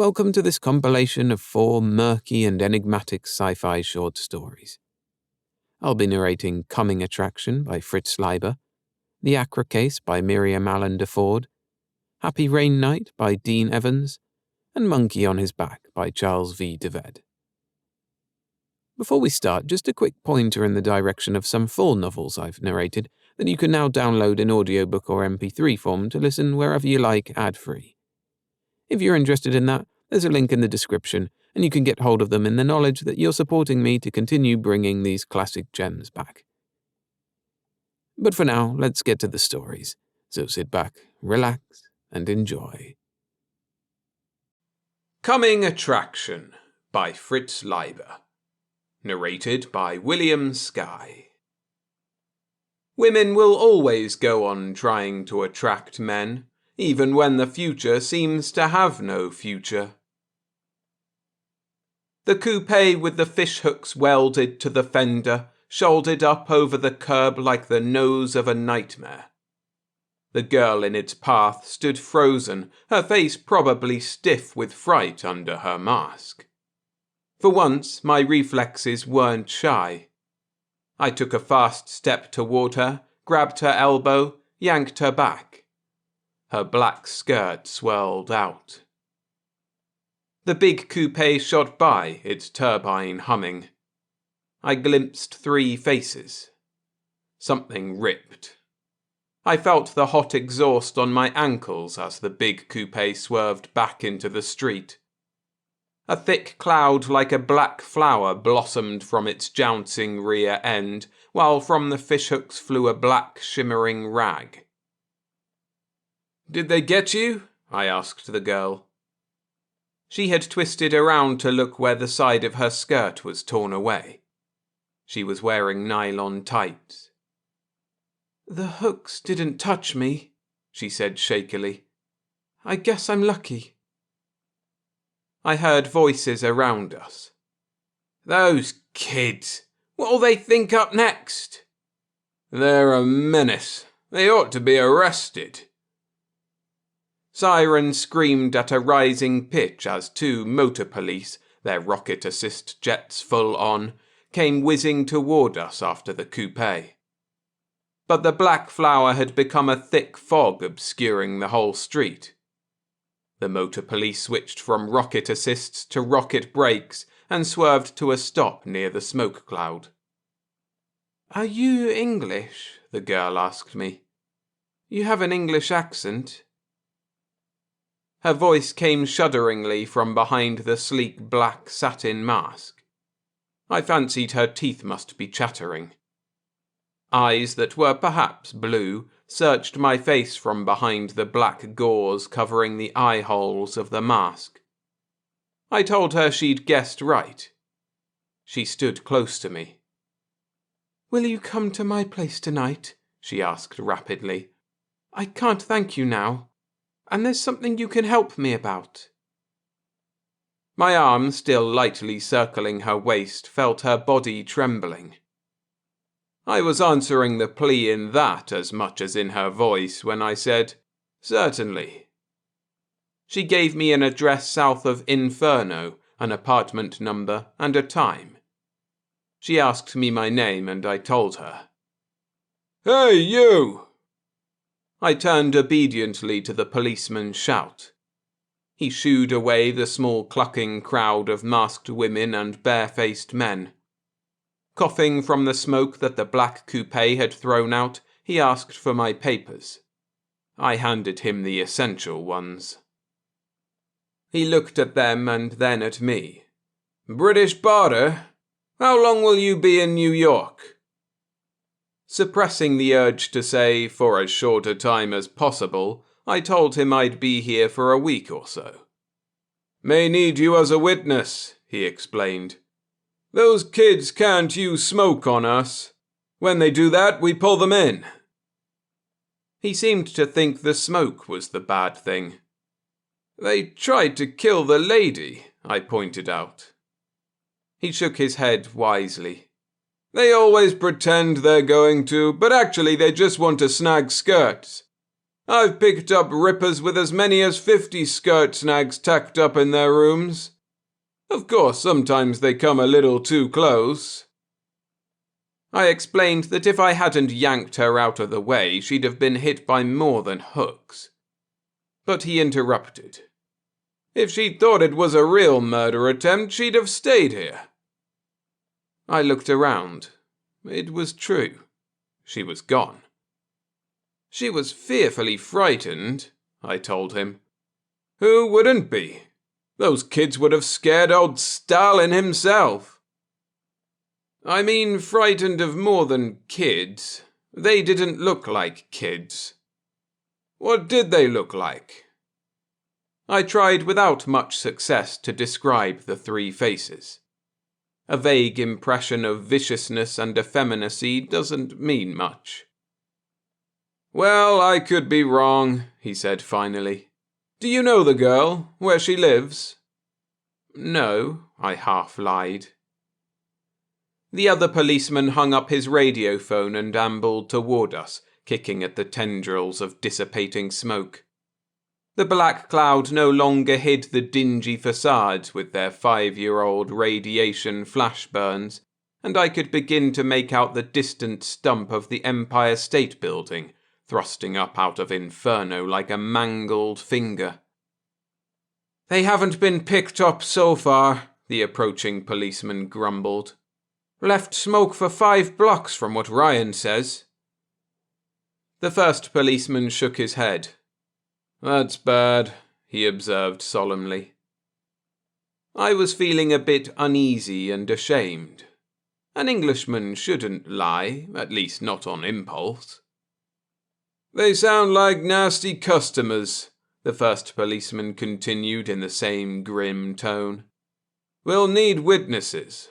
Welcome to this compilation of 4 murky and enigmatic sci-fi short stories. I'll be narrating Coming Attraction by Fritz Leiber, The Akkra Case by Miriam DeFord, Happy Rain Night by Dean Evans, and Monkey on His Back by Charles V. Deved. Before we start, just a quick pointer in the direction of some 4 novels I've narrated that you can now download in audiobook or MP3 form to listen wherever you like ad-free. If you're interested in that, there's a link in the description, and you can get hold of them in the knowledge that you're supporting me to continue bringing these classic gems back. But for now, let's get to the stories. So sit back, relax, and enjoy. Coming Attraction by Fritz Leiber. Narrated by William Skye. Women will always go on trying to attract men, even when the future seems to have no future. The coupe with the fishhooks welded to the fender shouldered up over the curb like the nose of a nightmare. The girl in its path stood frozen, her face probably stiff with fright under her mask. For once, my reflexes weren't shy. I took a fast step toward her, grabbed her elbow, yanked her back. Her black skirt swirled out. The big coupe shot by, its turbine humming. I glimpsed 3 faces. Something ripped. I felt the hot exhaust on my ankles as the big coupe swerved back into the street. A thick cloud like a black flower blossomed from its jouncing rear end, while from the fishhooks flew a black shimmering rag. "Did they get you?" I asked the girl. She had twisted around to look where the side of her skirt was torn away. She was wearing nylon tights. "The hooks didn't touch me," she said shakily. "I guess I'm lucky." I heard voices around us. "Those kids! What'll they think up next?" "They're a menace. They ought to be arrested." Sirens screamed at a rising pitch as 2 motor police, their rocket assist jets full on, came whizzing toward us after the coupe. But the black flower had become a thick fog obscuring the whole street. The motor police switched from rocket assists to rocket brakes and swerved to a stop near the smoke cloud. "Are you English?" the girl asked me. "You have an English accent." Her voice came shudderingly from behind the sleek black satin mask. I fancied her teeth must be chattering. Eyes that were perhaps blue searched my face from behind the black gauze covering the eye holes of the mask. I told her she'd guessed right. She stood close to me. "Will you come to my place tonight?" she asked rapidly. "I can't thank you now. And there's something you can help me about." My arm, still lightly circling her waist, felt her body trembling. I was answering the plea in that as much as in her voice when I said, "Certainly." She gave me an address south of Inferno, an apartment number, and a time. She asked me my name and I told her. "Hey, you!" I turned obediently to the policeman's shout. He shooed away the small clucking crowd of masked women and barefaced men. Coughing from the smoke that the black coupe had thrown out, he asked for my papers. I handed him the essential ones. He looked at them and then at me. "British border? How long will you be in New York?" Suppressing the urge to say, for as short a time as possible, I told him I'd be here for a week or so. "May need you as a witness," he explained. "Those kids can't use smoke on us. When they do that, we pull them in." He seemed to think the smoke was the bad thing. "They tried to kill the lady," I pointed out. He shook his head wisely. "They always pretend they're going to, but actually they just want to snag skirts. I've picked up rippers with as many as 50 skirt snags tacked up in their rooms. Of course, sometimes they come a little too close." I explained that if I hadn't yanked her out of the way, she'd have been hit by more than hooks. But he interrupted. "If she'd thought it was a real murder attempt, she'd have stayed here." I looked around. It was true. She was gone. "She was fearfully frightened," I told him. "Who wouldn't be? Those kids would have scared old Stalin himself." "I mean frightened of more than kids. They didn't look like kids." "What did they look like?" I tried without much success to describe the three faces. A vague impression of viciousness and effeminacy doesn't mean much. "Well, I could be wrong," he said finally. "Do you know the girl, where she lives?" "No," I half lied. The other policeman hung up his radiophone and ambled toward us, kicking at the tendrils of dissipating smoke. The black cloud no longer hid the dingy facades with their 5-year-old radiation flash burns, and I could begin to make out the distant stump of the Empire State Building, thrusting up out of inferno like a mangled finger. "They haven't been picked up so far," the approaching policeman grumbled. "Left smoke for 5 blocks from what Ryan says." The first policeman shook his head. "That's bad," he observed solemnly. I was feeling a bit uneasy and ashamed. An Englishman shouldn't lie, at least not on impulse. "They sound like nasty customers," the first policeman continued in the same grim tone. "We'll need witnesses.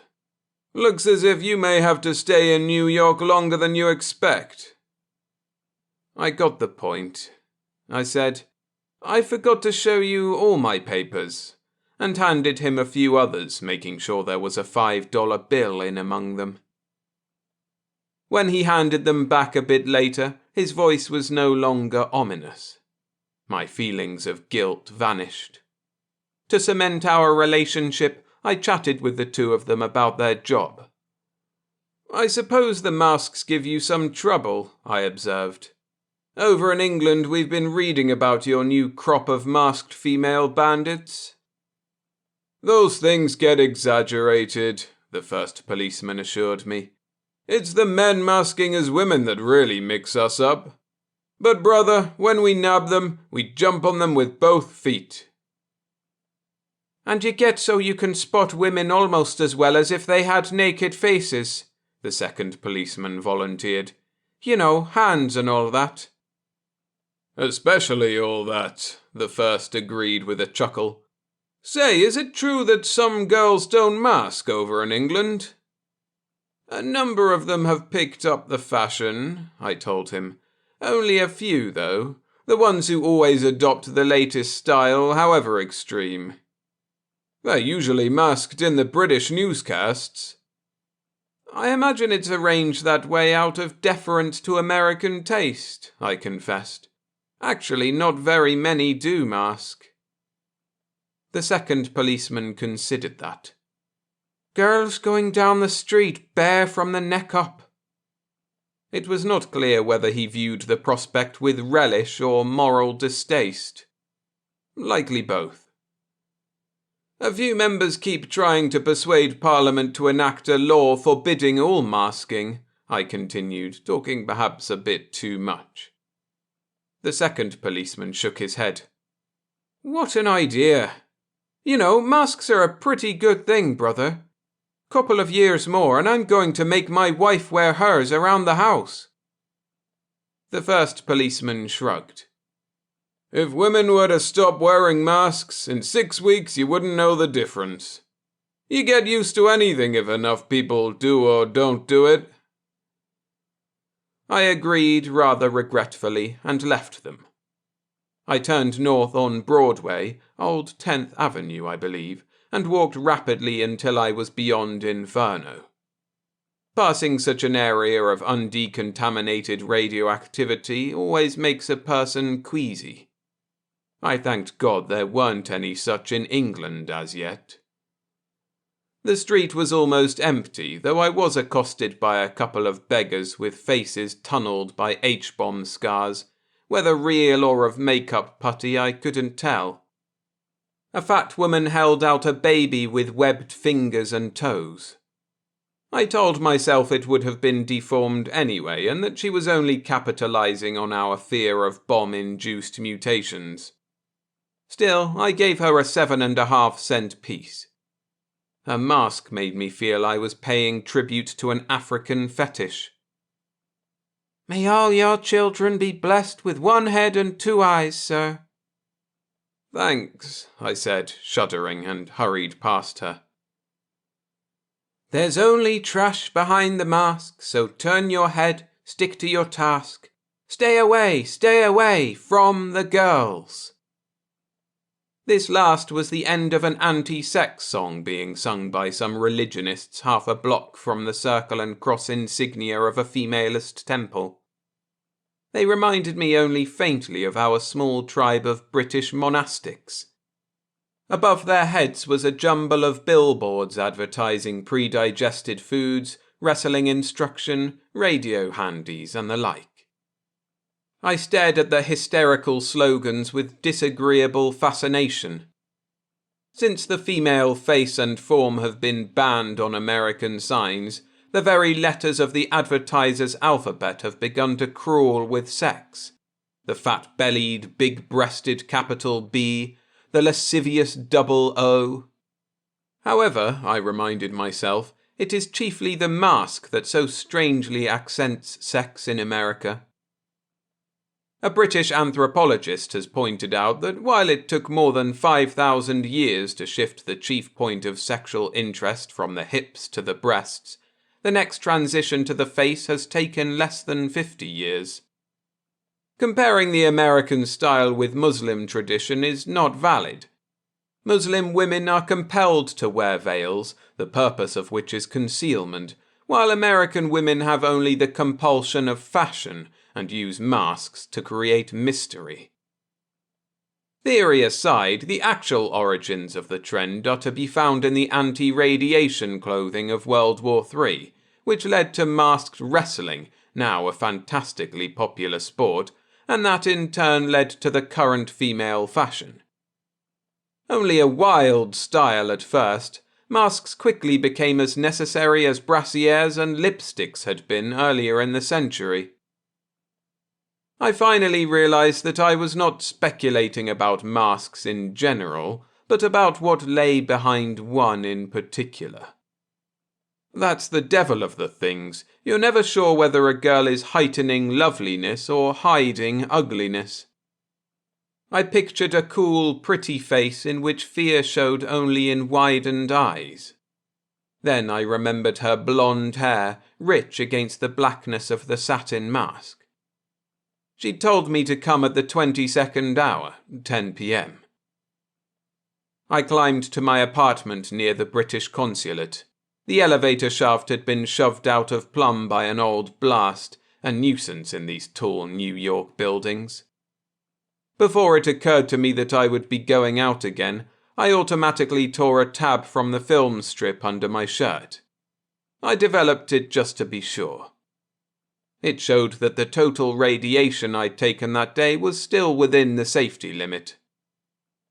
Looks as if you may have to stay in New York longer than you expect." I got the point. I said, "I forgot to show you all my papers," and handed him a few others, making sure there was a $5 bill in among them. When he handed them back a bit later, his voice was no longer ominous. My feelings of guilt vanished. To cement our relationship, I chatted with the two of them about their job. "I suppose the masks give you some trouble," I observed. "Over in England we've been reading about your new crop of masked female bandits." "Those things get exaggerated," the first policeman assured me. "It's the men masking as women that really mix us up. But brother, when we nab them, we jump on them with both feet." "And you get so you can spot women almost as well as if they had naked faces," the second policeman volunteered. "You know, hands and all that." "Especially all that," the first agreed with a chuckle. "Say, is it true that some girls don't mask over in England?" "A number of them have picked up the fashion," I told him. "Only a few, though. The ones who always adopt the latest style, however extreme." "They're usually masked in the British newscasts." "I imagine it's arranged that way out of deference to American taste," I confessed. "Actually, not very many do mask." The second policeman considered that. "Girls going down the street bare from the neck up." It was not clear whether he viewed the prospect with relish or moral distaste. Likely both. "A few members keep trying to persuade Parliament to enact a law forbidding all masking," I continued, talking perhaps a bit too much. The second policeman shook his head. "What an idea! You know, masks are a pretty good thing, brother. Couple of years more and I'm going to make my wife wear hers around the house." The first policeman shrugged. "If women were to stop wearing masks, in 6 weeks you wouldn't know the difference. You get used to anything if enough people do or don't do it." I agreed rather regretfully and left them. I turned north on Broadway, Old 10th Avenue, I believe, and walked rapidly until I was beyond Inferno. Passing such an area of undecontaminated radioactivity always makes a person queasy. I thanked God there weren't any such in England as yet. The street was almost empty, though I was accosted by a couple of beggars with faces tunnelled by H-bomb scars. Whether real or of make-up putty I couldn't tell. A fat woman held out a baby with webbed fingers and toes. I told myself it would have been deformed anyway, and that she was only capitalizing on our fear of bomb-induced mutations. Still, I gave her a 7.5-cent piece. Her mask made me feel I was paying tribute to an African fetish. "May all your children be blessed with 1 head and 2 eyes, sir." "Thanks," I said, shuddering, and hurried past her. "There's only trash behind the mask, so turn your head, stick to your task. Stay away from the girls." This last was the end of an anti-sex song being sung by some religionists half a block from the circle and cross insignia of a femalist temple. They reminded me only faintly of our small tribe of British monastics. Above their heads was a jumble of billboards advertising pre-digested foods, wrestling instruction, radio handies, and the like. I stared at the hysterical slogans with disagreeable fascination. Since the female face and form have been banned on American signs, the very letters of the advertiser's alphabet have begun to crawl with sex. The fat-bellied, big-breasted capital B, the lascivious double O. However, I reminded myself, it is chiefly the mask that so strangely accents sex in America. A British anthropologist has pointed out that while it took more than 5,000 years to shift the chief point of sexual interest from the hips to the breasts, the next transition to the face has taken less than 50 years. Comparing the American style with Muslim tradition is not valid. Muslim women are compelled to wear veils, the purpose of which is concealment, while American women have only the compulsion of fashion and use masks to create mystery. Theory aside, the actual origins of the trend are to be found in the anti-radiation clothing of World War III, which led to masked wrestling, now a fantastically popular sport, and that in turn led to the current female fashion. Only a wild style at first, masks quickly became as necessary as brassieres and lipsticks had been earlier in the century. I finally realized that I was not speculating about masks in general, but about what lay behind one in particular. That's the devil of the things. You're never sure whether a girl is heightening loveliness or hiding ugliness. I pictured a cool, pretty face in which fear showed only in widened eyes. Then I remembered her blonde hair, rich against the blackness of the satin mask. She'd told me to come at the 22nd hour, 10 p.m. I climbed to my apartment near the British consulate. The elevator shaft had been shoved out of plumb by an old blast, a nuisance in these tall New York buildings. Before it occurred to me that I would be going out again, I automatically tore a tab from the film strip under my shirt. I developed it just to be sure. It showed that the total radiation I'd taken that day was still within the safety limit.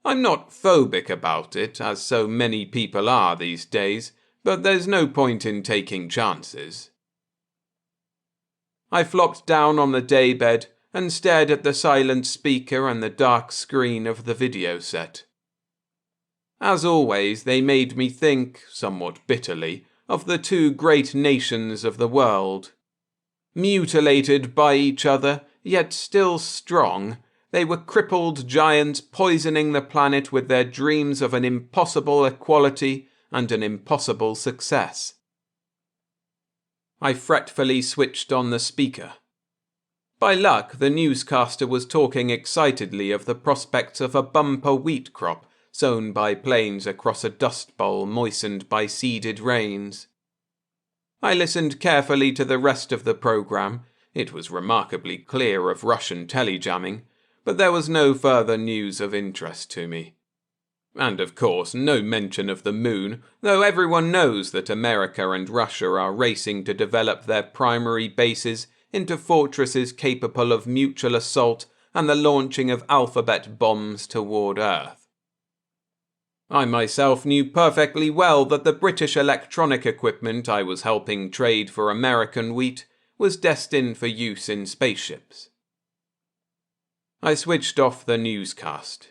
I'm not phobic about it, as so many people are these days, but there's no point in taking chances. I flopped down on the daybed and stared at the silent speaker and the dark screen of the video set. As always, they made me think, somewhat bitterly, of the two great nations of the world. Mutilated by each other, yet still strong, they were crippled giants poisoning the planet with their dreams of an impossible equality and an impossible success. I fretfully switched on the speaker. By luck, the newscaster was talking excitedly of the prospects of a bumper wheat crop sown by planes across a dust bowl moistened by seeded rains. I listened carefully to the rest of the program. It was remarkably clear of Russian telejamming, but there was no further news of interest to me. And of course, no mention of the moon, though everyone knows that America and Russia are racing to develop their primary bases into fortresses capable of mutual assault and the launching of alphabet bombs toward Earth. I myself knew perfectly well that the British electronic equipment I was helping trade for American wheat was destined for use in spaceships. I switched off the newscast.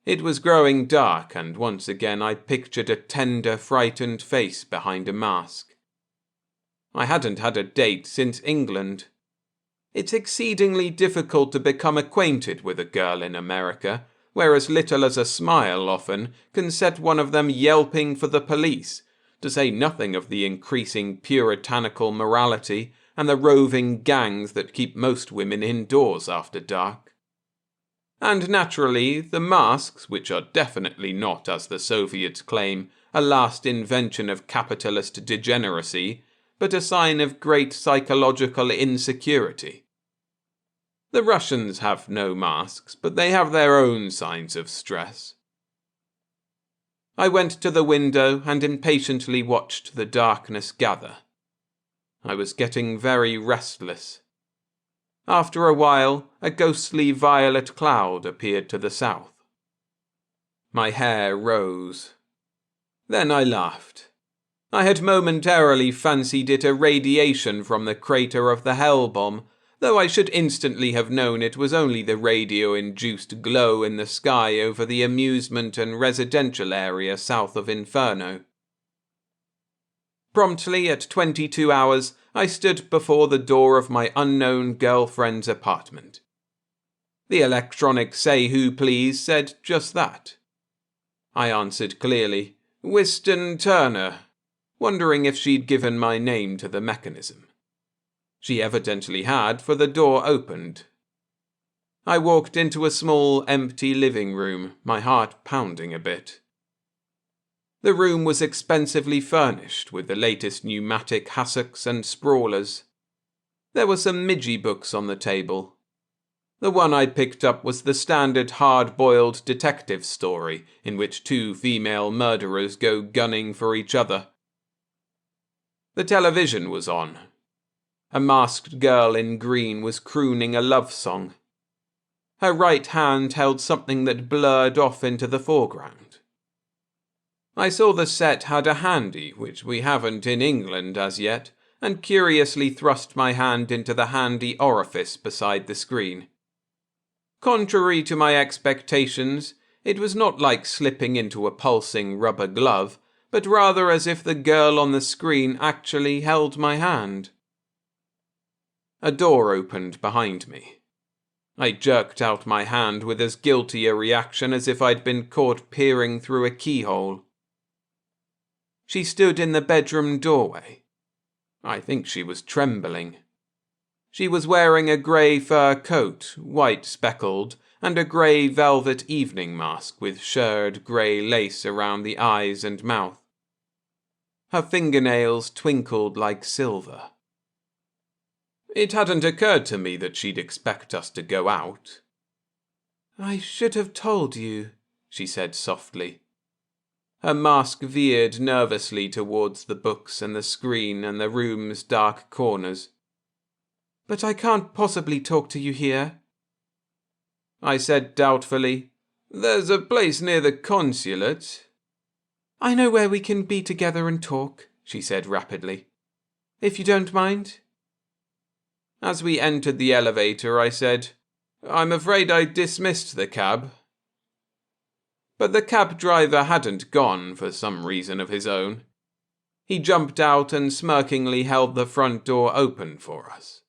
It was growing dark, and once again I pictured a tender, frightened face behind a mask. I hadn't had a date since England. It's exceedingly difficult to become acquainted with a girl in America, where as little as a smile often can set one of them yelping for the police, to say nothing of the increasing puritanical morality and the roving gangs that keep most women indoors after dark. And naturally, the masks, which are definitely not, as the Soviets claim, a last invention of capitalist degeneracy, but a sign of great psychological insecurity. The Russians have no masks, but they have their own signs of stress. I went to the window and impatiently watched the darkness gather. I was getting very restless. After a while, a ghostly violet cloud appeared to the south. My hair rose. Then I laughed. I had momentarily fancied it a radiation from the crater of the Hell bomb, though I should instantly have known it was only the radio-induced glow in the sky over the amusement and residential area south of Inferno. Promptly at 22 hours, I stood before the door of my unknown girlfriend's apartment. The electronic "Say Who Please" said just that. I answered clearly, "Wystan Turner," wondering if she'd given my name to the mechanism. She evidently had, for the door opened. I walked into a small, empty living room, my heart pounding a bit. The room was expensively furnished with the latest pneumatic hassocks and sprawlers. There were some midgie books on the table. The one I picked up was the standard hard-boiled detective story in which two female murderers go gunning for each other. The television was on. A masked girl in green was crooning a love song. Her right hand held something that blurred off into the foreground. I saw the set had a handy, which we haven't in England as yet, and curiously thrust my hand into the handy orifice beside the screen. Contrary to my expectations, it was not like slipping into a pulsing rubber glove, but rather as if the girl on the screen actually held my hand. A door opened behind me. I jerked out my hand with as guilty a reaction as if I'd been caught peering through a keyhole. She stood in the bedroom doorway. I think she was trembling. She was wearing a grey fur coat, white speckled, and a grey velvet evening mask with shirred grey lace around the eyes and mouth. Her fingernails twinkled like silver. It hadn't occurred to me that she'd expect us to go out. "I should have told you," she said softly. Her mask veered nervously towards the books and the screen and the room's dark corners. "But I can't possibly talk to you here." I said doubtfully, "There's a place near the consulate." "I know where we can be together and talk," she said rapidly. "If you don't mind." As we entered the elevator, I said, "I'm afraid I dismissed the cab." But the cab driver hadn't gone for some reason of his own. He jumped out and smirkingly held the front door open for us.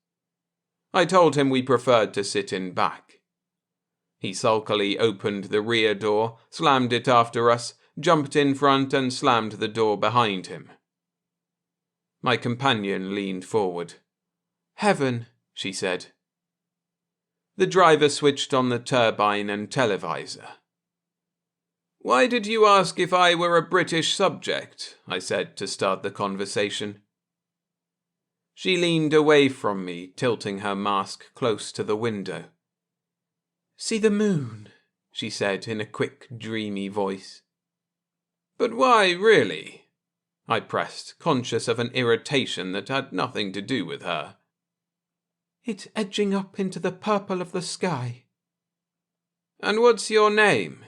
I told him we preferred to sit in back. He sulkily opened the rear door, slammed it after us, jumped in front and slammed the door behind him. My companion leaned forward. "Heaven," she said. The driver switched on the turbine and televisor. "Why did you ask if I were a British subject?" I said to start the conversation. She leaned away from me, tilting her mask close to the window. "See the moon," she said in a quick, dreamy voice. "But why, really?" I pressed, conscious of an irritation that had nothing to do with her. "It's edging up into the purple of the sky." "And what's your name?"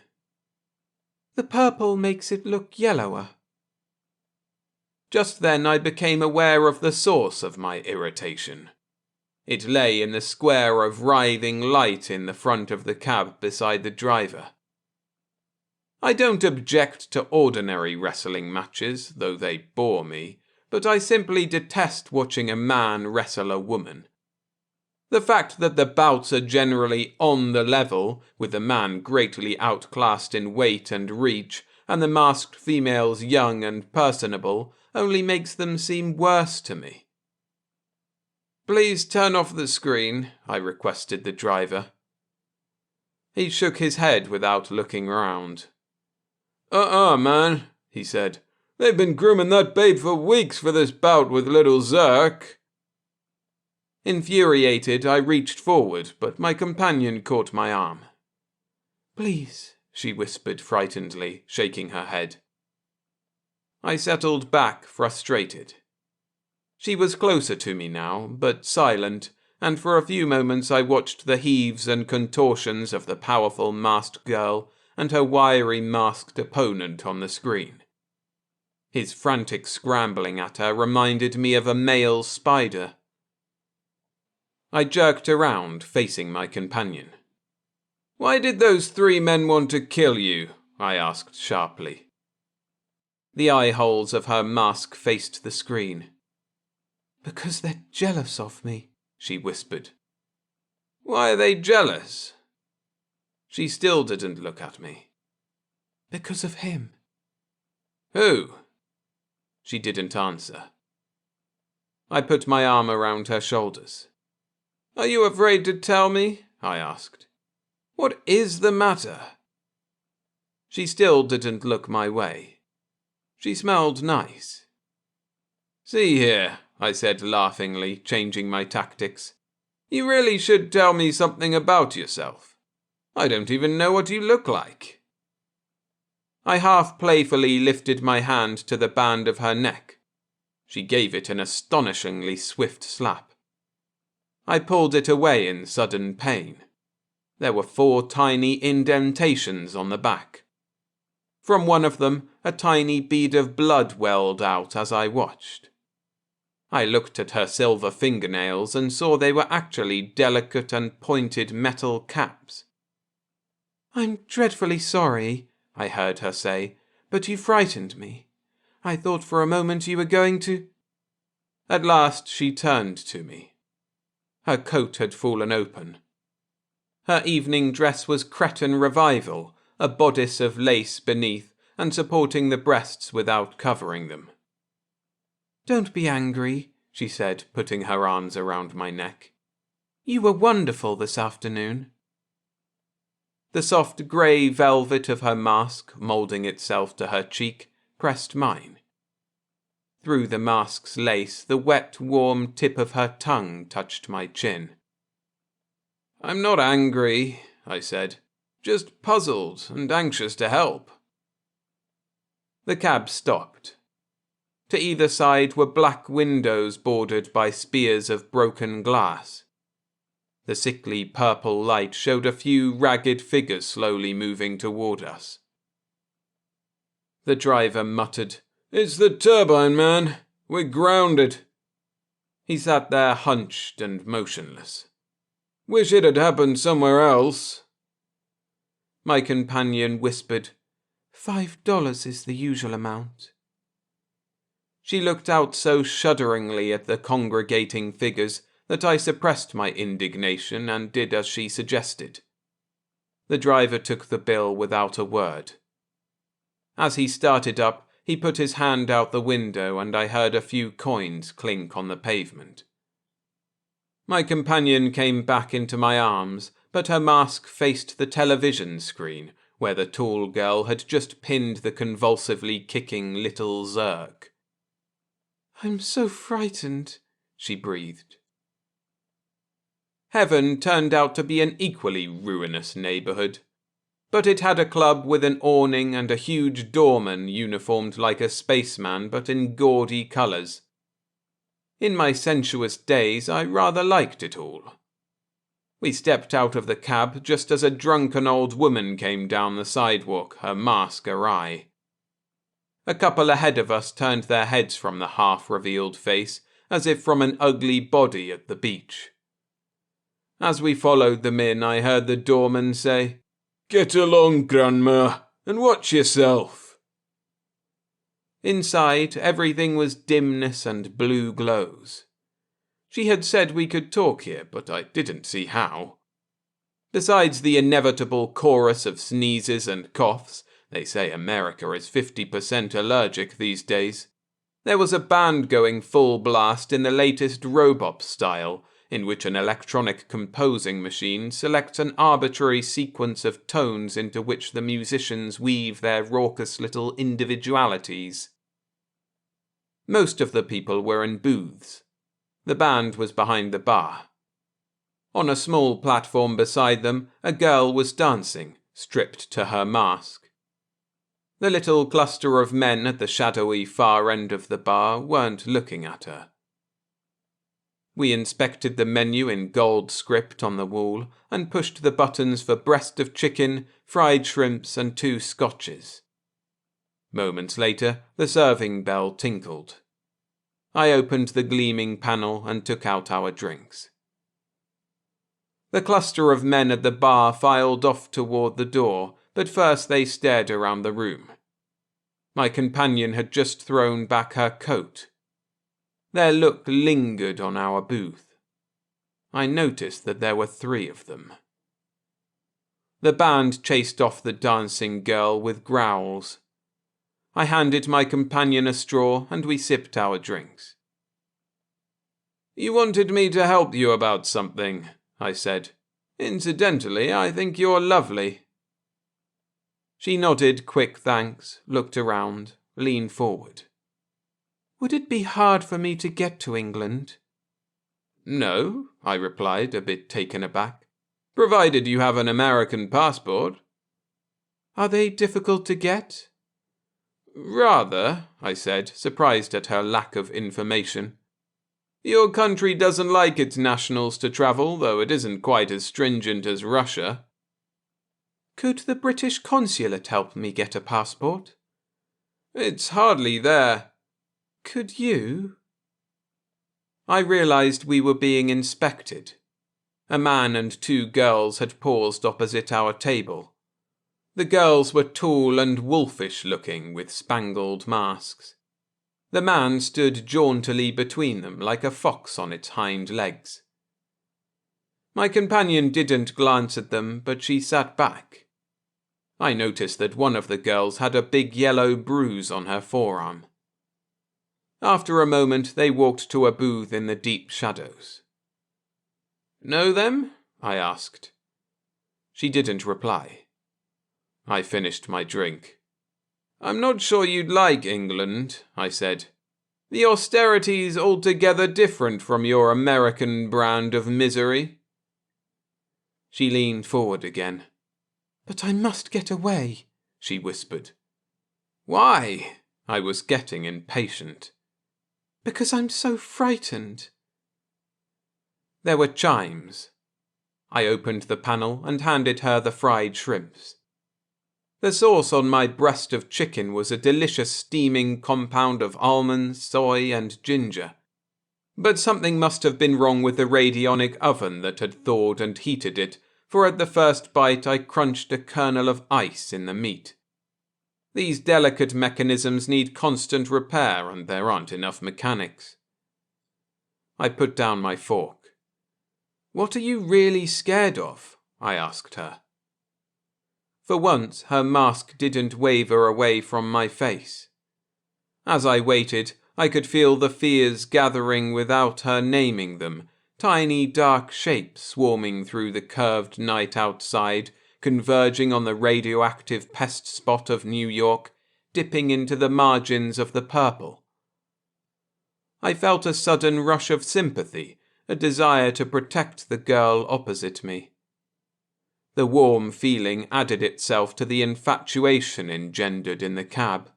"The purple makes it look yellower." Just then I became aware of the source of my irritation. It lay in the square of writhing light in the front of the cab beside the driver. I don't object to ordinary wrestling matches, though they bore me, but I simply detest watching a man wrestle a woman. The fact that the bouts are generally on the level, with the man greatly outclassed in weight and reach, and the masked females young and personable, only makes them seem worse to me. "Please turn off the screen," I requested the driver. He shook his head without looking round. Man," he said. "They've been grooming that babe for weeks for this bout with little Zerk." Infuriated, I reached forward, but my companion caught my arm. "Please," she whispered frightenedly, shaking her head. I settled back, frustrated. She was closer to me now, but silent, and for a few moments I watched the heaves and contortions of the powerful masked girl and her wiry masked opponent on the screen. His frantic scrambling at her reminded me of a male spider. I jerked around, facing my companion. "Why did those 3 men want to kill you?" I asked sharply. The eye holes of her mask faced the screen. "Because they're jealous of me," she whispered. "Why are they jealous?" She still didn't look at me. "Because of him." "Who?" She didn't answer. I put my arm around her shoulders. "Are you afraid to tell me?" I asked. "What is the matter?" She still didn't look my way. She smelled nice. "See here," I said laughingly, changing my tactics. "You really should tell me something about yourself. I don't even know what you look like." I half playfully lifted my hand to the band of her neck. She gave it an astonishingly swift slap. I pulled it away in sudden pain. There were 4 tiny indentations on the back. From one of them, a tiny bead of blood welled out as I watched. I looked at her silver fingernails and saw they were actually delicate and pointed metal caps. "I'm dreadfully sorry," I heard her say, "but you frightened me. I thought for a moment you were going to—" At last she turned to me. Her coat had fallen open. Her evening dress was cretin revival, a bodice of lace beneath and supporting the breasts without covering them. "Don't be angry," she said, putting her arms around my neck. "You were wonderful this afternoon." The soft grey velvet of her mask, moulding itself to her cheek, pressed mine. Through the mask's lace, the wet, warm tip of her tongue touched my chin. "I'm not angry," I said, "just puzzled and anxious to help." The cab stopped. To either side were black windows bordered by spears of broken glass. The sickly purple light showed a few ragged figures slowly moving toward us. The driver muttered, "It's the turbine, man. We're grounded." He sat there hunched and motionless. "Wish it had happened somewhere else." My companion whispered, $5 is the usual amount. She looked out so shudderingly at the congregating figures that I suppressed my indignation and did as she suggested. The driver took the bill without a word. As he started up, he put his hand out the window and I heard a few coins clink on the pavement. My companion came back into my arms, but her mask faced the television screen, where the tall girl had just pinned the convulsively kicking little Zerk. "I'm so frightened," she breathed. Heaven turned out to be an equally ruinous neighbourhood, but it had a club with an awning and a huge doorman uniformed like a spaceman but in gaudy colours. In my sensuous days I rather liked it all. We stepped out of the cab just as a drunken old woman came down the sidewalk, her mask awry. A couple ahead of us turned their heads from the half-revealed face, as if from an ugly body at the beach. As we followed them in, I heard the doorman say, "Get along, Grandma, and watch yourself." Inside, everything was dimness and blue glows. She had said we could talk here, but I didn't see how. Besides the inevitable chorus of sneezes and coughs, they say America is 50% allergic these days, there was a band going full blast in the latest robot style, in which an electronic composing machine selects an arbitrary sequence of tones into which the musicians weave their raucous little individualities. Most of the people were in booths. The band was behind the bar. On a small platform beside them, a girl was dancing, stripped to her mask. The little cluster of men at the shadowy far end of the bar weren't looking at her. We inspected the menu in gold script on the wall and pushed the buttons for breast of chicken, fried shrimps, and 2 scotches. Moments later, the serving bell tinkled. I opened the gleaming panel and took out our drinks. The cluster of men at the bar filed off toward the door, but first they stared around the room. My companion had just thrown back her coat. Their look lingered on our booth. I noticed that there were 3 of them. The band chased off the dancing girl with growls. I handed my companion a straw and we sipped our drinks. "You wanted me to help you about something," I said. "Incidentally, I think you're lovely." She nodded quick thanks, looked around, leaned forward. "Would it be hard for me to get to England?" "No," I replied, a bit taken aback, "provided you have an American passport." "Are they difficult to get?" "Rather," I said, surprised at her lack of information. "Your country doesn't like its nationals to travel, though it isn't quite as stringent as Russia." "Could the British consulate help me get a passport?" "It's hardly there." "Could you?" I realized we were being inspected. A man and 2 girls had paused opposite our table. The girls were tall and wolfish-looking with spangled masks. The man stood jauntily between them like a fox on its hind legs. My companion didn't glance at them, but she sat back. I noticed that one of the girls had a big yellow bruise on her forearm. After a moment, they walked to a booth in the deep shadows. "Know them?" I asked. She didn't reply. I finished my drink. "I'm not sure you'd like England," I said. "The austerity's altogether different from your American brand of misery." She leaned forward again. "But I must get away," she whispered. "Why?" I was getting impatient. "Because I'm so frightened." There were chimes. I opened the panel and handed her the fried shrimps. The sauce on my breast of chicken was a delicious steaming compound of almonds, soy, and ginger. But something must have been wrong with the radionic oven that had thawed and heated it, for at the first bite I crunched a kernel of ice in the meat. These delicate mechanisms need constant repair, and there aren't enough mechanics. I put down my fork. "What are you really scared of?" I asked her. For once, her mask didn't waver away from my face. As I waited, I could feel the fears gathering without her naming them, tiny dark shapes swarming through the curved night outside, converging on the radioactive pest spot of New York, dipping into the margins of the purple. I felt a sudden rush of sympathy, a desire to protect the girl opposite me. The warm feeling added itself to the infatuation engendered in the cab.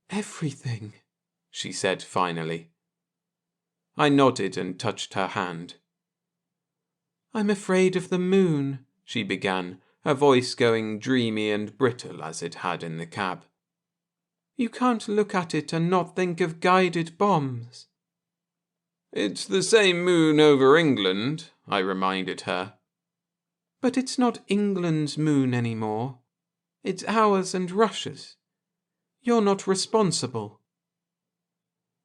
"Everything," she said finally. I nodded and touched her hand. "I'm afraid of the moon," she began, her voice going dreamy and brittle as it had in the cab. "You can't look at it and not think of guided bombs." "It's the same moon over England," I reminded her. "But it's not England's moon anymore. It's ours and Russia's. You're not responsible."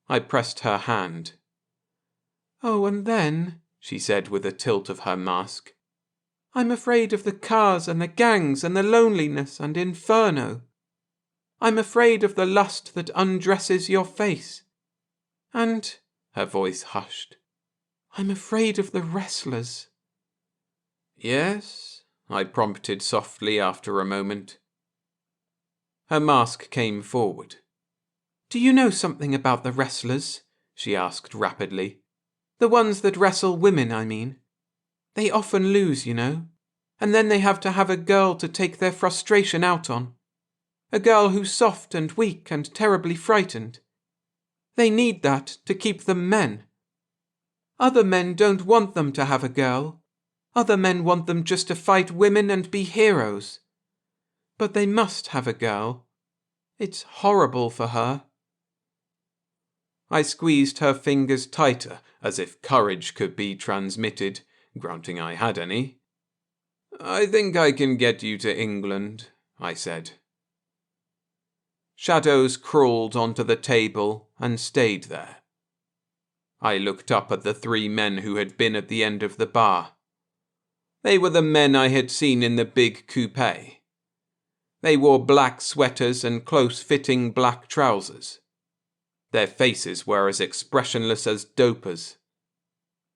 I pressed her hand. "Oh, and then," she said with a tilt of her mask, "I'm afraid of the cars and the gangs and the loneliness and inferno. I'm afraid of the lust that undresses your face. And," her voice hushed, "I'm afraid of the wrestlers." "Yes?" I prompted softly after a moment. Her mask came forward. "Do you know something about the wrestlers?" she asked rapidly. "The ones that wrestle women, I mean. They often lose, you know, and then they have to have a girl to take their frustration out on. A girl who's soft and weak and terribly frightened. They need that to keep them men. Other men don't want them to have a girl. Other men want them just to fight women and be heroes. But they must have a girl. It's horrible for her." I squeezed her fingers tighter, as if courage could be transmitted, granting I had any. "I think I can get you to England," I said. Shadows crawled onto the table and stayed there. I looked up at the three men who had been at the end of the bar. They were the men I had seen in the big coupe. They wore black sweaters and close-fitting black trousers. Their faces were as expressionless as dopers.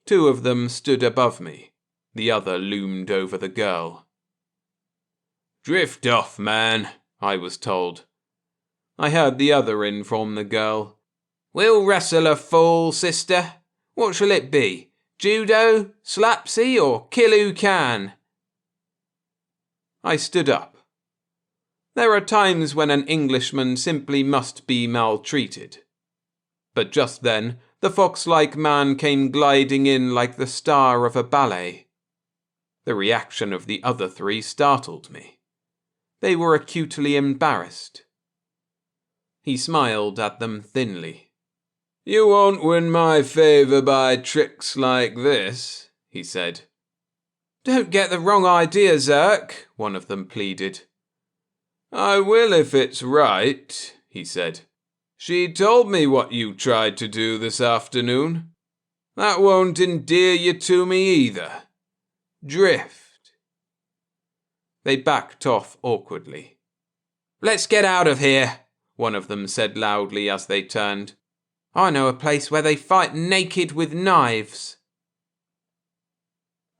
Two of them stood above me. The other loomed over the girl. "Drift off, man," I was told. I heard the other inform the girl. "We'll wrestle a fool, sister. What shall it be? Judo, slapsy, or kill who can?" I stood up. There are times when an Englishman simply must be maltreated. But just then, the fox-like man came gliding in like the star of a ballet. The reaction of the other three startled me. They were acutely embarrassed. He smiled at them thinly. "You won't win my favour by tricks like this," he said. "Don't get the wrong idea, Zirk," one of them pleaded. "I will if it's right," he said. "She told me what you tried to do this afternoon. That won't endear you to me either. Drift." They backed off awkwardly. "Let's get out of here," one of them said loudly as they turned. "I know a place where they fight naked with knives."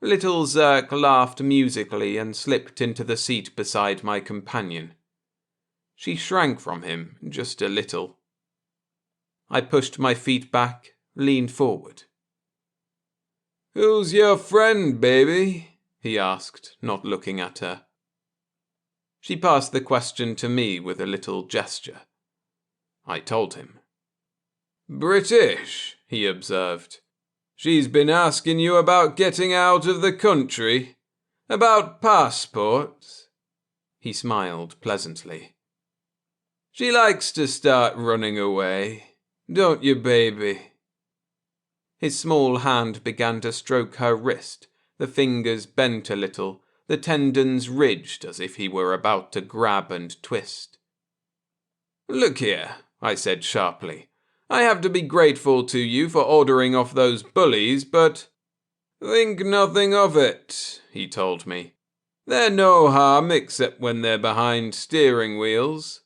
Little Zirk laughed musically and slipped into the seat beside my companion. She shrank from him just a little. I pushed my feet back, leaned forward. "Who's your friend, baby?" he asked, not looking at her. She passed the question to me with a little gesture. I told him. "British," he observed. "She's been asking you about getting out of the country, about passports." He smiled pleasantly. "She likes to start running away. Don't you, baby?" His small hand began to stroke her wrist, the fingers bent a little, the tendons ridged as if he were about to grab and twist. "Look here," I said sharply. "I have to be grateful to you for ordering off those bullies, but—" "Think nothing of it," he told me. "They're no harm except when they're behind steering wheels.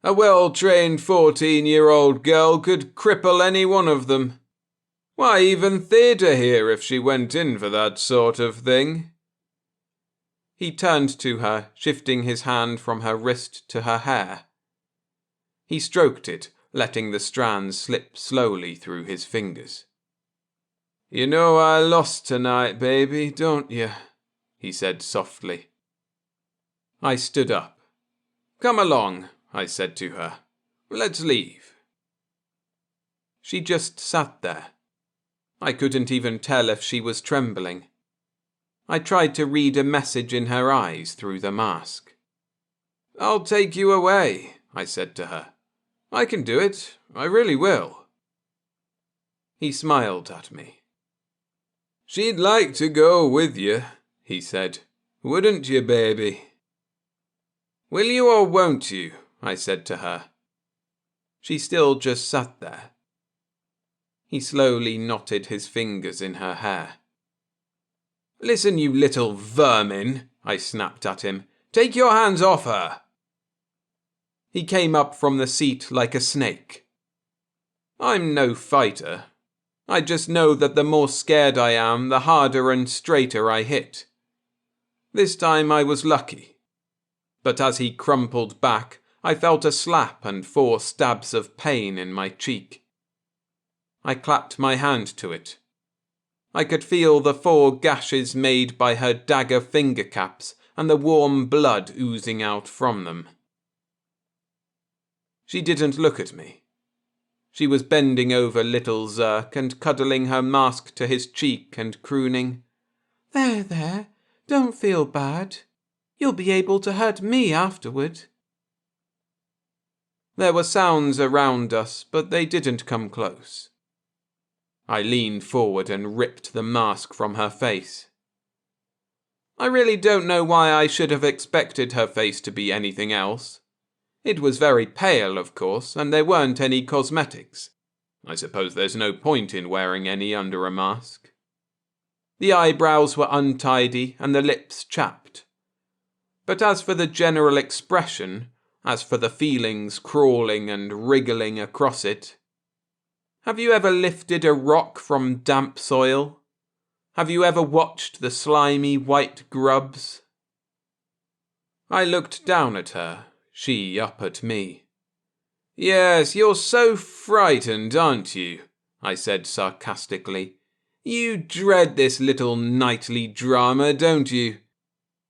A well-trained 14-year-old girl could cripple any one of them. Why even Theda here if she went in for that sort of thing?" He turned to her, shifting his hand from her wrist to her hair. He stroked it, letting the strands slip slowly through his fingers. "You know I lost tonight, baby, don't you?" he said softly. I stood up. "Come along," I said to her. "Let's leave." She just sat there. I couldn't even tell if she was trembling. I tried to read a message in her eyes through the mask. "I'll take you away," I said to her. "I can do it. I really will." He smiled at me. "She'd like to go with you," he said. "Wouldn't you, baby?" "Will you or won't you?" I said to her. She still just sat there. He slowly knotted his fingers in her hair. "Listen, you little vermin," I snapped at him. "Take your hands off her." He came up from the seat like a snake. I'm no fighter. I just know that the more scared I am, the harder and straighter I hit. This time I was lucky. But as he crumpled back, I felt a slap and 4 stabs of pain in my cheek. I clapped my hand to it. I could feel the 4 gashes made by her dagger finger caps and the warm blood oozing out from them. She didn't look at me. She was bending over little Zerk and cuddling her mask to his cheek and crooning, There, don't feel bad. You'll be able to hurt me afterward." There were sounds around us, but they didn't come close. I leaned forward and ripped the mask from her face. I really don't know why I should have expected her face to be anything else. It was very pale, of course, and there weren't any cosmetics. I suppose there's no point in wearing any under a mask. The eyebrows were untidy and the lips chapped. But as for the general expression, as for the feelings crawling and wriggling across it, have you ever lifted a rock from damp soil? Have you ever watched the slimy white grubs? I looked down at her, she up at me. "Yes, you're so frightened, aren't you?" I said sarcastically. "You dread this little nightly drama, don't you?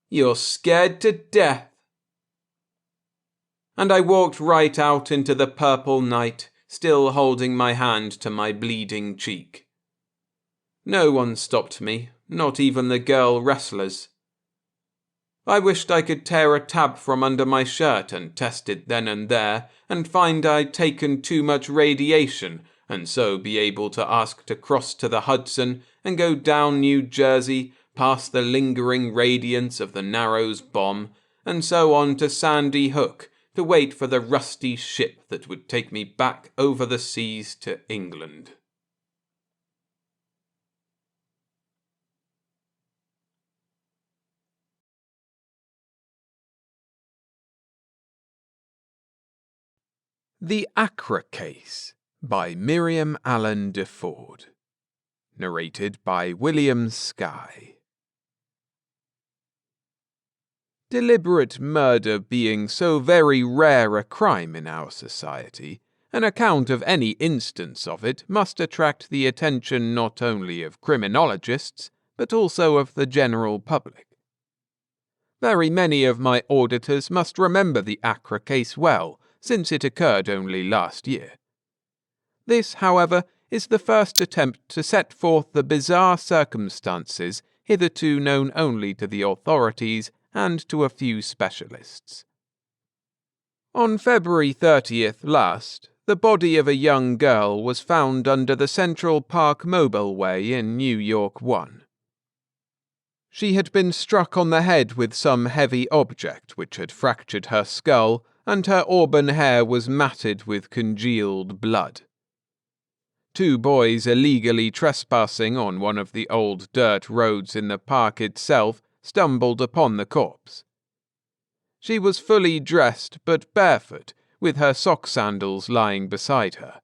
You're scared to death." And I walked right out into the purple night, still holding my hand to my bleeding cheek. No one stopped me, not even the girl wrestlers. I wished I could tear a tab from under my shirt and test it then and there, and find I'd taken too much radiation, and so be able to ask to cross to the Hudson and go down New Jersey, past the lingering radiance of the Narrows bomb, and so on to Sandy Hook, to wait for the rusty ship that would take me back over the seas to England. The Akkra Case by Miriam Allen DeFord. Narrated by William Skye. Deliberate murder being so very rare a crime in our society, an account of any instance of it must attract the attention not only of criminologists, but also of the general public. Very many of my auditors must remember the Akkra case well, since it occurred only last year. This, however, is the first attempt to set forth the bizarre circumstances hitherto known only to the authorities and to a few specialists. On February 30th last, the body of a young girl was found under the Central Park Mobileway in New York 1. She had been struck on the head with some heavy object which had fractured her skull, and her auburn hair was matted with congealed blood. 2 boys illegally trespassing on one of the old dirt roads in the park itself stumbled upon the corpse. She was fully dressed but barefoot, with her sock sandals lying beside her.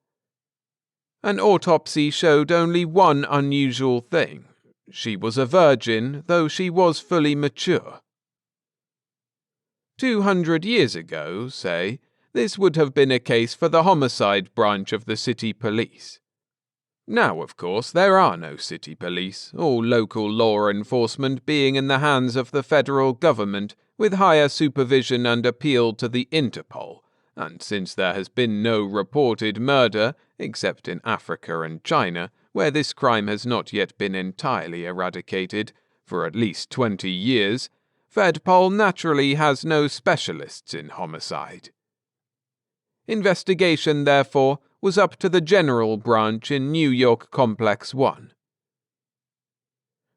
An autopsy showed only one unusual thing. She was a virgin, though she was fully mature. 200 years ago, say, this would have been a case for the homicide branch of the city police. Now, of course, there are no city police, all local law enforcement being in the hands of the federal government, with higher supervision and appeal to the Interpol, and since there has been no reported murder, except in Africa and China, where this crime has not yet been entirely eradicated, for at least 20 years, Fedpol naturally has no specialists in homicide. Investigation, therefore, was up to the General Branch in New York Complex 1.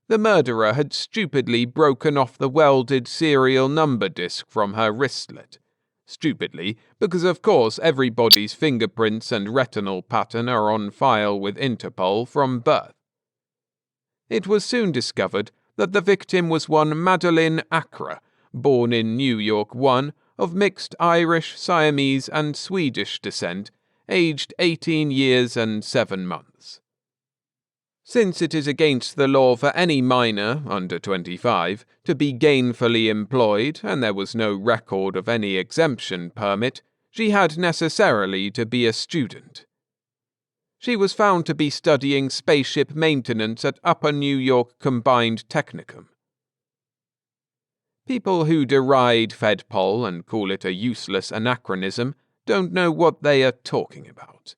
The murderer had stupidly broken off the welded serial number disc from her wristlet. Stupidly, because of course everybody's fingerprints and retinal pattern are on file with Interpol from birth. It was soon discovered that the victim was one Madeline Akkra, born in New York 1, of mixed Irish, Siamese and Swedish descent, aged 18 years and 7 months. Since it is against the law for any minor, under 25, to be gainfully employed, and there was no record of any exemption permit, she had necessarily to be a student. She was found to be studying spaceship maintenance at Upper New York Combined Technicum. People who deride Fedpol and call it a useless anachronism don't know what they are talking about.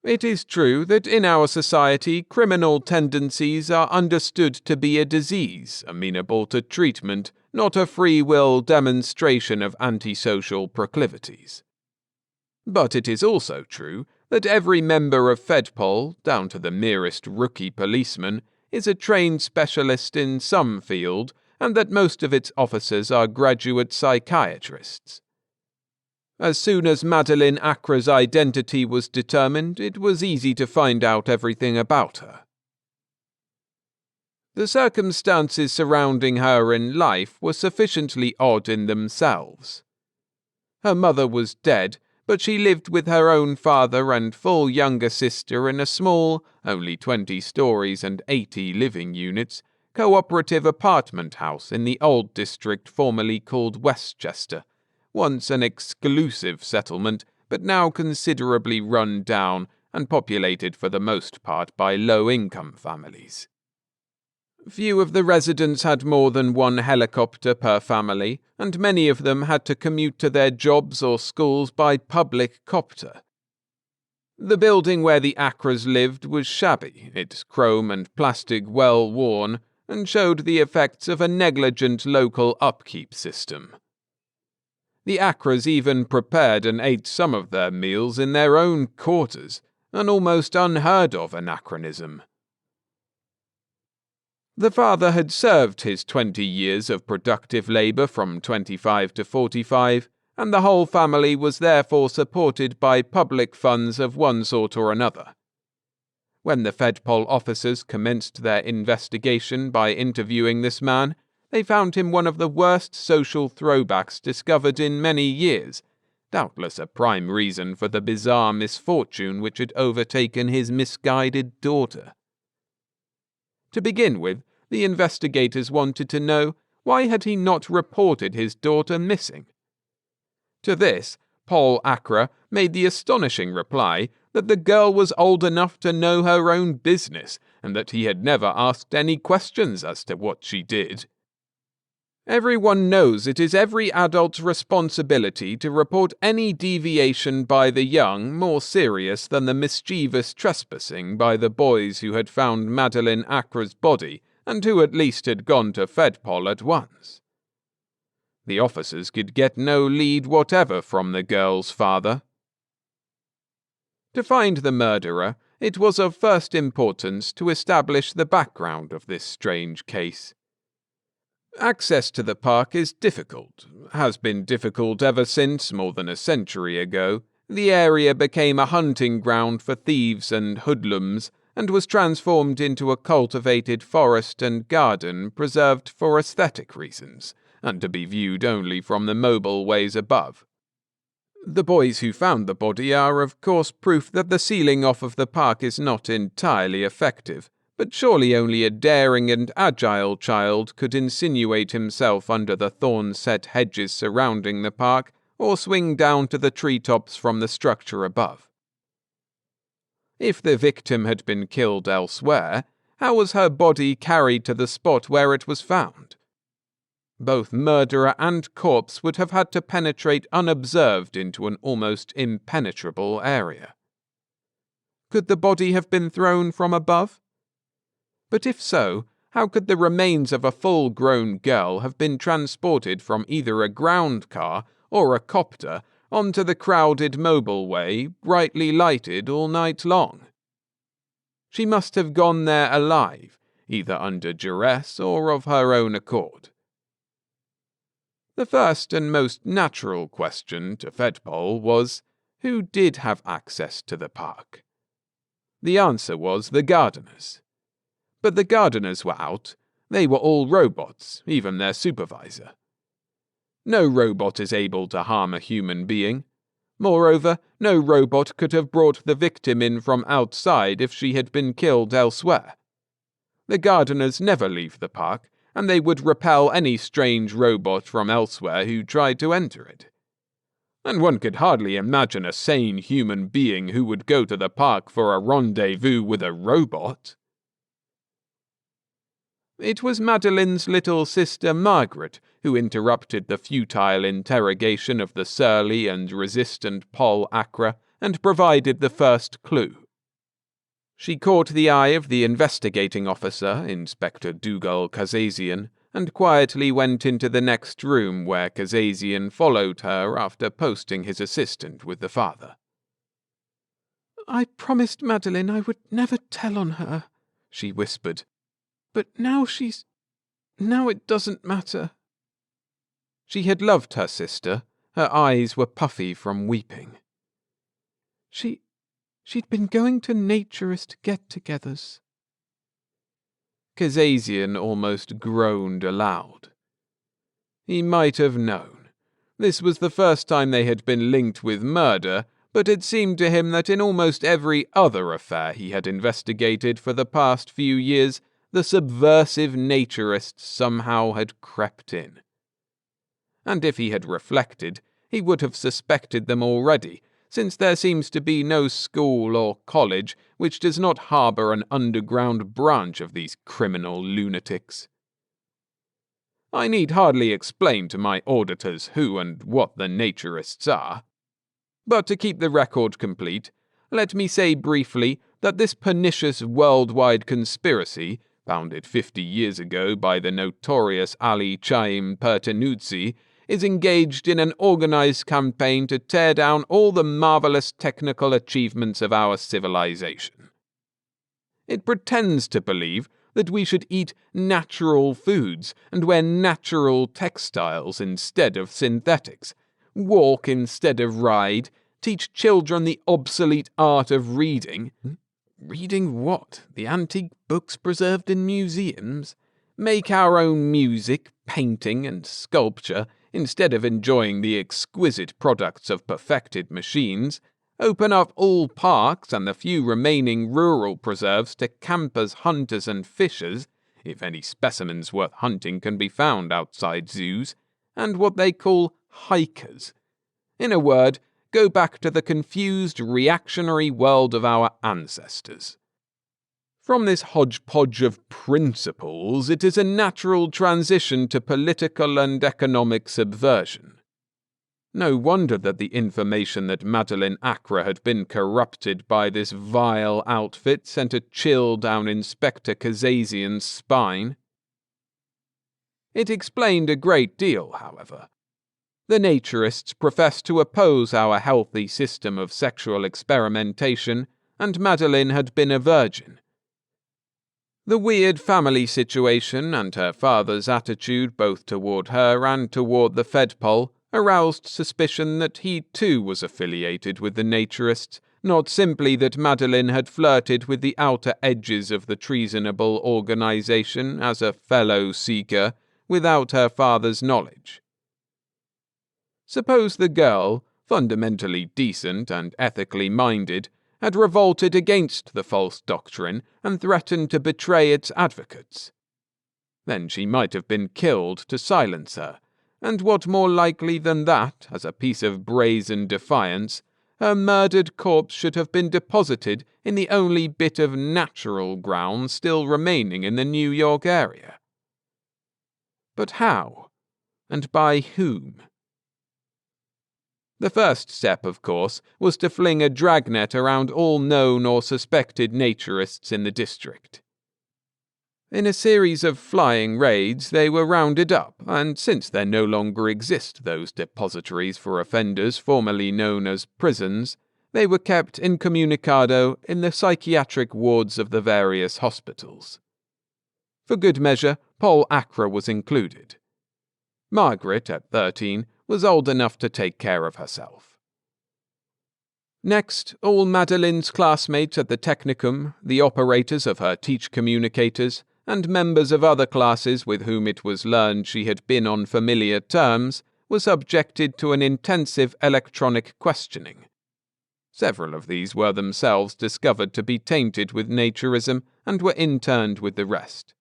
It is true that in our society criminal tendencies are understood to be a disease amenable to treatment, not a free will demonstration of antisocial proclivities. But it is also true that every member of Fedpol, down to the merest rookie policeman, is a trained specialist in some field, and that most of its officers are graduate psychiatrists. As soon as Madeline Akkra's identity was determined, it was easy to find out everything about her. The circumstances surrounding her in life were sufficiently odd in themselves. Her mother was dead, but she lived with her own father and full younger sister in a small, only 20 stories and 80 living units, cooperative apartment house in the old district formerly called Westchester, once an exclusive settlement, but now considerably run down and populated for the most part by low-income families. Few of the residents had more than one helicopter per family, and many of them had to commute to their jobs or schools by public copter. The building where the Akkras lived was shabby, its chrome and plastic well worn, and showed the effects of a negligent local upkeep system. The Akkras even prepared and ate some of their meals in their own quarters, an almost unheard-of anachronism. The father had served his 20 years of productive labour from 25 to 45, and the whole family was therefore supported by public funds of one sort or another. When the Fedpol officers commenced their investigation by interviewing this man, they found him one of the worst social throwbacks discovered in many years, doubtless a prime reason for the bizarre misfortune which had overtaken his misguided daughter. To begin with, the investigators wanted to know why had he not reported his daughter missing. To this, Paul Akkra made the astonishing reply that the girl was old enough to know her own business and that he had never asked any questions as to what she did. Everyone knows it is every adult's responsibility to report any deviation by the young more serious than the mischievous trespassing by the boys who had found Madeline Akkra's body and who at least had gone to Fedpol at once. The officers could get no lead whatever from the girl's father. To find the murderer, it was of first importance to establish the background of this strange case. Access to the park is difficult, has been difficult ever since, more than a century ago, the area became a hunting ground for thieves and hoodlums, and was transformed into a cultivated forest and garden preserved for aesthetic reasons, and to be viewed only from the mobile ways above. The boys who found the body are, of course, proof that the sealing off of the park is not entirely effective, but surely only a daring and agile child could insinuate himself under the thorn-set hedges surrounding the park, or swing down to the treetops from the structure above. If the victim had been killed elsewhere, how was her body carried to the spot where it was found? Both murderer and corpse would have had to penetrate unobserved into an almost impenetrable area. Could the body have been thrown from above? But if so, how could the remains of a full-grown girl have been transported from either a ground car or a copter onto the crowded mobileway, brightly lighted all night long? She must have gone there alive, either under duress or of her own accord. The first and most natural question to Fedpol was, who did have access to the park? The answer was the gardeners. But the gardeners were out. They were all robots, even their supervisor. No robot is able to harm a human being. Moreover, no robot could have brought the victim in from outside if she had been killed elsewhere. The gardeners never leave the park, and they would repel any strange robot from elsewhere who tried to enter it. And one could hardly imagine a sane human being who would go to the park for a rendezvous with a robot. It was Madeline's little sister Margaret who interrupted the futile interrogation of the surly and resistant Paul Akkra and provided the first clue. She caught the eye of the investigating officer, Inspector Dougal Kazazian, and quietly went into the next room where Kazazian followed her after posting his assistant with the father. "I promised Madeline I would never tell on her," she whispered. "But now it doesn't matter." She had loved her sister. Her eyes were puffy from weeping. She'd been going to naturist get-togethers. Kazazian almost groaned aloud. He might have known. This was the first time they had been linked with murder, but it seemed to him that in almost every other affair he had investigated for the past few years, the subversive naturists somehow had crept in. And if he had reflected, he would have suspected them already, since there seems to be no school or college which does not harbour an underground branch of these criminal lunatics. I need hardly explain to my auditors who and what the naturists are. But to keep the record complete, let me say briefly that this pernicious worldwide conspiracy, founded 50 years ago by the notorious Ali Chaim Pertenuzzi, is engaged in an organized campaign to tear down all the marvelous technical achievements of our civilization. It pretends to believe that we should eat natural foods and wear natural textiles instead of synthetics, walk instead of ride, teach children the obsolete art of reading. Reading what? The antique books preserved in museums? Make our own music, painting, and sculpture, instead of enjoying the exquisite products of perfected machines, open up all parks and the few remaining rural preserves to campers, hunters, and fishers, if any specimens worth hunting can be found outside zoos, and what they call hikers. In a word, go back to the confused, reactionary world of our ancestors. From this hodgepodge of principles, it is a natural transition to political and economic subversion. No wonder that the information that Madeline Akkra had been corrupted by this vile outfit sent a chill down Inspector Kazazian's spine. It explained a great deal, however. The naturists professed to oppose our healthy system of sexual experimentation, and Madeline had been a virgin. The weird family situation and her father's attitude both toward her and toward the Fedpol aroused suspicion that he too was affiliated with the naturists, not simply that Madeline had flirted with the outer edges of the treasonable organization as a fellow seeker without her father's knowledge. Suppose the girl, fundamentally decent and ethically minded, had revolted against the false doctrine and threatened to betray its advocates. Then she might have been killed to silence her, And what more likely than that, as a piece of brazen defiance, her murdered corpse should have been deposited in the only bit of natural ground still remaining in the New York area? But how? And by whom? The first step, of course, was to fling a dragnet around all known or suspected naturists in the district. In a series of flying raids, they were rounded up, and since there no longer exist those depositories for offenders formerly known as prisons, they were kept incommunicado in the psychiatric wards of the various hospitals. For good measure, Paul Akkra was included. Margaret, at 13, was old enough to take care of herself. Next, all Madeline's classmates at the Technicum, the operators of her teach-communicators, and members of other classes with whom it was learned she had been on familiar terms, were subjected to an intensive electronic questioning. Several of these were themselves discovered to be tainted with naturism and were interned with the rest.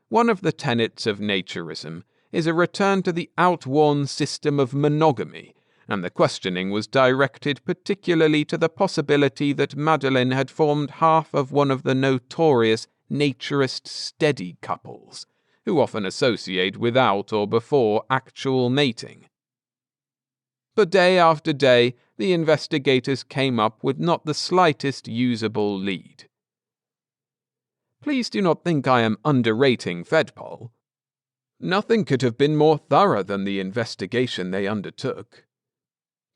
One of the tenets of naturism is a return to the outworn system of monogamy, and the questioning was directed particularly to the possibility that Madeline had formed half of one of the notorious naturist steady couples, who often associate without or before actual mating. But day after day, the investigators came up with not the slightest usable lead. Please do not think I am underrating Fedpol. Nothing could have been more thorough than the investigation they undertook.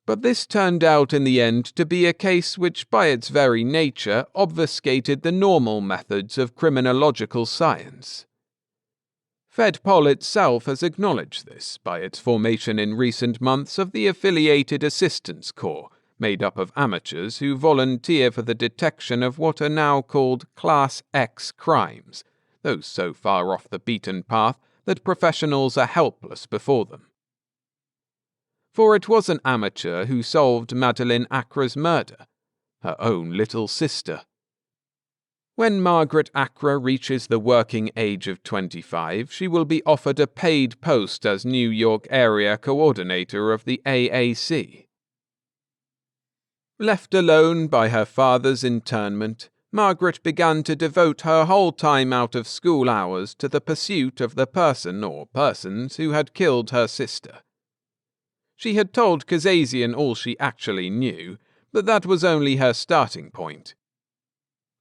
But this turned out in the end to be a case which by its very nature obfuscated the normal methods of criminological science. Fedpol itself has acknowledged this by its formation in recent months of the Affiliated Assistance Corps, made up of amateurs who volunteer for the detection of what are now called Class X crimes, those so far off the beaten path that professionals are helpless before them. For it was an amateur who solved Madeline Akkra's murder, her own little sister. When Margaret Akkra reaches the working age of 25, she will be offered a paid post as New York area coordinator of the AAC. Left alone by her father's internment, Margaret began to devote her whole time out of school hours to the pursuit of the person or persons who had killed her sister. She had told Kazazian all she actually knew, but that was only her starting point.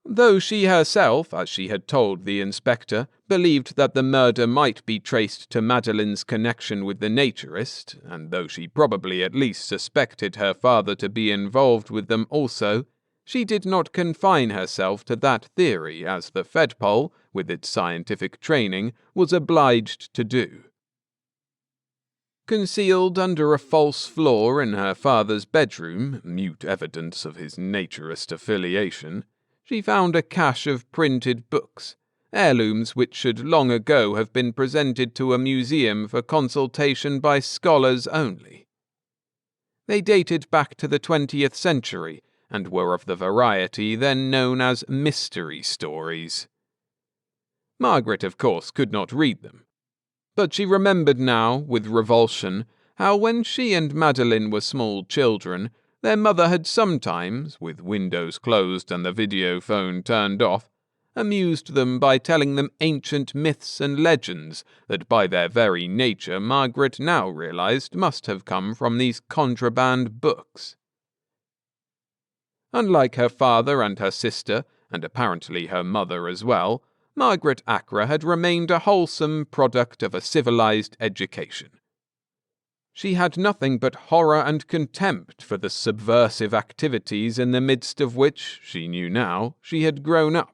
Though she herself, as she had told the inspector, believed that the murder might be traced to Madeline's connection with the naturist, and though she probably at least suspected her father to be involved with them also, she did not confine herself to that theory as the Fedpol, with its scientific training, was obliged to do. Concealed under a false floor in her father's bedroom, mute evidence of his naturist affiliation, she found a cache of printed books, heirlooms which should long ago have been presented to a museum for consultation by scholars only. They dated back to the 20th century, and were of the variety then known as mystery stories. Margaret, of course, could not read them. But she remembered now, with revulsion, how when she and Madeline were small children, their mother had sometimes, with windows closed and the video phone turned off, amused them by telling them ancient myths and legends that by their very nature Margaret now realized must have come from these contraband books. Unlike her father and her sister, and apparently her mother as well, Margaret Akkra had remained a wholesome product of a civilized education. She had nothing but horror and contempt for the subversive activities in the midst of which, she knew now, she had grown up.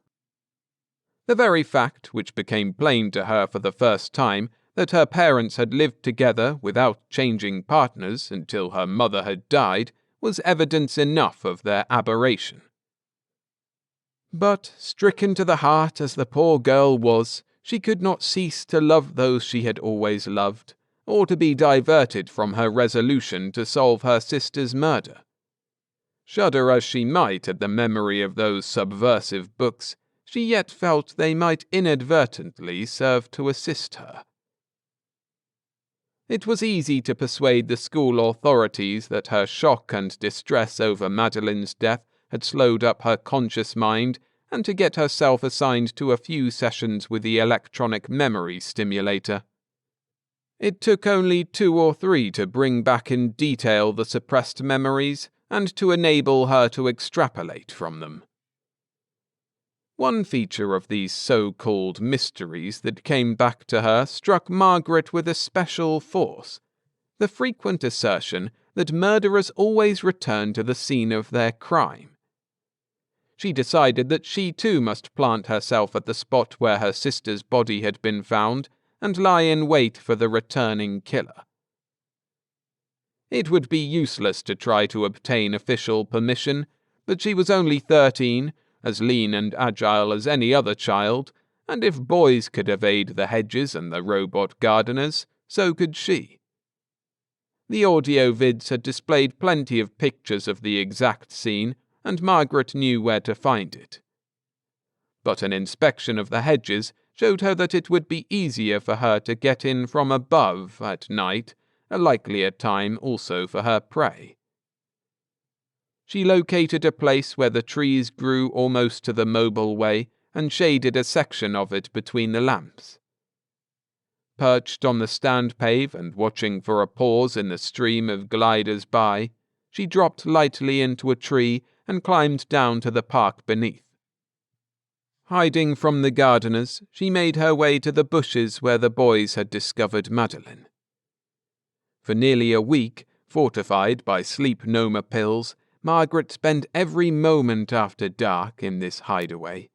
The very fact, which became plain to her for the first time, that her parents had lived together without changing partners until her mother had died, was evidence enough of their aberration. But, stricken to the heart as the poor girl was, she could not cease to love those she had always loved, or to be diverted from her resolution to solve her sister's murder. Shudder as she might at the memory of those subversive books, she yet felt they might inadvertently serve to assist her. It was easy to persuade the school authorities that her shock and distress over Madeline's death had slowed up her conscious mind, and to get herself assigned to a few sessions with the electronic memory stimulator. It took only 2 or 3 to bring back in detail the suppressed memories, and to enable her to extrapolate from them. One feature of these so-called mysteries that came back to her struck Margaret with a special force: the frequent assertion that murderers always return to the scene of their crime. She decided that she too must plant herself at the spot where her sister's body had been found, and lie in wait for the returning killer. It would be useless to try to obtain official permission, but she was only 13, as lean and agile as any other child, and if boys could evade the hedges and the robot gardeners, so could she. The audio vids had displayed plenty of pictures of the exact scene, and Margaret knew where to find it. But an inspection of the hedges showed her that it would be easier for her to get in from above at night, a likelier time also for her prey. She located a place where the trees grew almost to the mobile way and shaded a section of it between the lamps. Perched on the stand pave and watching for a pause in the stream of gliders by, she dropped lightly into a tree and climbed down to the park beneath. Hiding from the gardeners, she made her way to the bushes where the boys had discovered Madeline. For nearly a week, fortified by sleep-noma pills, Margaret spent every moment after dark in this hideaway.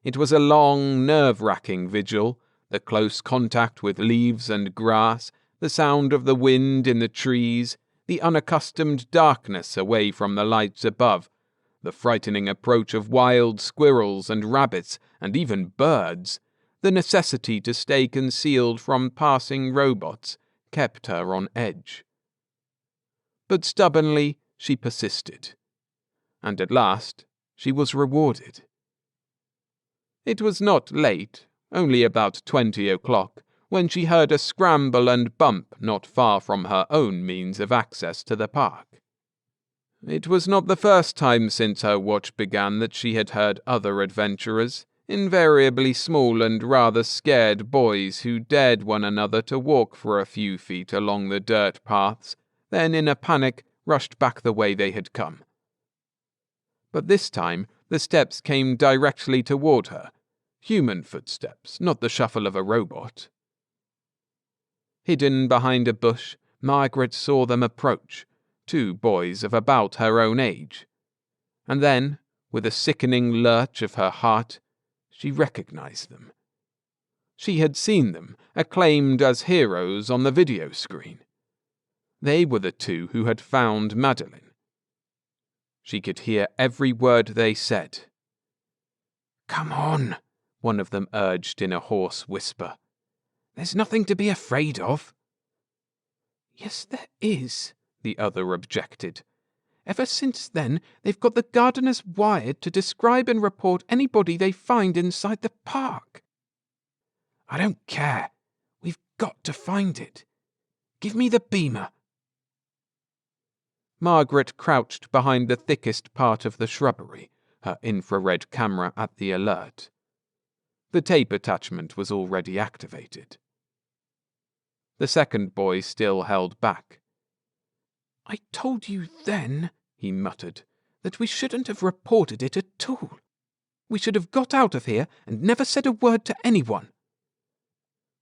It was a long, nerve-wracking vigil, the close contact with leaves and grass, the sound of the wind in the trees, the unaccustomed darkness away from the lights above, the frightening approach of wild squirrels and rabbits and even birds, the necessity to stay concealed from passing robots, kept her on edge. But stubbornly, she persisted, and at last she was rewarded. It was not late, only about 20 o'clock, when she heard a scramble and bump not far from her own means of access to the park. It was not the first time since her watch began that she had heard other adventurers, invariably small and rather scared boys who dared one another to walk for a few feet along the dirt paths, then in a panic rushed back the way they had come. But this time the steps came directly toward her, human footsteps, not the shuffle of a robot. Hidden behind a bush, Margaret saw them approach, 2 boys of about her own age. And then, with a sickening lurch of her heart, she recognized them. She had seen them, acclaimed as heroes on the video screen. They were the 2 who had found Madeline. She could hear every word they said. "Come on," one of them urged in a hoarse whisper. "There's nothing to be afraid of." "Yes, there is," the other objected. "Ever since then, they've got the gardeners wired to describe and report anybody they find inside the park." "I don't care. We've got to find it. Give me the beamer." Margaret crouched behind the thickest part of the shrubbery, her infrared camera at the alert. The tape attachment was already activated. The second boy still held back. "I told you then," he muttered, "that we shouldn't have reported it at all. We should have got out of here and never said a word to anyone."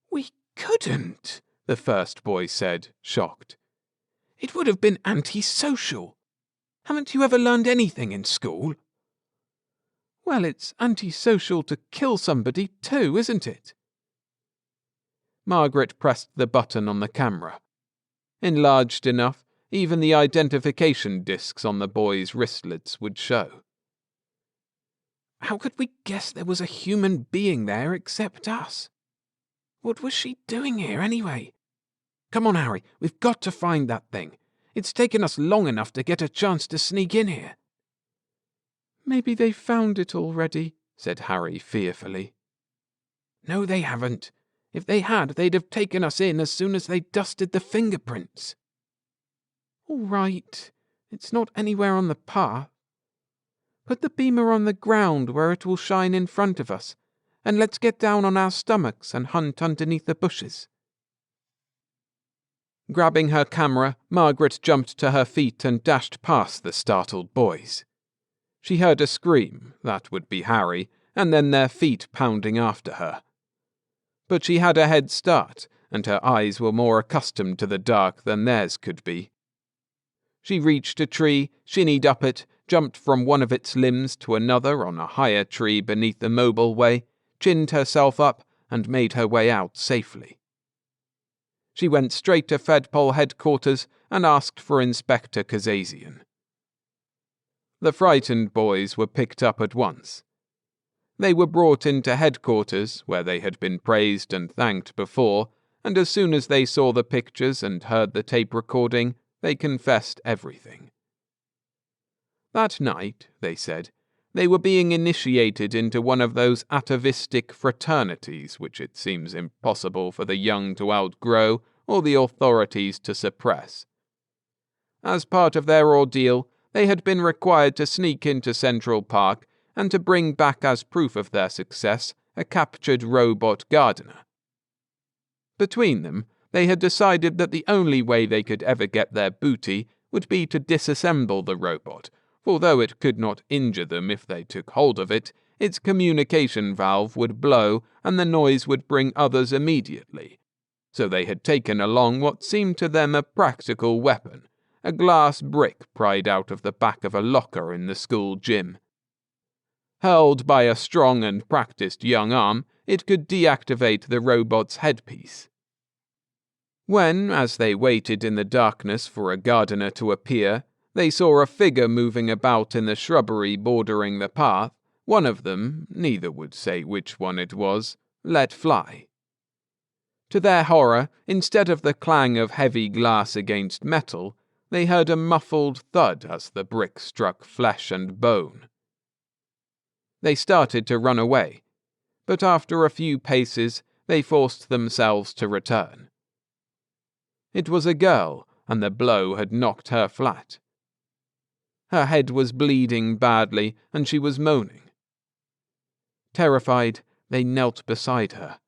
"We couldn't," the first boy said, shocked. "It would have been antisocial. Haven't you ever learned anything in school?" "Well, it's antisocial to kill somebody too, isn't it?" Margaret pressed the button on the camera. Enlarged enough, even the identification discs on the boys' wristlets would show. "How could we guess there was a human being there except us? What was she doing here anyway? Come on, Harry, we've got to find that thing. It's taken us long enough to get a chance to sneak in here." "Maybe they found it already," said Harry fearfully. "No, they haven't. If they had, they'd have taken us in as soon as they dusted the fingerprints." "All right. It's not anywhere on the path. Put the beamer on the ground where it will shine in front of us, and let's get down on our stomachs and hunt underneath the bushes." Grabbing her camera, Margaret jumped to her feet and dashed past the startled boys. She heard a scream, that would be Harry, and then their feet pounding after her. But she had a head start, and her eyes were more accustomed to the dark than theirs could be. She reached a tree, shinnied up it, jumped from one of its limbs to another on a higher tree beneath the mobileway, chinned herself up, and made her way out safely. She went straight to Fedpol headquarters and asked for Inspector Kazazian. The frightened boys were picked up at once. They were brought into headquarters, where they had been praised and thanked before, and as soon as they saw the pictures and heard the tape recording, they confessed everything. That night, they said, they were being initiated into one of those atavistic fraternities which it seems impossible for the young to outgrow or the authorities to suppress. As part of their ordeal, they had been required to sneak into Central Park and to bring back as proof of their success a captured robot gardener. Between them, they had decided that the only way they could ever get their booty would be to disassemble the robot, for though it could not injure them if they took hold of it, its communication valve would blow and the noise would bring others immediately. So they had taken along what seemed to them a practical weapon, a glass brick pried out of the back of a locker in the school gym. Hurled by a strong and practiced young arm, it could deactivate the robot's headpiece. When, as they waited in the darkness for a gardener to appear, they saw a figure moving about in the shrubbery bordering the path, one of them, neither would say which one it was, let fly. To their horror, instead of the clang of heavy glass against metal, they heard a muffled thud as the brick struck flesh and bone. They started to run away, but after a few paces they forced themselves to return. It was a girl, and the blow had knocked her flat. Her head was bleeding badly, and she was moaning. Terrified, they knelt beside her.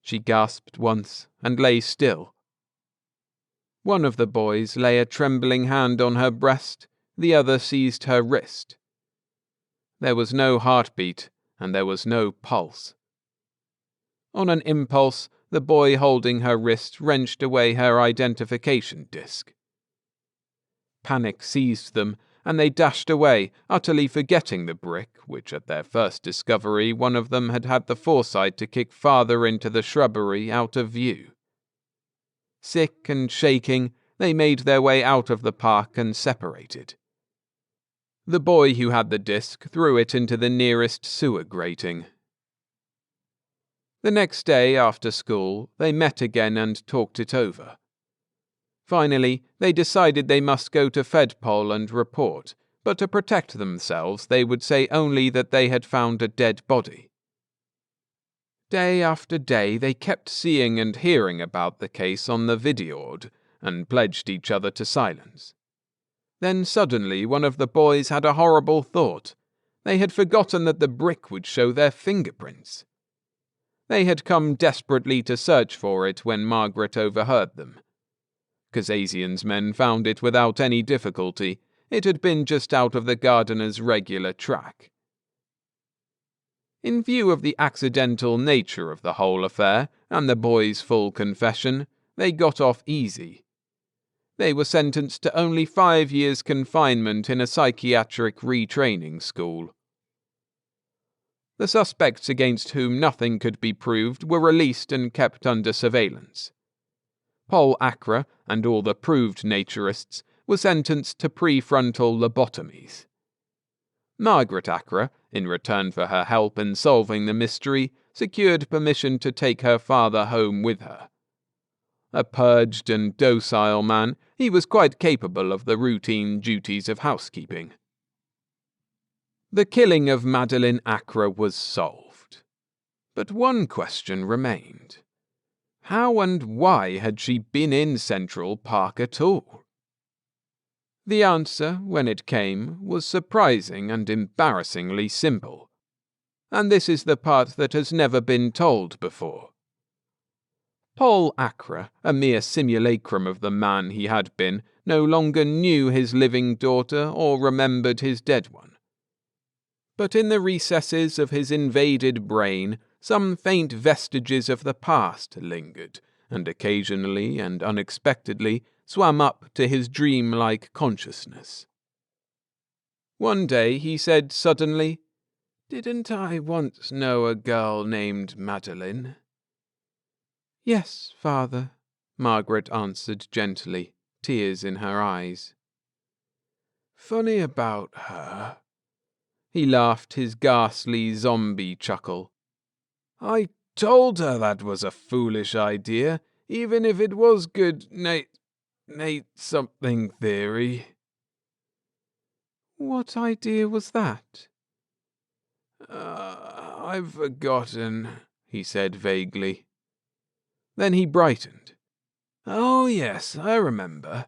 She gasped once and lay still. One of the boys lay a trembling hand on her breast, the other seized her wrist. There was no heartbeat, and there was no pulse. On an impulse, the boy holding her wrist wrenched away her identification disc. Panic seized them, and they dashed away, utterly forgetting the brick, which at their first discovery one of them had had the foresight to kick farther into the shrubbery out of view. Sick and shaking, they made their way out of the park and separated. The boy who had the disc threw it into the nearest sewer grating. The next day after school, they met again and talked it over. Finally, they decided they must go to Fedpol and report, but to protect themselves they would say only that they had found a dead body. Day after day they kept seeing and hearing about the case on the videoord, and pledged each other to silence. Then suddenly one of the boys had a horrible thought. They had forgotten that the brick would show their fingerprints. They had come desperately to search for it when Margaret overheard them. Kazazian's men found it without any difficulty. It had been just out of the gardener's regular track. In view of the accidental nature of the whole affair, and the boy's full confession, they got off easy. They were sentenced to only 5 years' confinement in a psychiatric retraining school. The suspects against whom nothing could be proved were released and kept under surveillance. Paul Akkra and all the proved naturists were sentenced to prefrontal lobotomies. Margaret Akkra, in return for her help in solving the mystery, secured permission to take her father home with her. A purged and docile man, he was quite capable of the routine duties of housekeeping. The killing of Madeline Akkra was solved. But one question remained. How and why had she been in Central Park at all? The answer, when it came, was surprising and embarrassingly simple. And this is the part that has never been told before. Paul Akkra, a mere simulacrum of the man he had been, no longer knew his living daughter or remembered his dead one. But in the recesses of his invaded brain, some faint vestiges of the past lingered, and occasionally and unexpectedly swam up to his dream-like consciousness. One day he said suddenly, "Didn't I once know a girl named Madeline?" "Yes, father," Margaret answered gently, tears in her eyes. "Funny about her." He laughed his ghastly zombie chuckle. "I told her that was a foolish idea, even if it was good Nate something theory." "What idea was that?" I've forgotten," he said vaguely. Then he brightened. "Oh yes, I remember.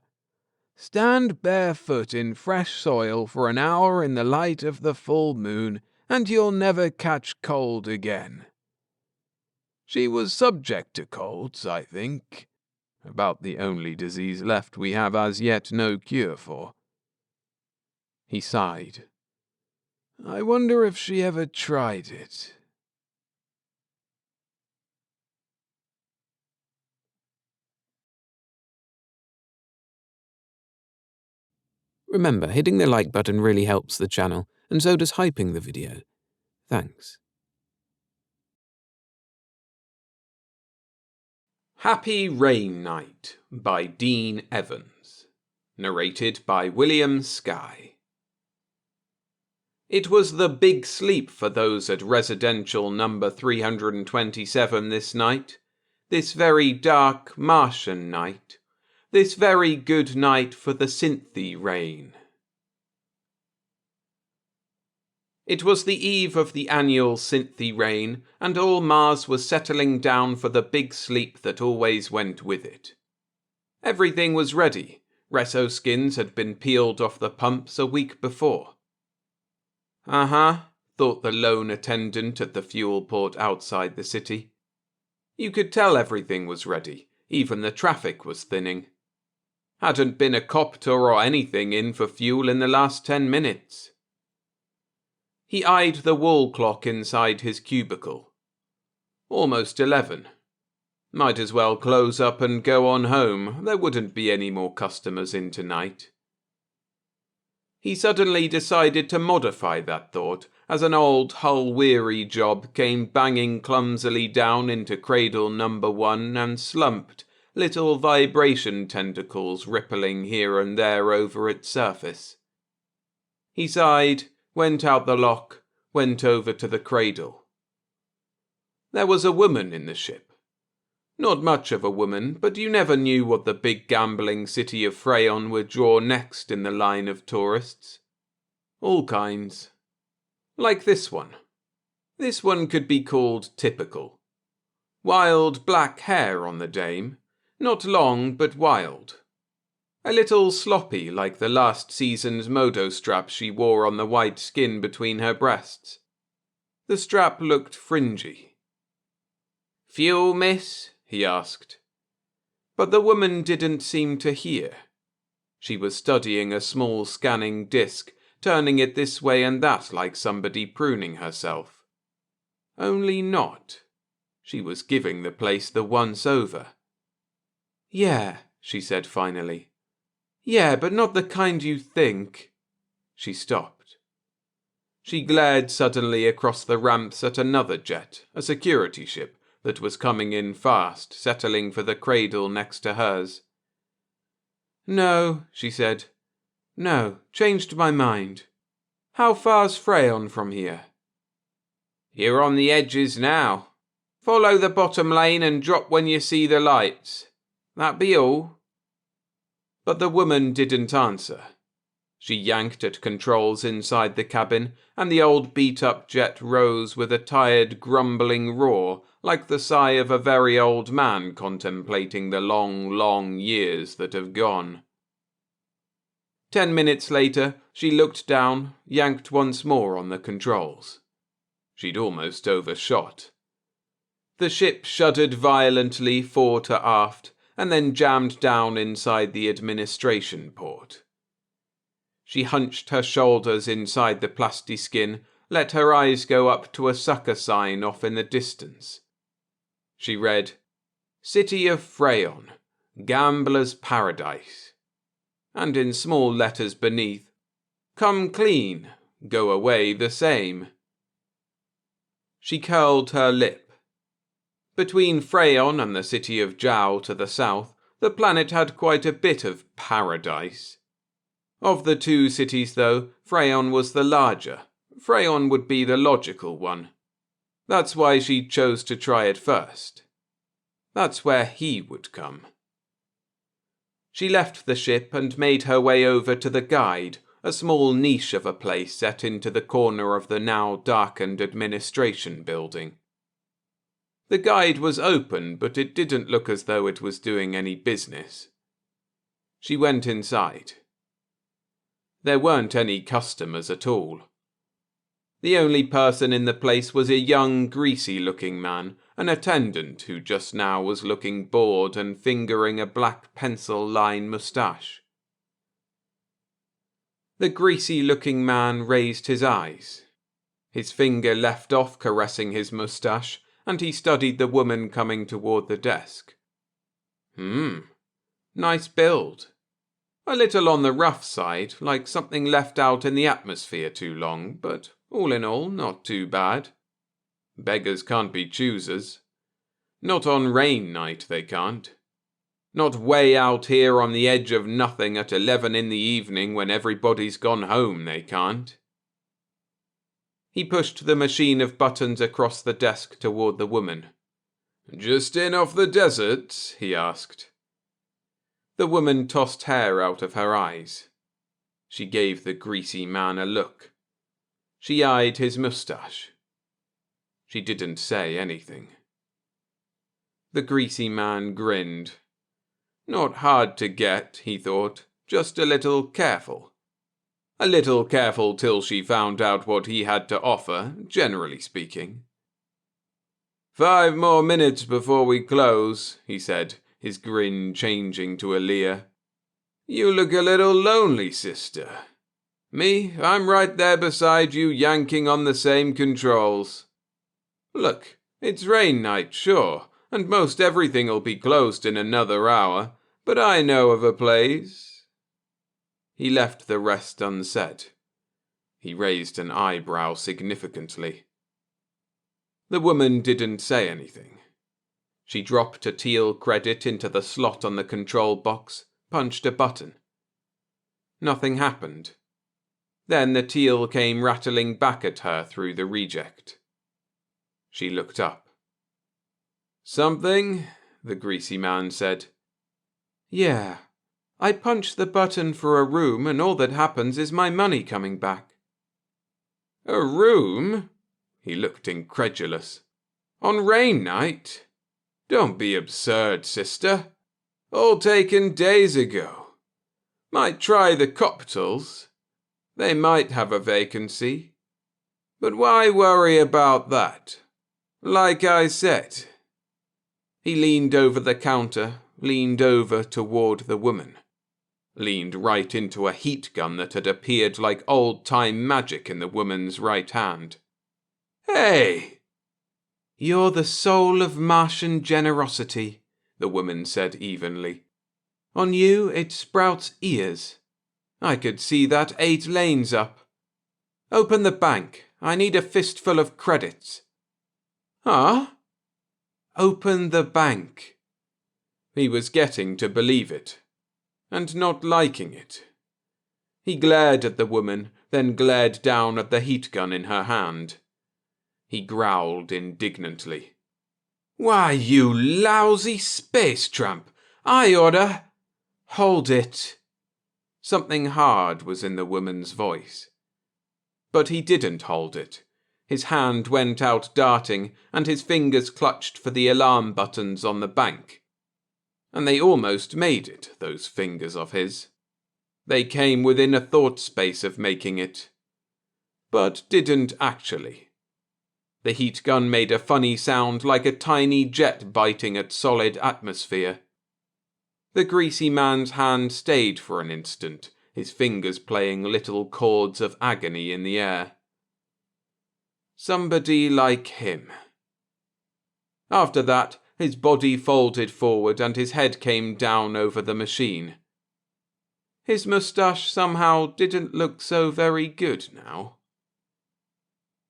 Stand barefoot in fresh soil for an hour in the light of the full moon, and you'll never catch cold again." She was subject to colds, I think. About the only disease left we have as yet no cure for. He sighed. "I wonder if she ever tried it." Remember, hitting the like button really helps the channel, and so does hyping the video. Thanks. Happy Rain Night by Dean Evans. Narrated by William Skye. It was the big sleep for those at residential number 327 this night. This very dark Martian night. This very good night for the Cynthy rain. It was the eve of the annual Cynthy rain, and all Mars was settling down for the big sleep that always went with it. Everything was ready. Resso skins had been peeled off the pumps a week before. Thought the lone attendant at the fuel port outside the city. You could tell everything was ready, even the traffic was thinning. Hadn't been a copter or anything in for fuel in the last 10 minutes. He eyed the wall clock inside his cubicle. Almost 11. Might as well close up and go on home. There wouldn't be any more customers in tonight. He suddenly decided to modify that thought as an old hull-weary job came banging clumsily down into cradle number 1 and slumped, little vibration tentacles rippling here and there over its surface. He sighed, went out the lock, went over to the cradle. There was a woman in the ship. Not much of a woman, but you never knew what the big gambling city of Freyon would draw next in the line of tourists. All kinds. Like this one. This one could be called typical. Wild black hair on the dame. Not long, but wild. A little sloppy like the last season's modo strap she wore on the white skin between her breasts. The strap looked fringy. "Fuel, miss?" he asked. But the woman didn't seem to hear. She was studying a small scanning disc, turning it this way and that like somebody pruning herself. Only not. She was giving the place the once-over. "Yeah," she said finally. "Yeah, but not the kind you think." She stopped. She glared suddenly across the ramps at another jet, a security ship, that was coming in fast, settling for the cradle next to hers. "No," she said. "No, changed my mind. How far's Freyon from here?" "You're on the edges now. Follow the bottom lane and drop when you see the lights. That be all." But the woman didn't answer. She yanked at controls inside the cabin, and the old beat-up jet rose with a tired, grumbling roar, like the sigh of a very old man contemplating the long, long years that have gone. 10 minutes later, she looked down, yanked once more on the controls. She'd almost overshot. The ship shuddered violently fore to aft, and then jammed down inside the administration port. She hunched her shoulders inside the plastiskin, let her eyes go up to a sucker sign off in the distance. She read, "City of Freyon, Gambler's Paradise," and in small letters beneath, "Come clean, go away the same." She curled her lip. Between Freyon and the city of Zhao to the south, the planet had quite a bit of paradise. Of the two cities, though, Freyon was the larger. Freyon would be the logical one. That's why she chose to try it first. That's where he would come. She left the ship and made her way over to the guide, a small niche of a place set into the corner of the now darkened administration building. The guide was open, but it didn't look as though it was doing any business. She went inside. There weren't any customers at all. The only person in the place was a young, greasy-looking man, an attendant who just now was looking bored and fingering a black pencil-line moustache. The greasy-looking man raised his eyes. His finger left off caressing his moustache, and he studied the woman coming toward the desk. Nice build. A little on the rough side, like something left out in the atmosphere too long, but all in all, not too bad. Beggars can't be choosers. Not on rain night, they can't. Not way out here on the edge of nothing at 11 in the evening when everybody's gone home, they can't. He pushed the machine of buttons across the desk toward the woman. "Just in off the desert?" he asked. The woman tossed hair out of her eyes. She gave the greasy man a look. She eyed his moustache. She didn't say anything. The greasy man grinned. Not hard to get, he thought, just a little careful. A little careful till she found out what he had to offer, generally speaking. 5 more minutes before we close, he said, his grin changing to a leer. You look a little lonely, sister. Me, I'm right there beside you, yanking on the same controls. Look, it's rain night, sure, and most everything'll be closed in another hour, but I know of a place. He left the rest unsaid. He raised an eyebrow significantly. The woman didn't say anything. She dropped a teal credit into the slot on the control box, punched a button. Nothing happened. Then the teal came rattling back at her through the reject. She looked up. "Something?" the greasy man said. "Yeah. I punch the button for a room and all that happens is my money coming back." "A room?" He looked incredulous. "On rain night? Don't be absurd, sister. All taken days ago. Might try the Coptals. They might have a vacancy. But why worry about that? Like I said." He leaned over the counter, leaned over toward the woman. Leaned right into a heat gun that had appeared like old-time magic in the woman's right hand. "Hey!" "You're the soul of Martian generosity," the woman said evenly. "On you it sprouts ears. I could see that 8 lanes up. Open the bank. I need a fistful of credits." "Huh?" "Open the bank." He was getting to believe it, and not liking it. He glared at the woman, then glared down at the heat gun in her hand. He growled indignantly. "Why, you lousy space tramp! I oughta—" "Hold it." Something hard was in the woman's voice. But he didn't hold it. His hand went out darting, and his fingers clutched for the alarm buttons on the bank. And they almost made it, those fingers of his. They came within a thought space of making it. But didn't actually. The heat gun made a funny sound like a tiny jet biting at solid atmosphere. The greasy man's hand stayed for an instant, his fingers playing little chords of agony in the air. Somebody like him. After that, his body folded forward and his head came down over the machine. His moustache somehow didn't look so very good now.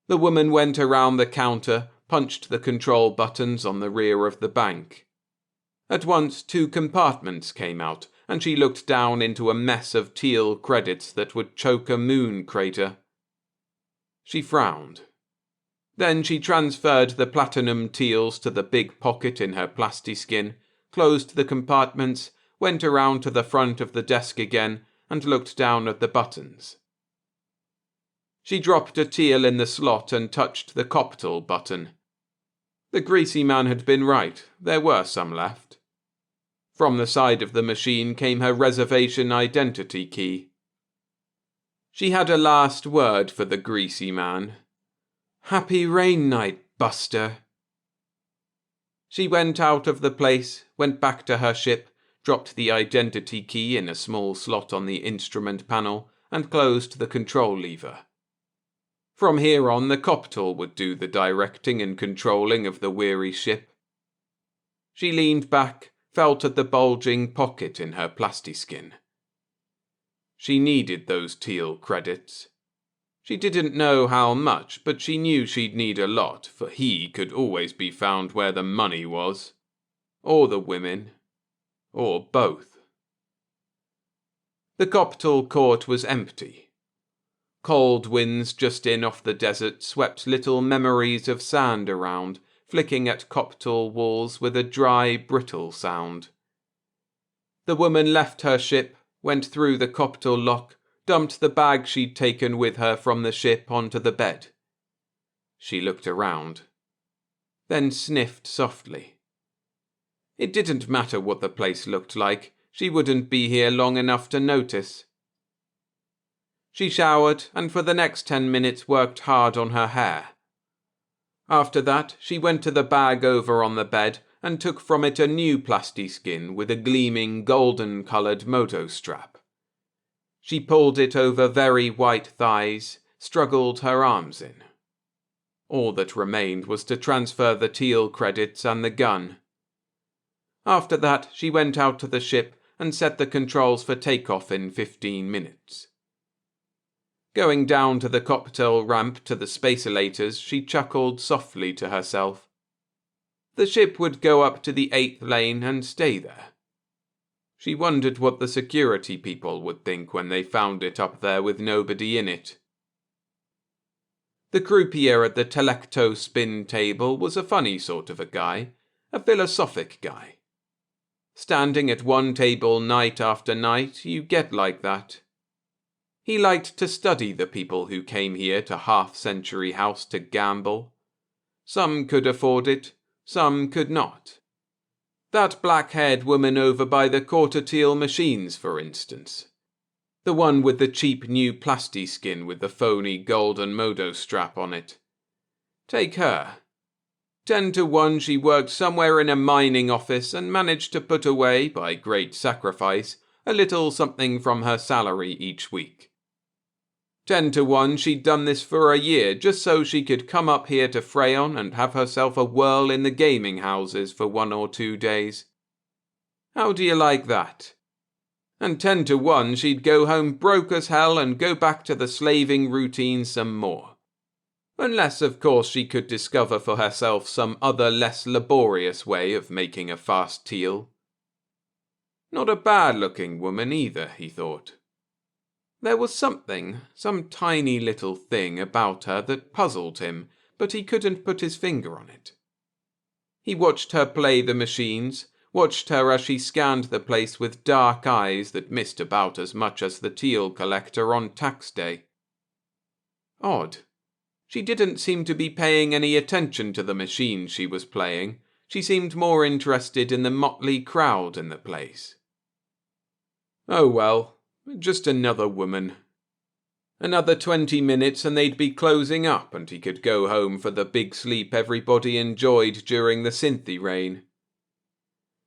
The woman went around the counter, punched the control buttons on the rear of the bank. At once 2 compartments came out, and she looked down into a mess of teal credits that would choke a moon crater. She frowned. Then she transferred the platinum teals to the big pocket in her plastiskin, closed the compartments, went around to the front of the desk again, and looked down at the buttons. She dropped a teal in the slot and touched the coptal button. The greasy man had been right, there were some left. From the side of the machine came her reservation identity key. She had a last word for the greasy man. "Happy rain night, Buster." She went out of the place, went back to her ship, dropped the identity key in a small slot on the instrument panel, and closed the control lever. From here on, the coptal would do the directing and controlling of the weary ship. She leaned back, felt at the bulging pocket in her plastiskin. She needed those teal credits. She didn't know how much, but she knew she'd need a lot, for he could always be found where the money was. Or the women. Or both. The coptal court was empty. Cold winds just in off the desert swept little memories of sand around, flicking at coptal walls with a dry, brittle sound. The woman left her ship, went through the coptal lock, dumped the bag she'd taken with her from the ship onto the bed. She looked around, then sniffed softly. It didn't matter what the place looked like, she wouldn't be here long enough to notice. She showered and for the next 10 minutes worked hard on her hair. After that, she went to the bag over on the bed and took from it a new plastiskin with a gleaming golden-coloured moto strap. She pulled it over very white thighs, struggled her arms in. All that remained was to transfer the teal credits and the gun. After that, she went out to the ship and set the controls for takeoff in 15 minutes. Going down to the coptal ramp to the spacelators, she chuckled softly to herself. The ship would go up to the 8th lane and stay there. She wondered what the security people would think when they found it up there with nobody in it. The croupier at the telecto spin table was a funny sort of a guy, a philosophic guy. Standing at one table night after night, you get like that. He liked to study the people who came here to half-century house to gamble. Some could afford it, some could not. That black-haired woman over by the quarter-teal machines, for instance. The one with the cheap new plastiskin with the phony golden modo strap on it. Take her. 10 to 1 she worked somewhere in a mining office and managed to put away, by great sacrifice, a little something from her salary each week. 10 to 1 she'd done this for a year just so she could come up here to Freyon and have herself a whirl in the gaming houses for 1 or 2 days. How do you like that? And 10 to 1 she'd go home broke as hell and go back to the slaving routine some more. Unless, of course, she could discover for herself some other less laborious way of making a fast teal. Not a bad-looking woman either, he thought. There was something, some tiny little thing about her that puzzled him, but he couldn't put his finger on it. He watched her play the machines, watched her as she scanned the place with dark eyes that missed about as much as the teal collector on tax day. Odd. She didn't seem to be paying any attention to the machine she was playing. She seemed more interested in the motley crowd in the place. Oh well, just another woman. Another 20 minutes and they'd be closing up and he could go home for the big sleep everybody enjoyed during the Cynthy reign.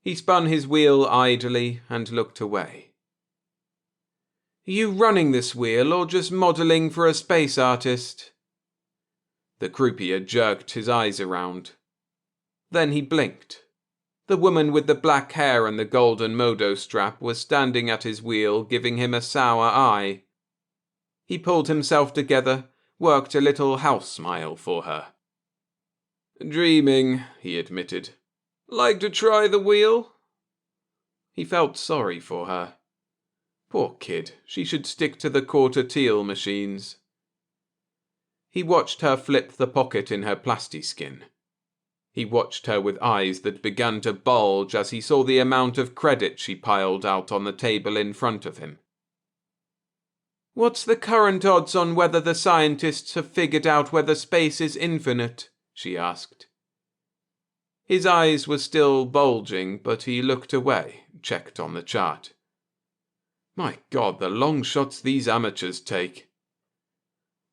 He spun his wheel idly and looked away. Are you running this wheel or just modelling for a space artist? The croupier jerked his eyes around. Then he blinked. The woman with the black hair and the golden modo strap was standing at his wheel, giving him a sour eye. He pulled himself together, worked a little house smile for her. Dreaming, he admitted. Like to try the wheel? He felt sorry for her. Poor kid, she should stick to the quarter teal machines. He watched her flip the pocket in her plastiskin. He watched her with eyes that began to bulge as he saw the amount of credit she piled out on the table in front of him. What's the current odds on whether the scientists have figured out whether space is infinite? She asked. His eyes were still bulging, but he looked away, checked on the chart. My God, the long shots these amateurs take.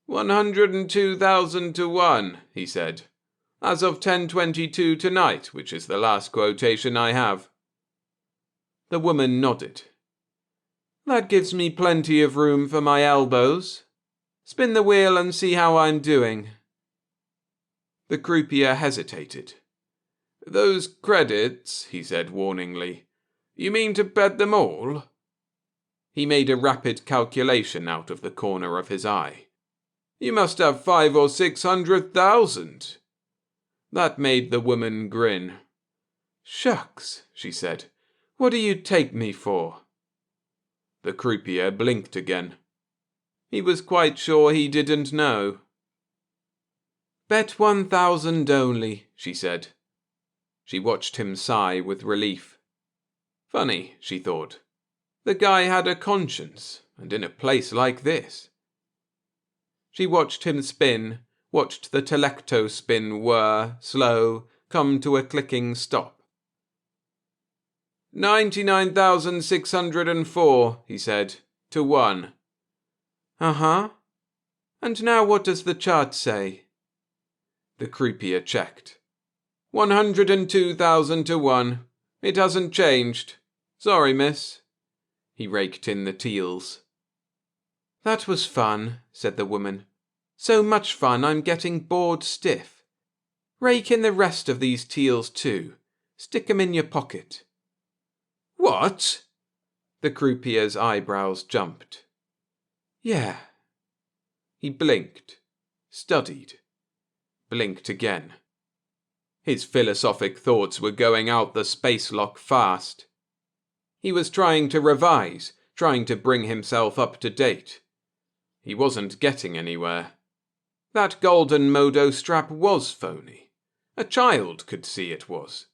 102,000 to 1, he said. As of 10:22 tonight, which is the last quotation I have. The woman nodded. That gives me plenty of room for my elbows. Spin the wheel and see how I'm doing. The croupier hesitated. Those credits, he said warningly. You mean to bet them all? He made a rapid calculation out of the corner of his eye. You must have 500,000 or 600,000. That made the woman grin. Shucks, she said. What do you take me for? The croupier blinked again. He was quite sure he didn't know. Bet 1,000 only, she said. She watched him sigh with relief. Funny, she thought. The guy had a conscience, and in a place like this. She watched him spin, watched the telecto spin whir, slow, come to a clicking stop. 99,604, he said, to 1. Uh-huh. And now what does the chart say? The croupier checked. 102,000 to 1. It hasn't changed. Sorry, miss. He raked in the teals. That was fun, said the woman. So much fun I'm getting bored stiff. Rake in the rest of these teals too. Stick 'em in your pocket. What? The croupier's eyebrows jumped. Yeah. He blinked, studied, blinked again. His philosophic thoughts were going out the space lock fast. He was trying to revise, trying to bring himself up to date. He wasn't getting anywhere. That golden modo strap was phony. A child could see it was.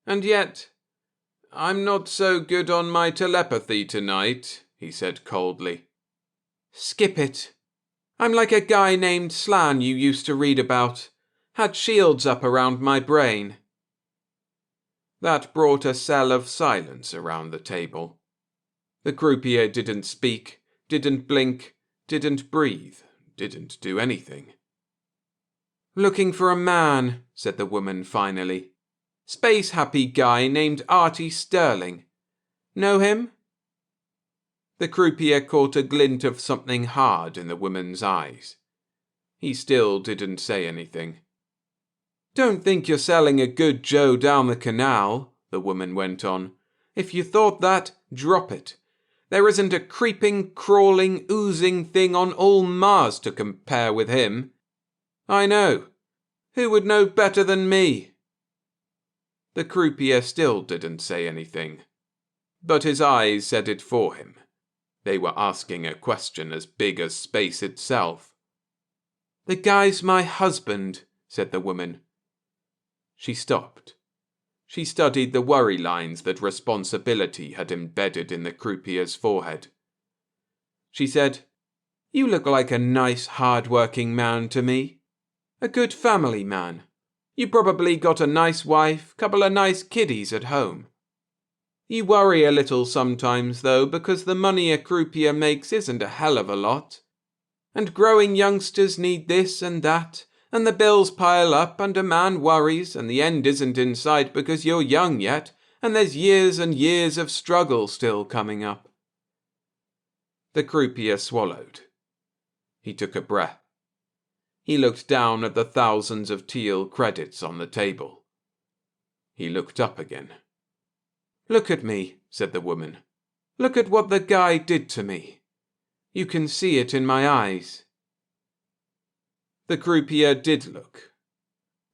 And yet, I'm not so good on my telepathy tonight, he said coldly. Skip it. I'm like a guy named Slan you used to read about. Had shields up around my brain. That brought a cell of silence around the table. The croupier didn't speak, didn't blink, didn't breathe, didn't do anything. Looking for a man, said the woman finally. Space-happy guy named Artie Sterling. Know him? The croupier caught a glint of something hard in the woman's eyes. He still didn't say anything. Don't think you're selling a good Joe down the canal, the woman went on. If you thought that, drop it. There isn't a creeping, crawling, oozing thing on all Mars to compare with him. I know. Who would know better than me? The croupier still didn't say anything. But his eyes said it for him. They were asking a question as big as space itself. The guy's my husband, said the woman. She stopped. She studied the worry lines that responsibility had embedded in the croupier's forehead. She said, "You look like a nice, hard-working man to me. A good family man. You probably got a nice wife, couple of nice kiddies at home. You worry a little sometimes, though, because the money a croupier makes isn't a hell of a lot. And growing youngsters need this and that, and the bills pile up, and a man worries, and the end isn't in sight because you're young yet, and there's years and years of struggle still coming up." The croupier swallowed. He took a breath. He looked down at the thousands of teal credits on the table. He looked up again. "Look at me," said the woman. "Look at what the guy did to me. You can see it in my eyes." The croupier did look.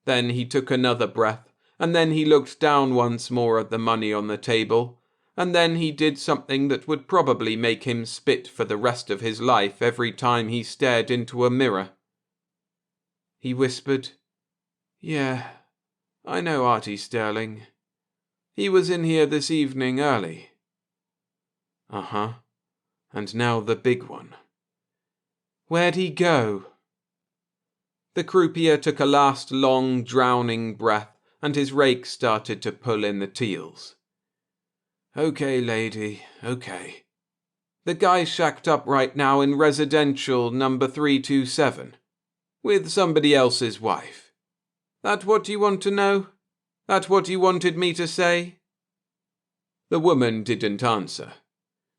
Then he took another breath, and then he looked down once more at the money on the table, and then he did something that would probably make him spit for the rest of his life every time he stared into a mirror. He whispered, "Yeah, I know Artie Sterling. He was in here this evening early." "Uh-huh. And now the big one." "Where'd he go?" The croupier took a last long, drowning breath, and his rake started to pull in the teals. "Okay, lady, okay. The guy's shacked up right now in residential number 327, with somebody else's wife. That what you want to know? That what you wanted me to say?" The woman didn't answer.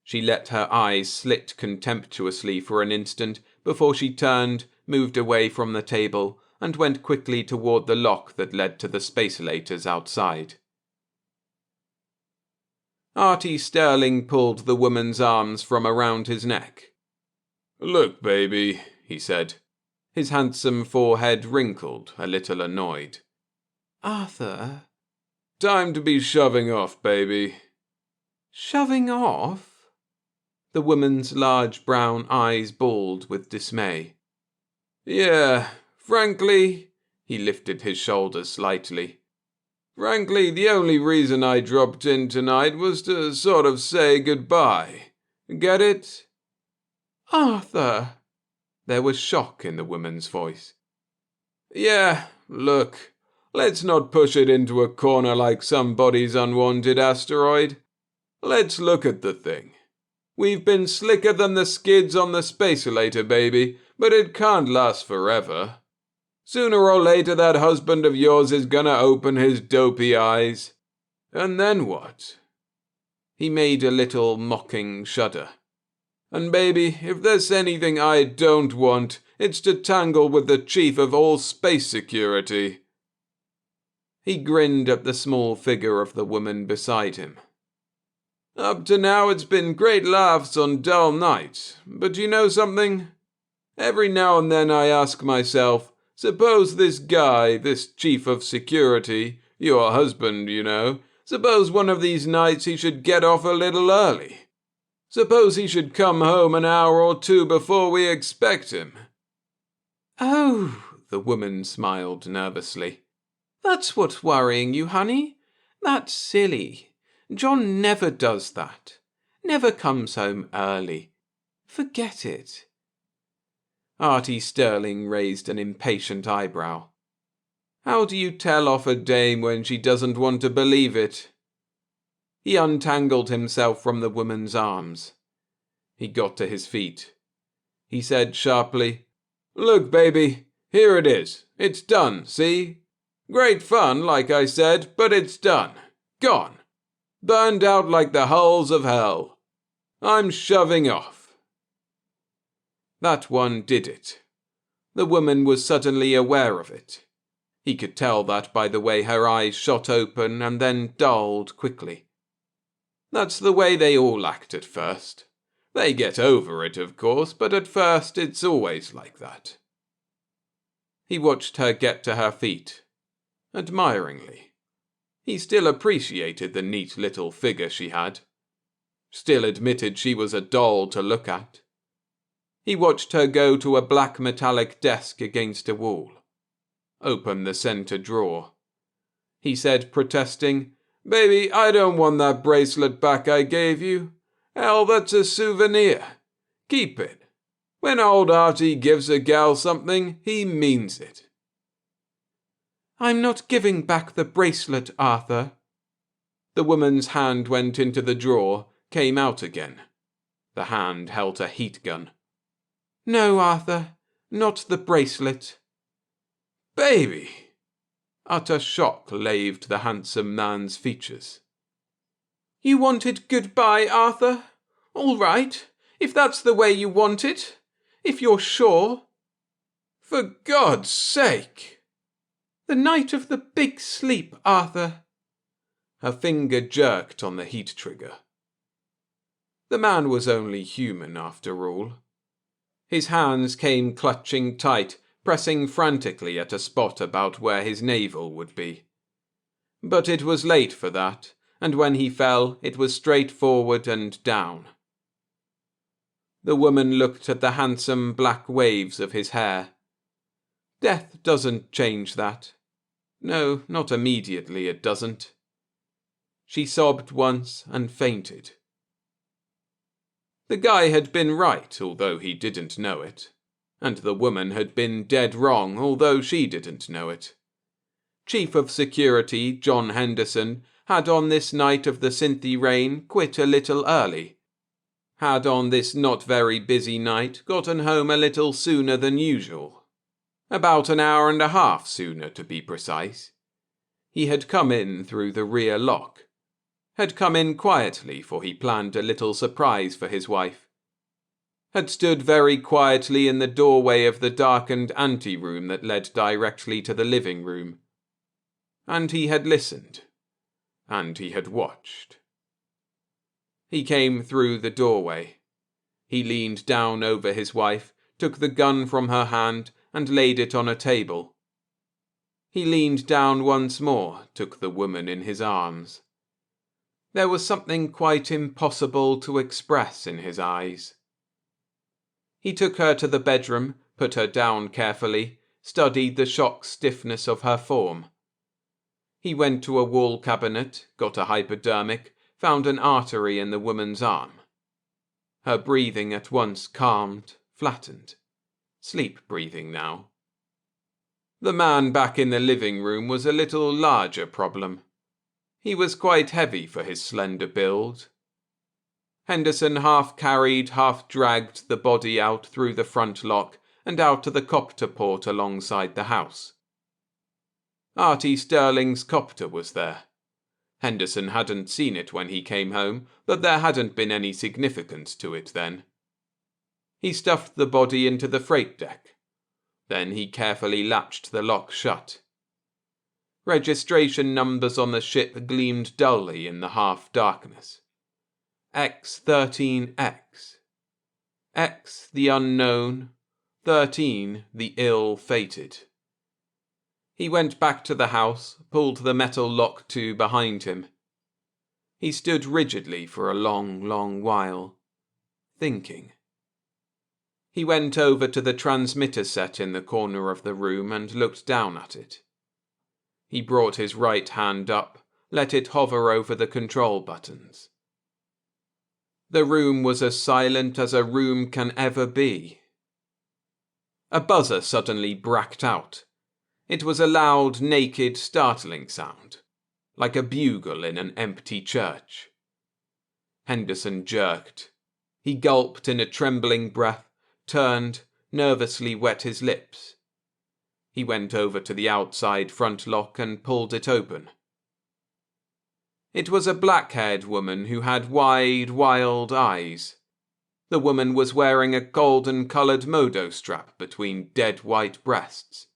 She let her eyes slit contemptuously for an instant before she turned, moved away from the table, and went quickly toward the lock that led to the spacelators outside. Artie Sterling pulled the woman's arms from around his neck. "Look, baby," he said. His handsome forehead wrinkled, a little annoyed. "Arthur?" "Time to be shoving off, baby." "Shoving off?" The woman's large brown eyes balled with dismay. "Yeah, frankly," he lifted his shoulders slightly. "Frankly, the only reason I dropped in tonight was to sort of say goodbye. Get it?" "Arthur!" There was shock in the woman's voice. "Yeah, look, let's not push it into a corner like somebody's unwanted asteroid. Let's look at the thing. We've been slicker than the skids on the spacelator, baby, but it can't last forever. Sooner or later that husband of yours is gonna open his dopey eyes. And then what?" He made a little mocking shudder. "And baby, if there's anything I don't want, it's to tangle with the chief of all space security." He grinned at the small figure of the woman beside him. "Up to now it's been great laughs on dull nights, but you know something? Every now and then I ask myself, suppose this guy, this chief of security, your husband, you know, suppose one of these nights he should get off a little early. Suppose he should come home an hour or two before we expect him." "Oh," the woman smiled nervously. "That's what's worrying you, honey? That's silly. John never does that. Never comes home early. Forget it." Artie Sterling raised an impatient eyebrow. "How do you tell off a dame when she doesn't want to believe it?" He untangled himself from the woman's arms. He got to his feet. He said sharply, "Look, baby, here it is. It's done, see? Great fun, like I said, but it's done. Gone. Burned out like the hulls of hell. I'm shoving off." That one did it. The woman was suddenly aware of it. He could tell that by the way her eyes shot open and then dulled quickly. That's the way they all act at first. They get over it, of course, but at first it's always like that. He watched her get to her feet, admiringly. He still appreciated the neat little figure she had. Still admitted she was a doll to look at. He watched her go to a black metallic desk against a wall. Open the center drawer. he said, protesting. Baby, I don't want that bracelet back I gave you. Hell, that's a souvenir. Keep it. When old Artie gives a gal something, he means it. I'm not giving back the bracelet, Arthur. The woman's hand went into the drawer, came out again. The hand held a heat gun. No, Arthur, not the bracelet. Baby! Utter shock laved the handsome man's features. You wanted goodbye, Arthur? All right, if that's the way you want it. If you're sure. For God's sake! The night of the big sleep, Arthur. Her finger jerked on the heat trigger. The man was only human, after all. His hands came clutching tight, pressing frantically at a spot about where his navel would be. But it was late for that, and when he fell, it was straight forward and down. The woman looked at the handsome black waves of his hair. Death doesn't change that. No, not immediately it doesn't. She sobbed once and fainted. The guy had been right, although he didn't know it. And the woman had been dead wrong, although she didn't know it. Chief of Security John Henderson had on this night of the Cynthy rain quit a little early. Had on this not very busy night gotten home a little sooner than usual. About an hour and a half sooner, to be precise. He had come in through the rear lock. Had come in quietly, for he planned a little surprise for his wife. Had stood very quietly in the doorway of the darkened anteroom that led directly to the living room. And he had listened. And he had watched. He came through the doorway. He leaned down over his wife, took the gun from her hand, and laid it on a table. He leaned down once more, took the woman in his arms. There was something quite impossible to express in his eyes. He took her to the bedroom, put her down carefully, studied the shock stiffness of her form. He went to a wall cabinet, got a hypodermic, found an artery in the woman's arm. Her breathing at once calmed, flattened. Sleep breathing now. The man back in the living room was a little larger problem. He was quite heavy for his slender build. Henderson half carried, half dragged the body out through the front lock and out to the copter port alongside the house. Artie Sterling's copter was there. Henderson hadn't seen it when he came home, but there hadn't been any significance to it then. He stuffed the body into the freight deck. Then he carefully latched the lock shut. Registration numbers on the ship gleamed dully in the half-darkness. X-13X. X, the unknown. 13, the ill-fated. He went back to the house, pulled the metal lock to behind him. He stood rigidly for a long, long while, thinking. He went over to the transmitter set in the corner of the room and looked down at it. He brought his right hand up, let it hover over the control buttons. The room was as silent as a room can ever be. A buzzer suddenly bracked out. It was a loud, naked, startling sound, like a bugle in an empty church. Henderson jerked. He gulped in a trembling breath, turned, nervously wet his lips. He went over to the outside front lock and pulled it open. It was a black-haired woman who had wide, wild eyes. The woman was wearing a golden-coloured modo strap between dead white breasts.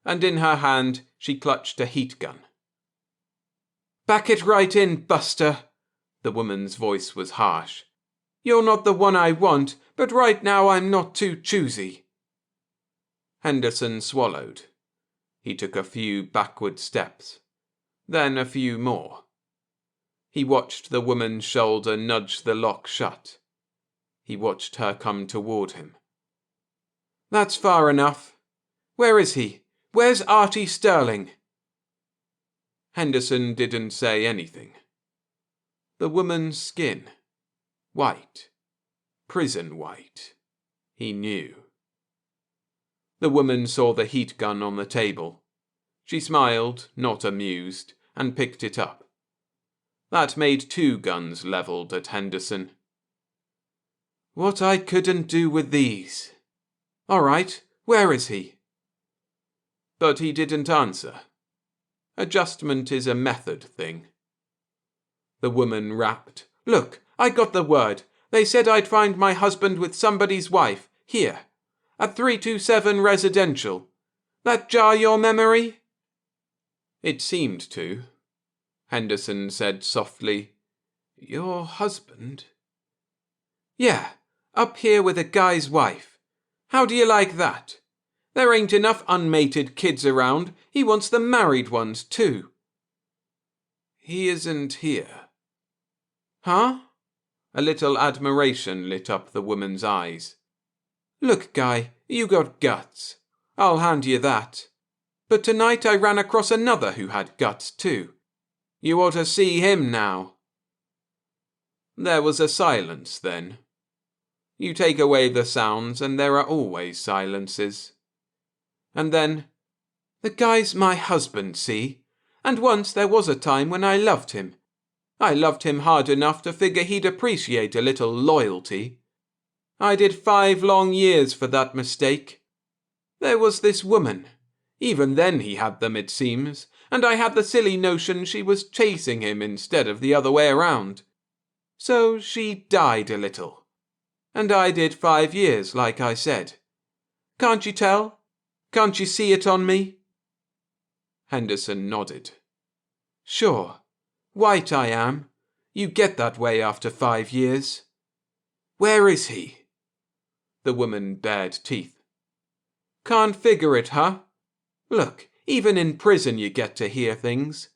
And in her hand she clutched a heat gun. "Back it right in, Buster!" The woman's voice was harsh. "You're not the one I want, but right now I'm not too choosy." Henderson swallowed. He took a few backward steps, then a few more. He watched the woman's shoulder nudge the lock shut. He watched her come toward him. "That's far enough. Where is he? Where's Artie Sterling?" Henderson didn't say anything. The woman's skin. White. Prison white. He knew. The woman saw the heat gun on the table. She smiled, not amused, and picked it up. That made 2 guns levelled at Henderson. What I couldn't do with these. All right, where is he? But he didn't answer. Adjustment is a method thing. The woman rapped. Look, I got the word. They said I'd find my husband with somebody's wife, here, at 327 Residential. That jar your memory? It seemed to. Henderson said softly, Your husband? Yeah, up here with a guy's wife. How do you like that? There ain't enough unmated kids around. He wants the married ones, too. He isn't here. Huh? A little admiration lit up the woman's eyes. Look, Guy, you got guts. I'll hand you that. But tonight I ran across another who had guts, too. You ought to see him now. There was a silence then. You take away the sounds and there are always silences. And then, the guy's my husband, see? And once there was a time when I loved him. I loved him hard enough to figure he'd appreciate a little loyalty. I did 5 long years for that mistake. There was this woman. Even then he had them, it seems, and I had the silly notion she was chasing him instead of the other way around. So she died a little. And I did 5 years, like I said. Can't you tell? Can't you see it on me? Henderson nodded. Sure. White I am. You get that way after 5 years. Where is he? The woman bared teeth. Can't figure it, huh? Look, even in prison you get to hear things.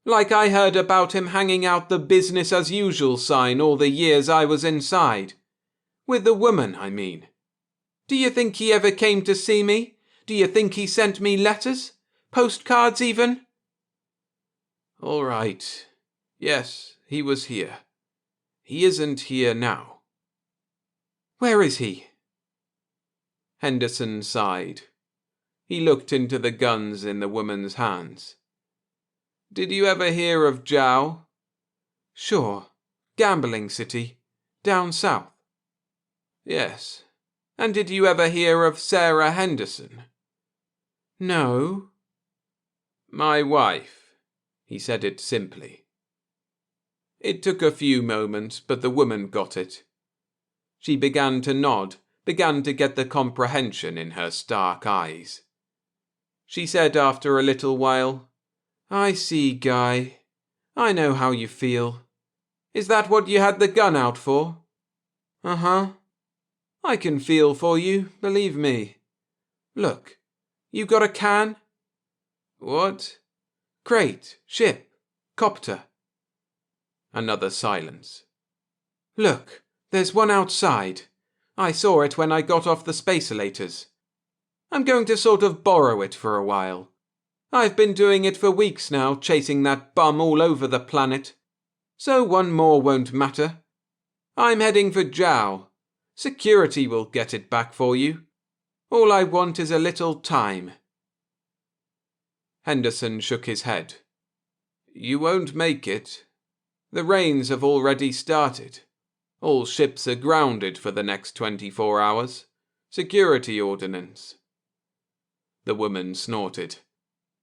Like I heard about him hanging out the business as usual sign all the years I was inside. With the woman, I mean. Do you think he ever came to see me? Do you think he sent me letters? Postcards even? All right. Yes, he was here. He isn't here now. Where is he? Henderson sighed. He looked into the guns in the woman's hands. Did you ever hear of Jow? Sure. Gambling city. Down south. Yes. And did you ever hear of Sarah Henderson? No. My wife. He said it simply. It took a few moments, but the woman got it. She began to nod, began to get the comprehension in her stark eyes. She said after a little while, I see, Guy. I know how you feel. Is that what you had the gun out for? Uh-huh. I can feel for you, believe me. Look, you got a can? What? Crate, ship, copter. Another silence. Look, there's one outside. I saw it when I got off the spacelators. I'm going to sort of borrow it for a while. I've been doing it for weeks now, chasing that bum all over the planet. So one more won't matter. I'm heading for Jow. Security will get it back for you. All I want is a little time. Henderson shook his head. You won't make it. The rains have already started. All ships are grounded for the next 24 hours. Security ordinance. The woman snorted.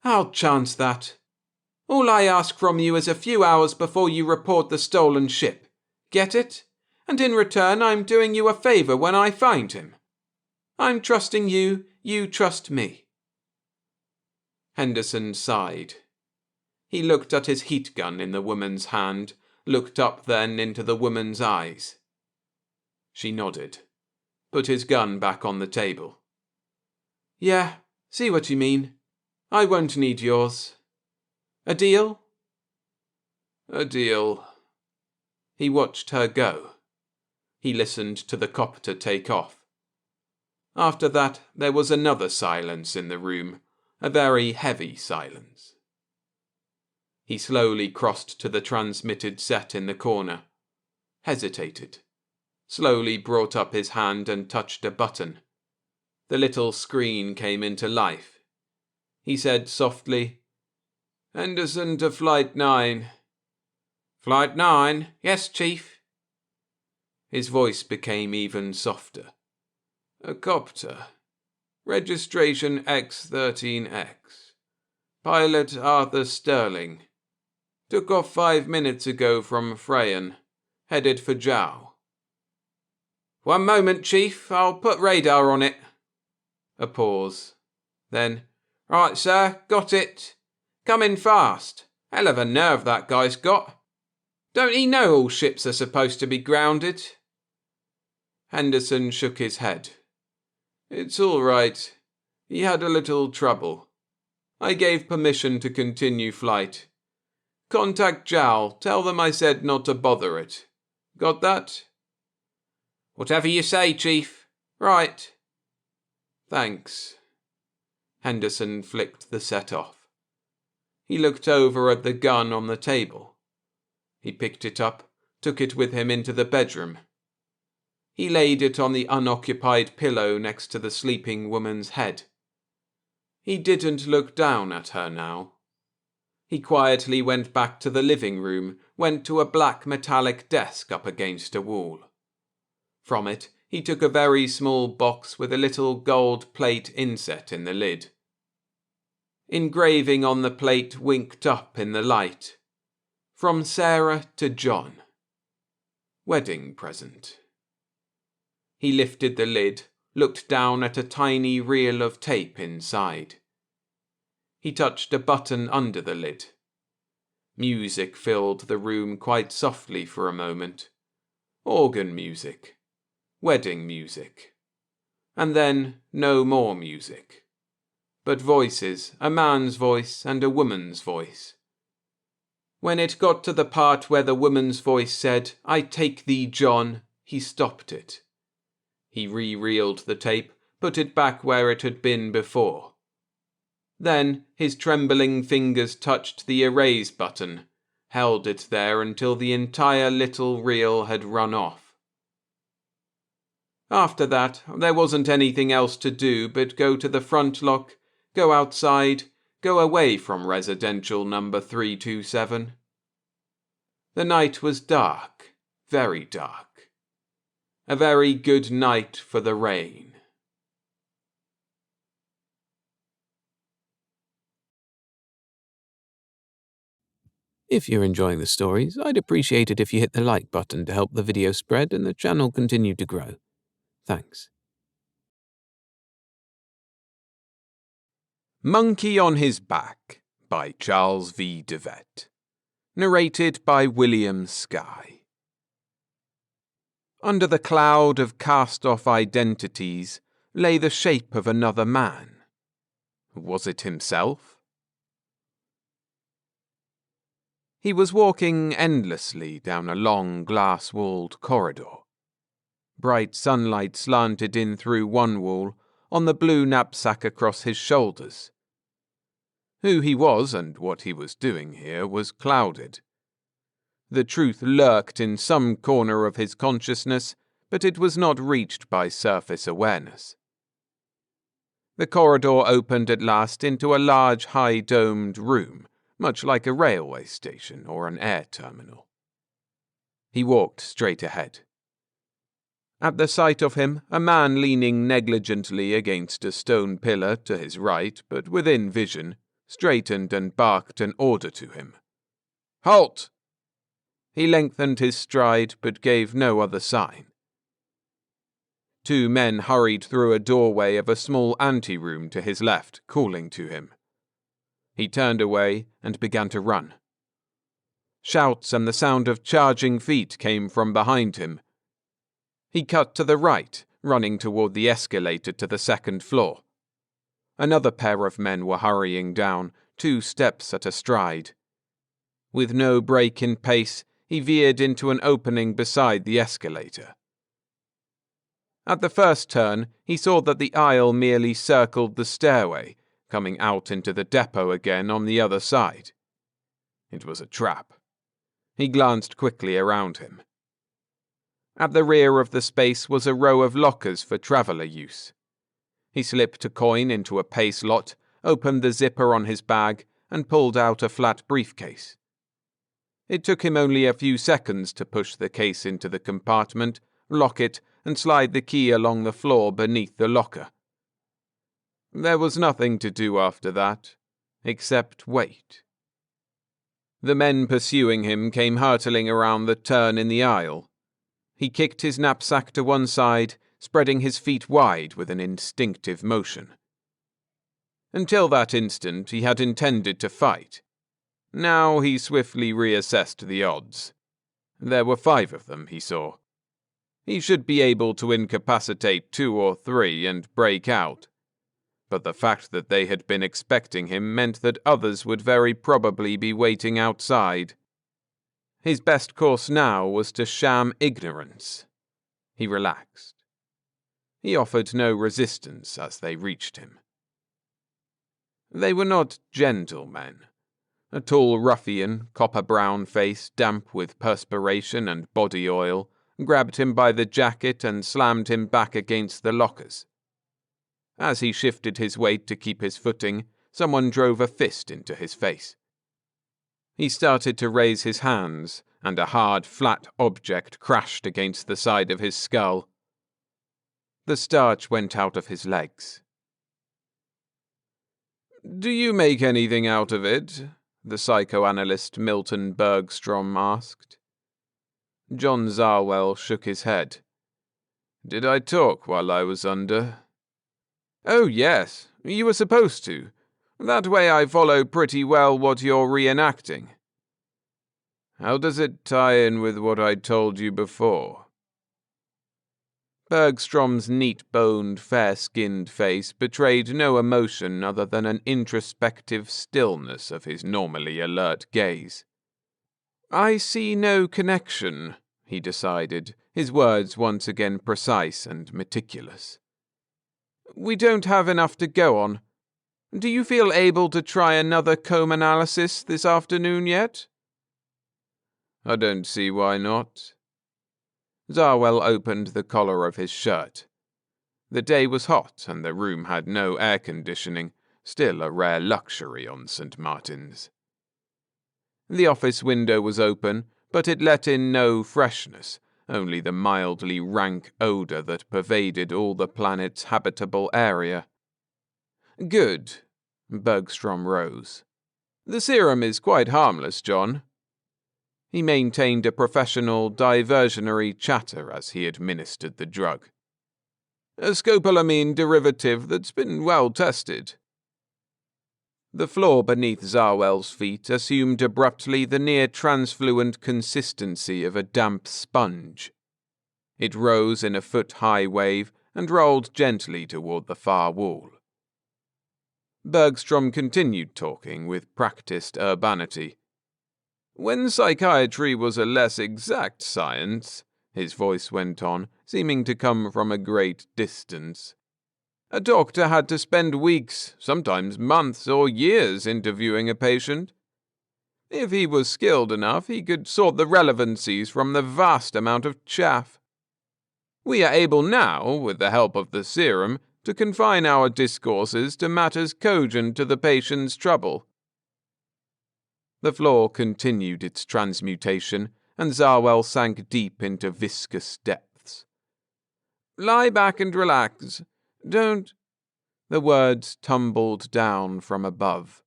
I'll chance that. All I ask from you is a few hours before you report the stolen ship. Get it? And in return I'm doing you a favour when I find him. I'm trusting you, you trust me. Henderson sighed. He looked at his heat gun in the woman's hand, looked up then into the woman's eyes. She nodded, put his gun back on the table. Yeah, see what you mean. I won't need yours. A deal? A deal. He watched her go. He listened to the copter take off. After that, there was another silence in the room, a very heavy silence. He slowly crossed to the transmitted set in the corner, hesitated, slowly brought up his hand and touched a button. The little screen came into life. He said softly, "Henderson to Flight 9. "Flight 9? Yes, Chief." His voice became even softer. "A copter. Registration X13X. Pilot Arthur Sterling. Took off 5 minutes ago from Freyan. Headed for Jow." "One moment, Chief. I'll put radar on it." A pause. Then, "Right, sir. Got it. Coming fast. Hell of a nerve that guy's got. Don't he know all ships are supposed to be grounded?" Henderson shook his head. "It's all right. He had a little trouble. I gave permission to continue flight. Contact Jowl. Tell them I said not to bother it. Got that?" "Whatever you say, Chief. Right." "Thanks." Henderson flicked the set off. He looked over at the gun on the table. He picked it up, took it with him into the bedroom. He laid it on the unoccupied pillow next to the sleeping woman's head. He didn't look down at her now. He quietly went back to the living room, went to a black metallic desk up against a wall. From it, he took a very small box with a little gold plate inset in the lid. Engraving on the plate winked up in the light. "From Sarah to John. Wedding present." He lifted the lid, looked down at a tiny reel of tape inside. He touched a button under the lid. Music filled the room quite softly for a moment. Organ music. Wedding music. And then no more music. But voices, a man's voice and a woman's voice. When it got to the part where the woman's voice said, "I take thee, John," he stopped it. He re-reeled the tape, put it back where it had been before. Then his trembling fingers touched the erase button, held it there until the entire little reel had run off. After that, there wasn't anything else to do but go to the front lock, go outside, go away from residential number 327. The night was dark, very dark. A very good night for the rain. If you're enjoying the stories, I'd appreciate it if you hit the like button to help the video spread and the channel continue to grow. Thanks. Monkey on His Back by Charles V. DeVette. Narrated by William Skye. Under the cloud of cast-off identities lay the shape of another man. Was it himself? He was walking endlessly down a long glass-walled corridor. Bright sunlight slanted in through one wall, on the blue knapsack across his shoulders. Who he was and what he was doing here was clouded. The truth lurked in some corner of his consciousness, but it was not reached by surface awareness. The corridor opened at last into a large high-domed room, much like a railway station or an air terminal. He walked straight ahead. At the sight of him, a man leaning negligently against a stone pillar to his right, but within vision, straightened and barked an order to him. "Halt!" He lengthened his stride, but gave no other sign. Two men hurried through a doorway of a small anteroom to his left, calling to him. He turned away and began to run. Shouts and the sound of charging feet came from behind him. He cut to the right, running toward the escalator to the second floor. Another pair of men were hurrying down, 2 steps at a stride. With no break in pace, he veered into an opening beside the escalator. At the first turn, he saw that the aisle merely circled the stairway, coming out into the depot again on the other side. It was a trap. He glanced quickly around him. At the rear of the space was a row of lockers for traveller use. He slipped a coin into a pace lot, opened the zipper on his bag, and pulled out a flat briefcase. It took him only a few seconds to push the case into the compartment, lock it, and slide the key along the floor beneath the locker. There was nothing to do after that, except wait. The men pursuing him came hurtling around the turn in the aisle. He kicked his knapsack to one side, spreading his feet wide with an instinctive motion. Until that instant, he had intended to fight. Now he swiftly reassessed the odds. There were 5 of them, he saw. He should be able to incapacitate 2 or 3 and break out. But the fact that they had been expecting him meant that others would very probably be waiting outside. His best course now was to sham ignorance. He relaxed. He offered no resistance as they reached him. They were not gentlemen. A tall ruffian, copper-brown face damp with perspiration and body oil, grabbed him by the jacket and slammed him back against the lockers. As he shifted his weight to keep his footing, someone drove a fist into his face. He started to raise his hands, and a hard, flat object crashed against the side of his skull. The starch went out of his legs. "Do you make anything out of it?" the psychoanalyst Milton Bergstrom asked. John Zarwell shook his head. "Did I talk while I was under?" "Oh, yes, you were supposed to. That way I follow pretty well what you're reenacting." "How does it tie in with what I told you before?" Bergstrom's neat-boned, fair-skinned face betrayed no emotion other than an introspective stillness of his normally alert gaze. "I see no connection," he decided, his words once again precise and meticulous. "We don't have enough to go on. Do you feel able to try another comb analysis this afternoon yet?" "I don't see why not." Zarwell opened the collar of his shirt. The day was hot and the room had no air conditioning, still a rare luxury on St. Martin's. The office window was open, but it let in no freshness, only the mildly rank odor that pervaded all the planet's habitable area. "Good." Bergstrom rose. "The serum is quite harmless, John." He maintained a professional, diversionary chatter as he administered the drug. "A scopolamine derivative that's been well tested." The floor beneath Zarwell's feet assumed abruptly the near-transfluent consistency of a damp sponge. It rose in a foot-high wave and rolled gently toward the far wall. Bergstrom continued talking with practiced urbanity. "When psychiatry was a less exact science," his voice went on, seeming to come from a great distance, "a doctor had to spend weeks, sometimes months or years interviewing a patient. If he was skilled enough, he could sort the relevancies from the vast amount of chaff. We are able now, with the help of the serum, to confine our discourses to matters cogent to the patient's trouble." The floor continued its transmutation, and Zarwell sank deep into viscous depths. "Lie back and relax. Don't—" The words tumbled down from above.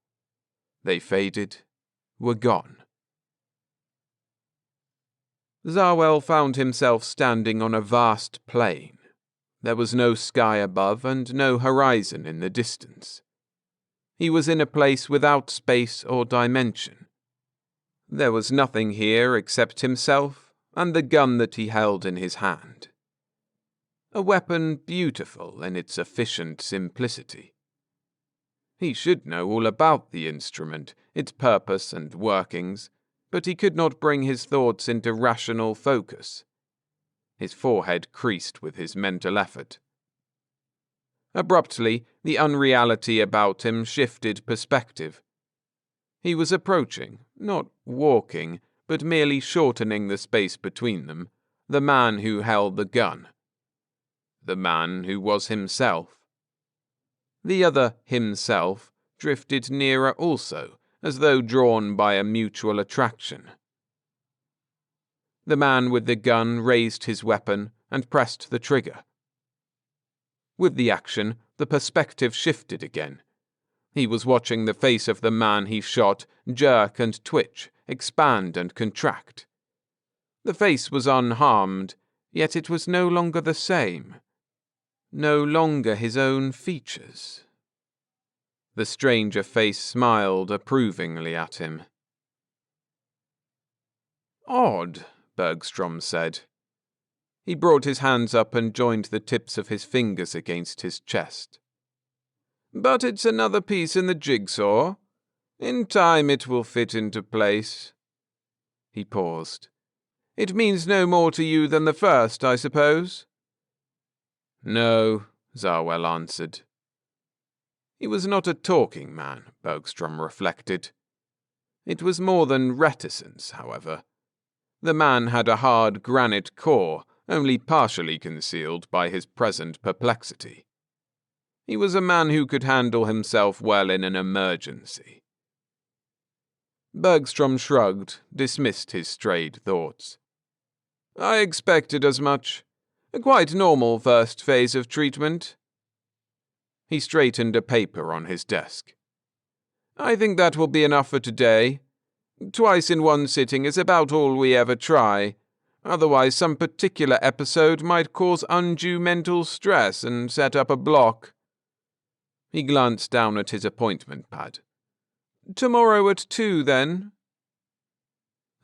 They faded, were gone. Zarwell found himself standing on a vast plain. There was no sky above and no horizon in the distance. He was in a place without space or dimension. There was nothing here except himself and the gun that he held in his hand. A weapon beautiful in its efficient simplicity. He should know all about the instrument, its purpose and workings, but he could not bring his thoughts into rational focus. His forehead creased with his mental effort. Abruptly, the unreality about him shifted perspective. He was approaching, not walking, but merely shortening the space between them, the man who held the gun. The man who was himself. The other himself drifted nearer also, as though drawn by a mutual attraction. The man with the gun raised his weapon and pressed the trigger. With the action, the perspective shifted again. He was watching the face of the man he shot jerk and twitch, expand and contract. The face was unharmed, yet it was no longer the same. No longer his own features. The stranger face smiled approvingly at him. "Odd," Bergstrom said. He brought his hands up and joined the tips of his fingers against his chest. "But it's another piece in the jigsaw. In time it will fit into place." He paused. "It means no more to you than the first, I suppose?" "No," Zarwell answered. He was not a talking man, Bergstrom reflected. It was more than reticence, however. The man had a hard granite core, only partially concealed by his present perplexity. He was a man who could handle himself well in an emergency. Bergstrom shrugged, dismissed his strayed thoughts. "I expected as much. A quite normal first phase of treatment." He straightened a paper on his desk. "I think that will be enough for today. Twice in one sitting is about all we ever try. Otherwise, some particular episode might cause undue mental stress and set up a block." He glanced down at his appointment pad. "Tomorrow at 2, then?"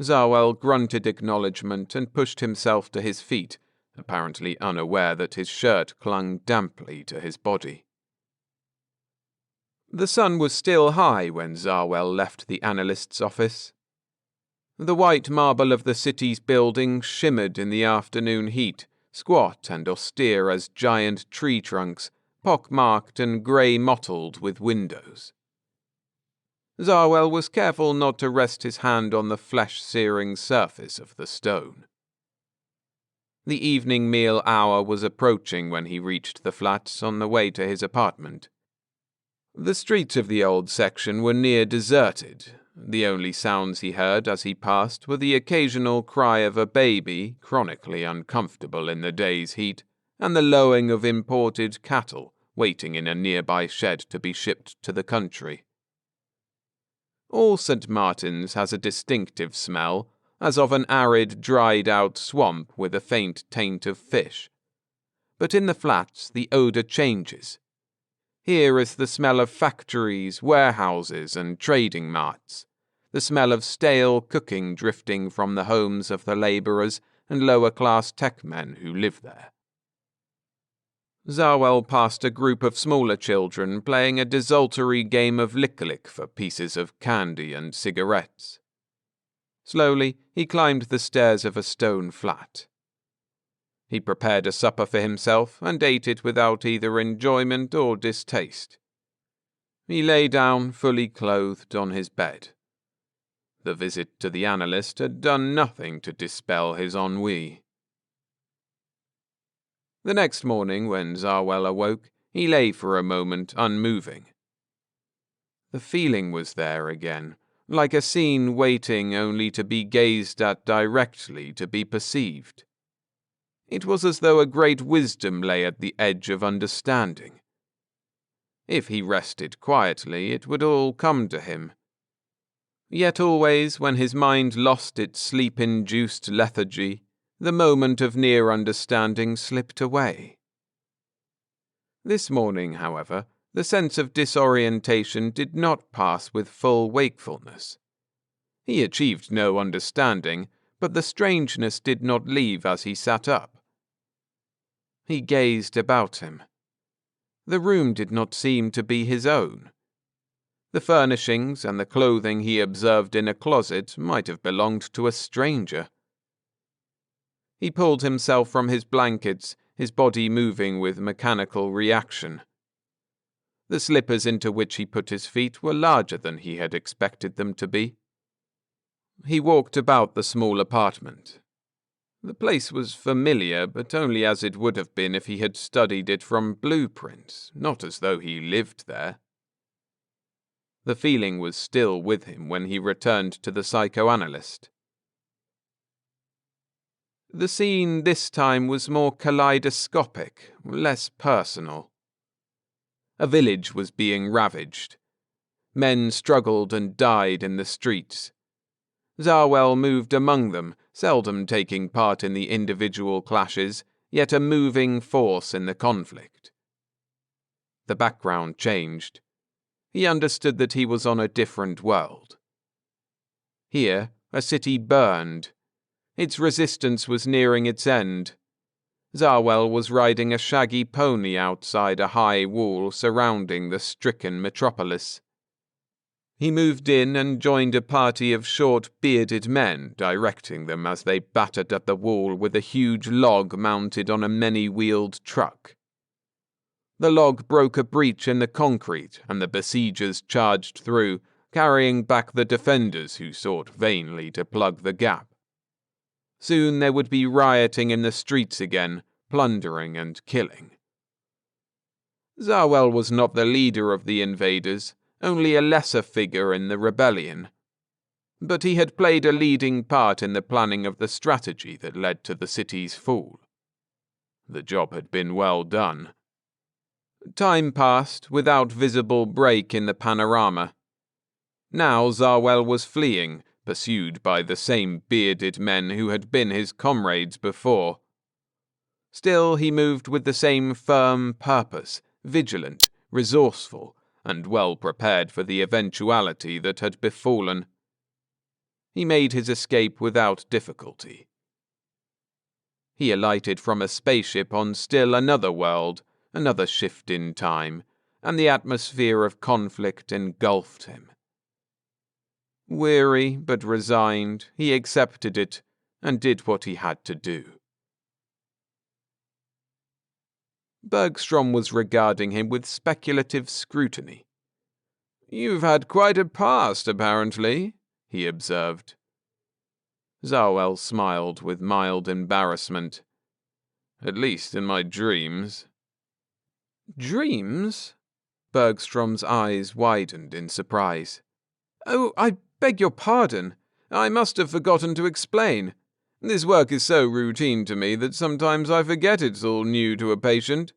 Zarwell grunted acknowledgement and pushed himself to his feet, apparently unaware that his shirt clung damply to his body. The sun was still high when Zarwell left the analyst's office. The white marble of the city's buildings shimmered in the afternoon heat, squat and austere as giant tree trunks, pock-marked and grey-mottled with windows. Zarwell was careful not to rest his hand on the flesh-searing surface of the stone. The evening meal hour was approaching when he reached the flats on the way to his apartment. The streets of the old section were near deserted. The only sounds he heard as he passed were the occasional cry of a baby, chronically uncomfortable in the day's heat, and the lowing of imported cattle waiting in a nearby shed to be shipped to the country. All St. Martin's has a distinctive smell, as of an arid, dried-out swamp with a faint taint of fish. But in the flats the odour changes. Here is the smell of factories, warehouses, and trading marts, the smell of stale cooking drifting from the homes of the labourers and lower-class tech men who live there. Zarwell passed a group of smaller children playing a desultory game of lick-lick for pieces of candy and cigarettes. Slowly, he climbed the stairs of a stone flat. He prepared a supper for himself and ate it without either enjoyment or distaste. He lay down, fully clothed, on his bed. The visit to the analyst had done nothing to dispel his ennui. The next morning, when Zarwell awoke, he lay for a moment unmoving. The feeling was there again, like a scene waiting only to be gazed at directly, to be perceived. It was as though a great wisdom lay at the edge of understanding. If he rested quietly, it would all come to him. Yet always, when his mind lost its sleep-induced lethargy, the moment of near understanding slipped away. This morning, however, the sense of disorientation did not pass with full wakefulness. He achieved no understanding, but the strangeness did not leave as he sat up. He gazed about him. The room did not seem to be his own. The furnishings and the clothing he observed in a closet might have belonged to a stranger. He pulled himself from his blankets, his body moving with mechanical reaction. The slippers into which he put his feet were larger than he had expected them to be. He walked about the small apartment. The place was familiar, but only as it would have been if he had studied it from blueprints, not as though he lived there. The feeling was still with him when he returned to the psychoanalyst. The scene this time was more kaleidoscopic, less personal. A village was being ravaged. Men struggled and died in the streets. Zarwell moved among them, seldom taking part in the individual clashes, yet a moving force in the conflict. The background changed. He understood that he was on a different world. Here, a city burned. Its resistance was nearing its end. Zarwell was riding a shaggy pony outside a high wall surrounding the stricken metropolis. He moved in and joined a party of short, bearded men, directing them as they battered at the wall with a huge log mounted on a many-wheeled truck. The log broke a breach in the concrete, and the besiegers charged through, carrying back the defenders who sought vainly to plug the gap. Soon there would be rioting in the streets again, plundering and killing. Zarwell was not the leader of the invaders, only a lesser figure in the rebellion. But he had played a leading part in the planning of the strategy that led to the city's fall. The job had been well done. Time passed without visible break in the panorama. Now Zarwell was fleeing, pursued by the same bearded men who had been his comrades before. Still he moved with the same firm purpose, vigilant, resourceful, and well prepared for the eventuality that had befallen. He made his escape without difficulty. He alighted from a spaceship on still another world, another shift in time, and the atmosphere of conflict engulfed him. Weary but resigned, he accepted it and did what he had to do. Bergstrom was regarding him with speculative scrutiny. "You've had quite a past, apparently," he observed. Zarwell smiled with mild embarrassment. "At least in my dreams." "Dreams?" Bergstrom's eyes widened in surprise. "Oh, I beg your pardon. I must have forgotten to explain. This work is so routine to me that sometimes I forget it's all new to a patient.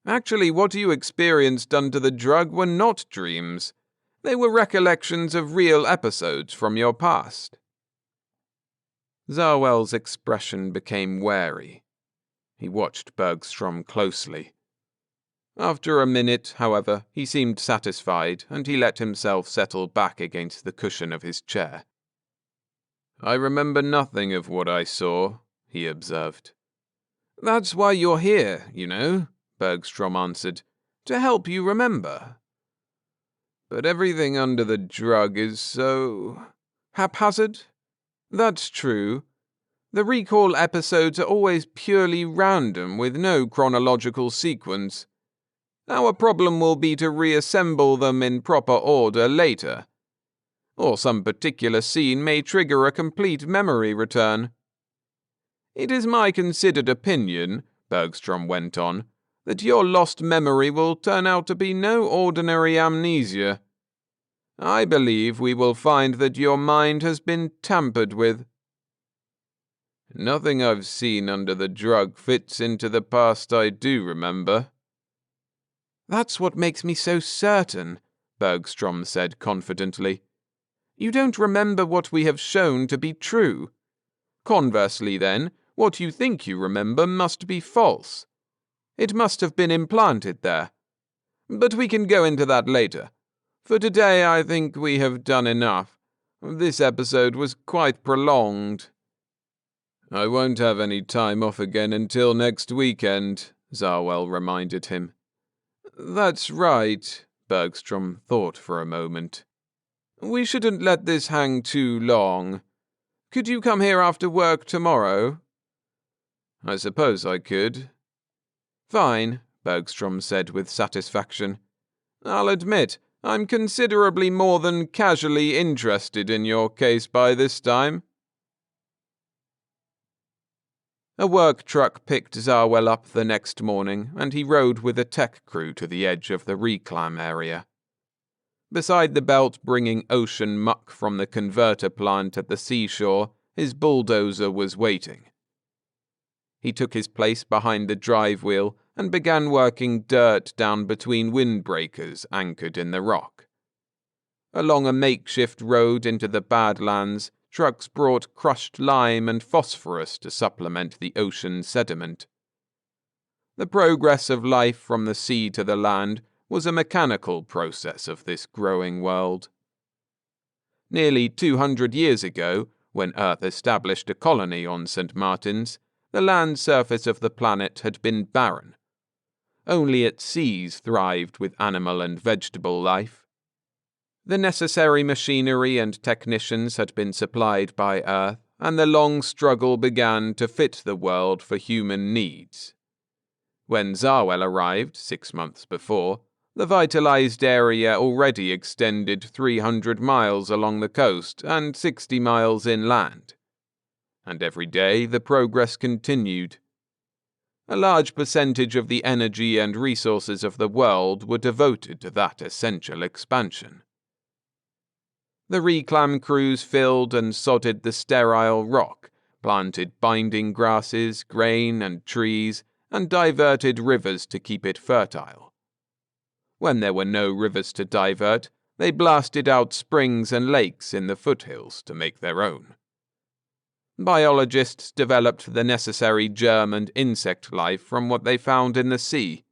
Actually, what you experienced under the drug were not dreams. They were recollections of real episodes from your past." Zarwell's expression became wary. He watched Bergstrom closely. After a minute, however, he seemed satisfied, and he let himself settle back against the cushion of his chair. "I remember nothing of what I saw," he observed. "That's why you're here, you know," Bergstrom answered, "to help you remember." "But everything under the drug is so haphazard?" "That's true. The recall episodes are always purely random, with no chronological sequence. Our problem will be to reassemble them in proper order later. Or some particular scene may trigger a complete memory return. It is my considered opinion," Bergstrom went on, "that your lost memory will turn out to be no ordinary amnesia. I believe we will find that your mind has been tampered with." "Nothing I've seen under the drug fits into the past I do remember." "That's what makes me so certain," Bergstrom said confidently. "You don't remember what we have shown to be true. Conversely, then, what you think you remember must be false. It must have been implanted there. But we can go into that later. For today I think we have done enough. This episode was quite prolonged." "I won't have any time off again until next weekend," Zarwell reminded him. "That's right," Bergstrom thought for a moment. "We shouldn't let this hang too long. Could you come here after work tomorrow?" "I suppose I could." "Fine," Bergstrom said with satisfaction. I'll admit, I'm considerably more than casually interested in your case by this time. A work truck picked Zarwell up the next morning, and he rode with a tech crew to the edge of the reclam area. Beside the belt bringing ocean muck from the converter plant at the seashore, his bulldozer was waiting. He took his place behind the drive wheel and began working dirt down between windbreakers anchored in the rock. Along a makeshift road into the Badlands, trucks brought crushed lime and phosphorus to supplement the ocean sediment. The progress of life from the sea to the land was a mechanical process of this growing world. Nearly 200 years ago, when Earth established a colony on St. Martin's, the land surface of the planet had been barren. Only its seas thrived with animal and vegetable life. The necessary machinery and technicians had been supplied by Earth, and the long struggle began to fit the world for human needs. When Zarwell arrived 6 months before, the vitalized area already extended 300 miles along the coast and 60 miles inland. And every day the progress continued. A large percentage of the energy and resources of the world were devoted to that essential expansion. The reclam crews filled and sodded the sterile rock, planted binding grasses, grain, and trees, and diverted rivers to keep it fertile. When there were no rivers to divert, they blasted out springs and lakes in the foothills to make their own. Biologists developed the necessary germ and insect life from what they found in the sea.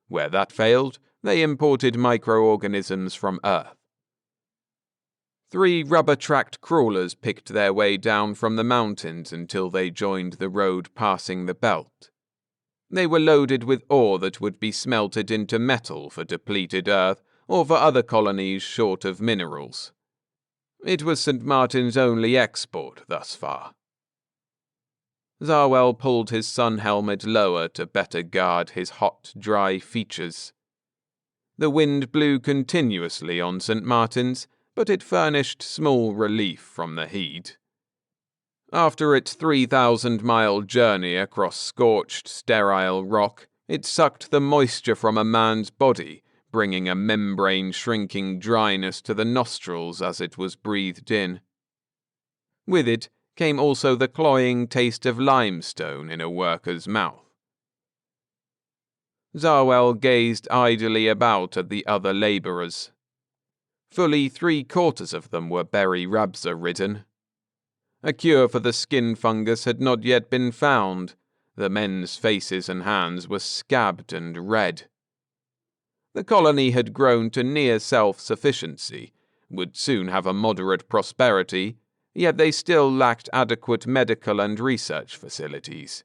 Where that failed, they imported microorganisms from Earth. 3 rubber-tracked crawlers picked their way down from the mountains until they joined the road passing the belt. They were loaded with ore that would be smelted into metal for depleted Earth or for other colonies short of minerals. It was St. Martin's only export thus far. Zarwell pulled his sun helmet lower to better guard his hot, dry features. The wind blew continuously on St. Martin's, but it furnished small relief from the heat. After its 3,000-mile journey across scorched, sterile rock, it sucked the moisture from a man's body, bringing a membrane-shrinking dryness to the nostrils as it was breathed in. With it came also the cloying taste of limestone in a worker's mouth. Zarwell gazed idly about at the other labourers. Fully 3/4 of them were berry-rabza-ridden. A cure for the skin fungus had not yet been found. The men's faces and hands were scabbed and red. The colony had grown to near self-sufficiency, would soon have a moderate prosperity, yet they still lacked adequate medical and research facilities.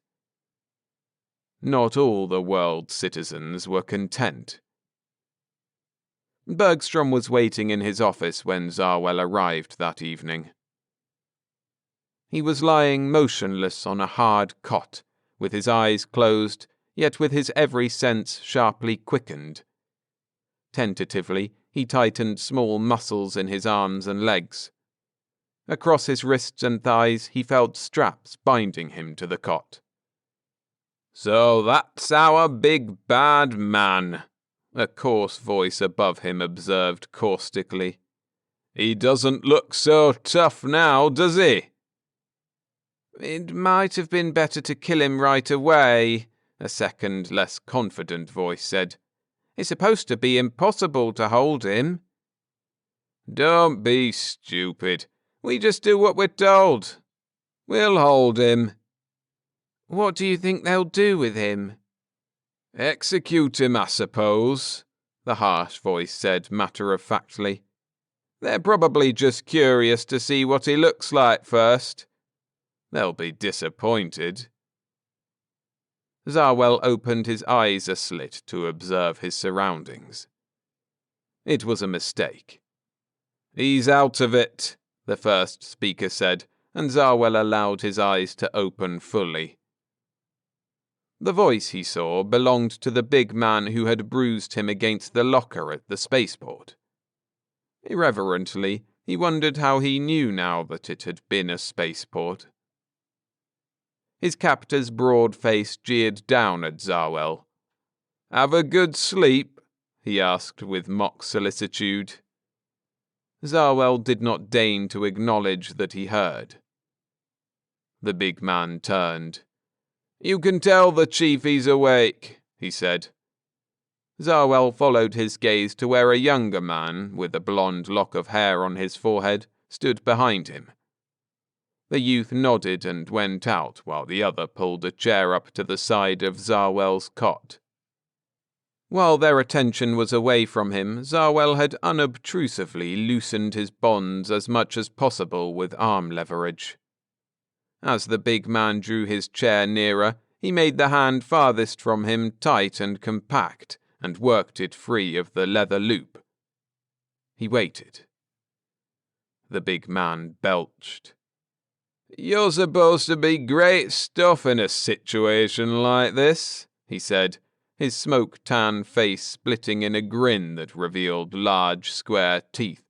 Not all the world's citizens were content. Bergstrom was waiting in his office when Zarwell arrived that evening. He was lying motionless on a hard cot, with his eyes closed, yet with his every sense sharply quickened. Tentatively, he tightened small muscles in his arms and legs. Across his wrists and thighs, he felt straps binding him to the cot. "So that's our big bad man," a coarse voice above him observed caustically. "He doesn't look so tough now, does he?" "It might have been better to kill him right away," a second, less confident voice said. "It's supposed to be impossible to hold him." "Don't be stupid. We just do what we're told. We'll hold him." "What do you think they'll do with him?" "Execute him, I suppose," the harsh voice said matter-of-factly. "They're probably just curious to see what he looks like first. They'll be disappointed." Zarwell opened his eyes a slit to observe his surroundings. It was a mistake. "He's out of it," the first speaker said, and Zarwell allowed his eyes to open fully. The voice, he saw, belonged to the big man who had bruised him against the locker at the spaceport. Irreverently, he wondered how he knew now that it had been a spaceport. His captor's broad face jeered down at Zarwell. "Have a good sleep?" he asked with mock solicitude. Zarwell did not deign to acknowledge that he heard. The big man turned. "You can tell the chief he's awake," he said. Zarwell followed his gaze to where a younger man, with a blonde lock of hair on his forehead, stood behind him. The youth nodded and went out while the other pulled a chair up to the side of Zarwell's cot. While their attention was away from him, Zarwell had unobtrusively loosened his bonds as much as possible with arm leverage. As the big man drew his chair nearer, he made the hand farthest from him tight and compact, and worked it free of the leather loop. He waited. The big man belched. "You're supposed to be great stuff in a situation like this," he said, his smoke-tan face splitting in a grin that revealed large, square teeth.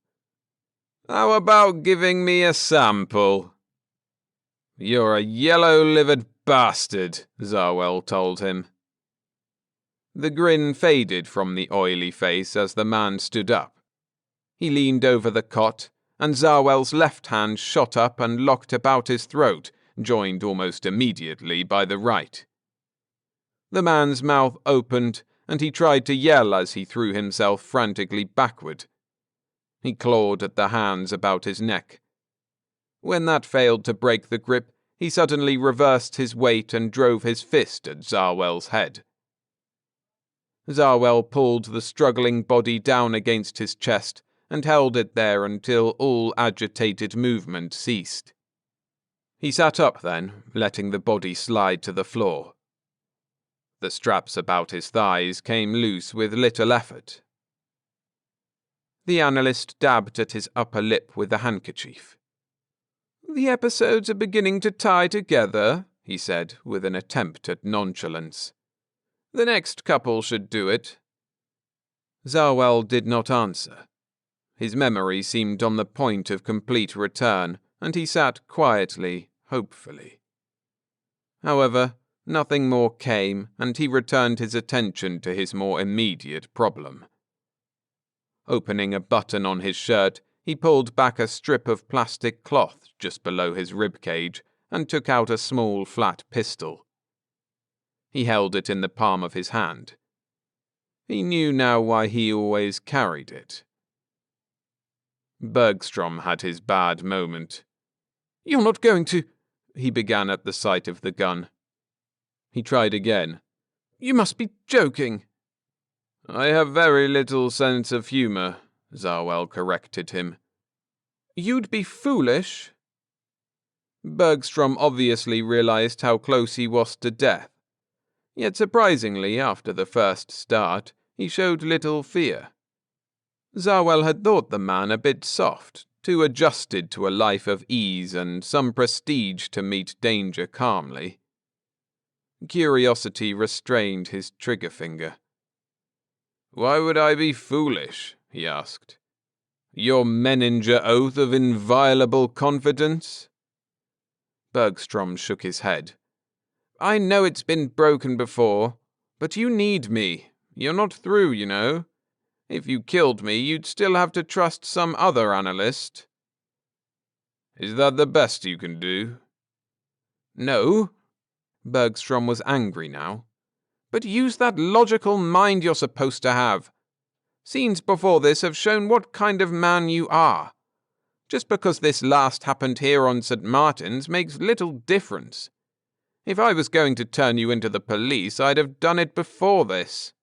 "How about giving me a sample?" "You're a yellow-livered bastard," Zarwell told him. The grin faded from the oily face as the man stood up. He leaned over the cot, and Zarwell's left hand shot up and locked about his throat, joined almost immediately by the right. The man's mouth opened, and he tried to yell as he threw himself frantically backward. He clawed at the hands about his neck. When that failed to break the grip, he suddenly reversed his weight and drove his fist at Zarwell's head. Zarwell pulled the struggling body down against his chest and held it there until all agitated movement ceased. He sat up then, letting the body slide to the floor. The straps about his thighs came loose with little effort. The analyst dabbed at his upper lip with a handkerchief. "The episodes are beginning to tie together," he said, with an attempt at nonchalance. "The next couple should do it." Zarwell did not answer. His memory seemed on the point of complete return, and he sat quietly, hopefully. However, nothing more came, and he returned his attention to his more immediate problem. Opening a button on his shirt, he pulled back a strip of plastic cloth just below his ribcage and took out a small flat pistol. He held it in the palm of his hand. He knew now why he always carried it. Bergstrom had his bad moment. "You're not going to—" he began at the sight of the gun. He tried again. "You must be joking." "I have very little sense of humor," Zarwell corrected him. "You'd be foolish." Bergstrom obviously realized how close he was to death. Yet surprisingly, after the first start, he showed little fear. Zarwell had thought the man a bit soft, too adjusted to a life of ease and some prestige to meet danger calmly. Curiosity restrained his trigger finger. "Why would I be foolish?" he asked. "Your Menninger oath of inviolable confidence?" Bergstrom shook his head. "I know it's been broken before, but you need me. You're not through, you know. If you killed me, you'd still have to trust some other analyst." "Is that the best you can do?" "No." Bergstrom was angry now. "But use that logical mind you're supposed to have. Scenes before this have shown what kind of man you are. Just because this last happened here on St. Martin's makes little difference. If I was going to turn you into the police, I'd have done it before this."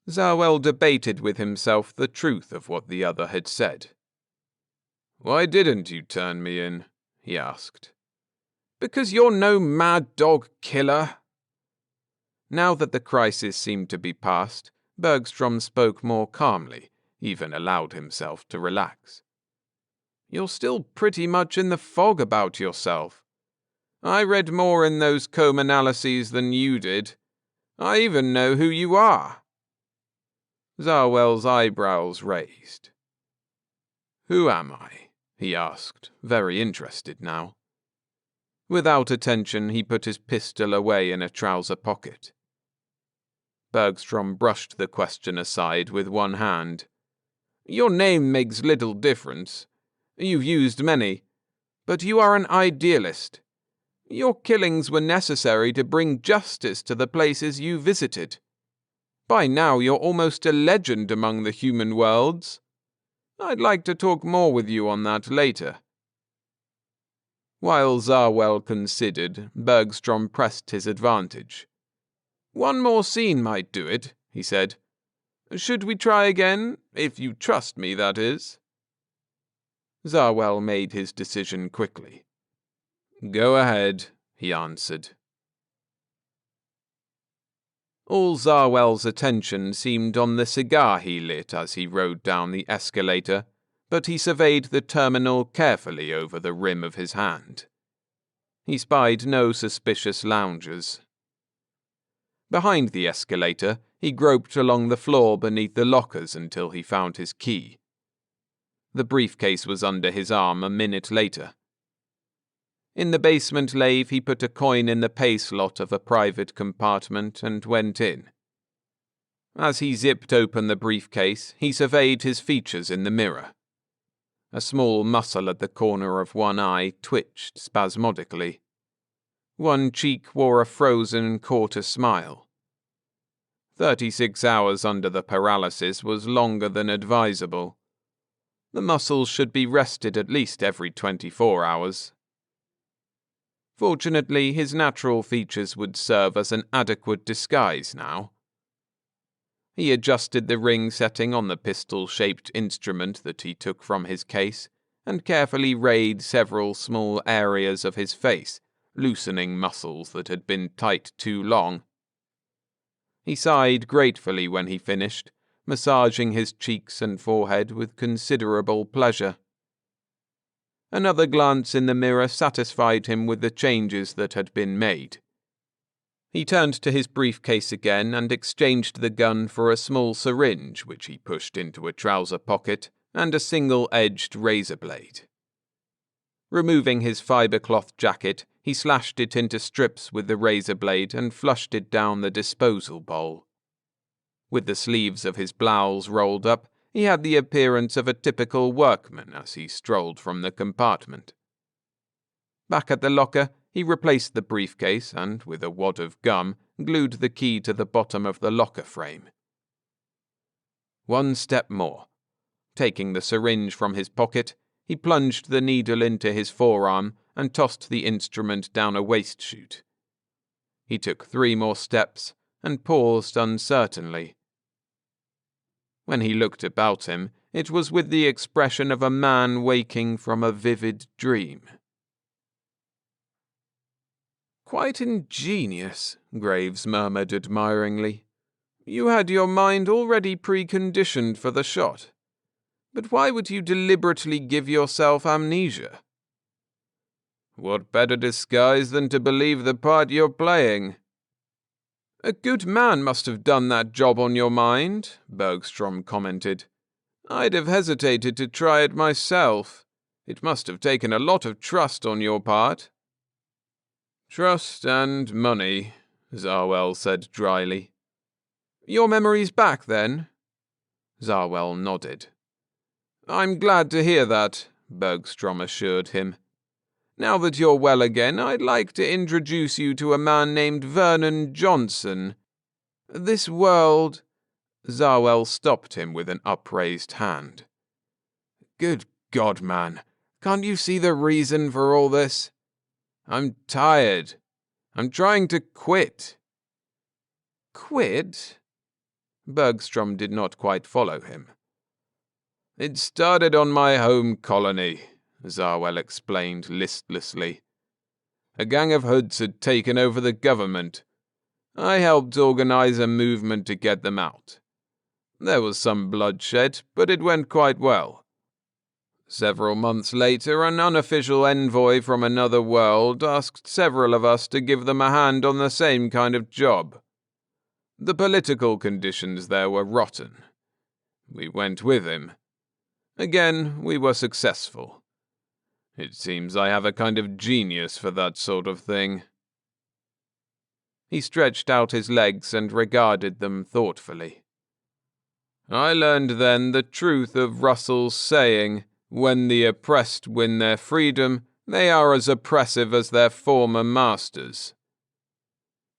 Zarwell debated with himself the truth of what the other had said. "Why didn't you turn me in?" he asked. "Because you're no mad dog killer." Now that the crisis seemed to be past, Bergstrom spoke more calmly, even allowed himself to relax. "You're still pretty much in the fog about yourself. I read more in those comb analyses than you did. I even know who you are." Zarwell's eyebrows raised. "Who am I?" he asked, very interested now. Without attention, he put his pistol away in a trouser pocket. Bergstrom brushed the question aside with one hand. "Your name makes little difference. You've used many. But you are an idealist. Your killings were necessary to bring justice to the places you visited. By now you're almost a legend among the human worlds. I'd like to talk more with you on that later." While Zarwell considered, Bergstrom pressed his advantage. "One more scene might do it," he said. "Should we try again? If you trust me, that is." Zarwell made his decision quickly. "Go ahead," he answered. All Zarwell's attention seemed on the cigar he lit as he rode down the escalator, but he surveyed the terminal carefully over the rim of his hand. He spied no suspicious loungers. Behind the escalator, he groped along the floor beneath the lockers until he found his key. The briefcase was under his arm a minute later. In the basement lathe, he put a coin in the pay slot of a private compartment and went in. As he zipped open the briefcase, he surveyed his features in the mirror. A small muscle at the corner of one eye twitched spasmodically. One cheek wore a frozen quarter smile. 36 hours under the paralysis was longer than advisable. The muscles should be rested at least every 24 hours. Fortunately, his natural features would serve as an adequate disguise now. He adjusted the ring setting on the pistol-shaped instrument that he took from his case, and carefully rayed several small areas of his face, loosening muscles that had been tight too long. He sighed gratefully when he finished, massaging his cheeks and forehead with considerable pleasure. Another glance in the mirror satisfied him with the changes that had been made. He turned to his briefcase again and exchanged the gun for a small syringe which he pushed into a trouser pocket and a single-edged razor blade. Removing his fibercloth jacket, he slashed it into strips with the razor blade and flushed it down the disposal bowl. With the sleeves of his blouse rolled up, he had the appearance of a typical workman as he strolled from the compartment. Back at the locker, he replaced the briefcase and, with a wad of gum, glued the key to the bottom of the locker frame. One step more. Taking the syringe from his pocket, he plunged the needle into his forearm and tossed the instrument down a waste chute. He took 3 more steps and paused uncertainly. When he looked about him, it was with the expression of a man waking from a vivid dream. "Quite ingenious," Graves murmured admiringly. "You had your mind already preconditioned for the shot. But why would you deliberately give yourself amnesia?" "What better disguise than to believe the part you're playing?" "A good man must have done that job on your mind," Bergstrom commented. "I'd have hesitated to try it myself. It must have taken a lot of trust on your part." "Trust and money," Zarwell said dryly. "Your memory's back, then?" Zarwell nodded. "I'm glad to hear that," Bergstrom assured him. "Now that you're well again, I'd like to introduce you to a man named Vernon Johnson. This world—" Zarwell stopped him with an upraised hand. "Good God, man, can't you see the reason for all this? I'm tired. I'm trying to quit." "Quit?" Bergstrom did not quite follow him. "It started on my home colony," Zarwell explained listlessly. "A gang of hoods had taken over the government. I helped organize a movement to get them out. There was some bloodshed, but it went quite well. Several months later, an unofficial envoy from another world asked several of us to give them a hand on the same kind of job. The political conditions there were rotten. We went with him. Again, we were successful. It seems I have a kind of genius for that sort of thing." He stretched out his legs and regarded them thoughtfully. "I learned then the truth of Russell's saying, 'When the oppressed win their freedom, they are as oppressive as their former masters.'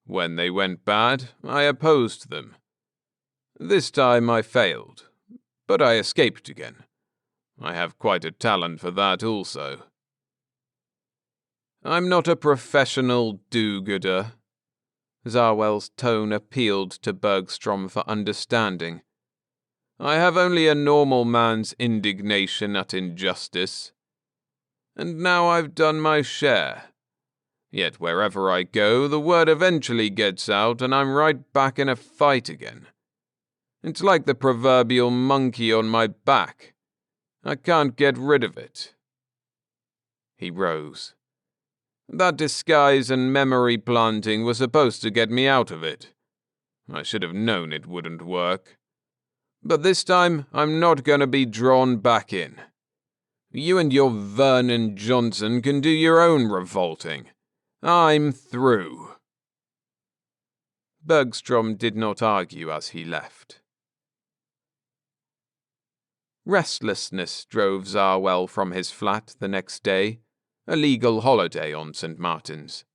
When they went bad, I opposed them. This time I failed, but I escaped again. I have quite a talent for that also. I'm not a professional do-gooder." Zarwell's tone appealed to Bergstrom for understanding. "I have only a normal man's indignation at injustice. And now I've done my share. Yet wherever I go, the word eventually gets out and I'm right back in a fight again. It's like the proverbial monkey on my back. I can't get rid of it." He rose. "That disguise and memory planting was supposed to get me out of it. I should have known it wouldn't work. But this time, I'm not going to be drawn back in. You and your Vernon Johnson can do your own revolting. I'm through." Bergstrom did not argue as he left. Restlessness drove Zarwell from his flat the next day, a legal holiday on St. Martin's.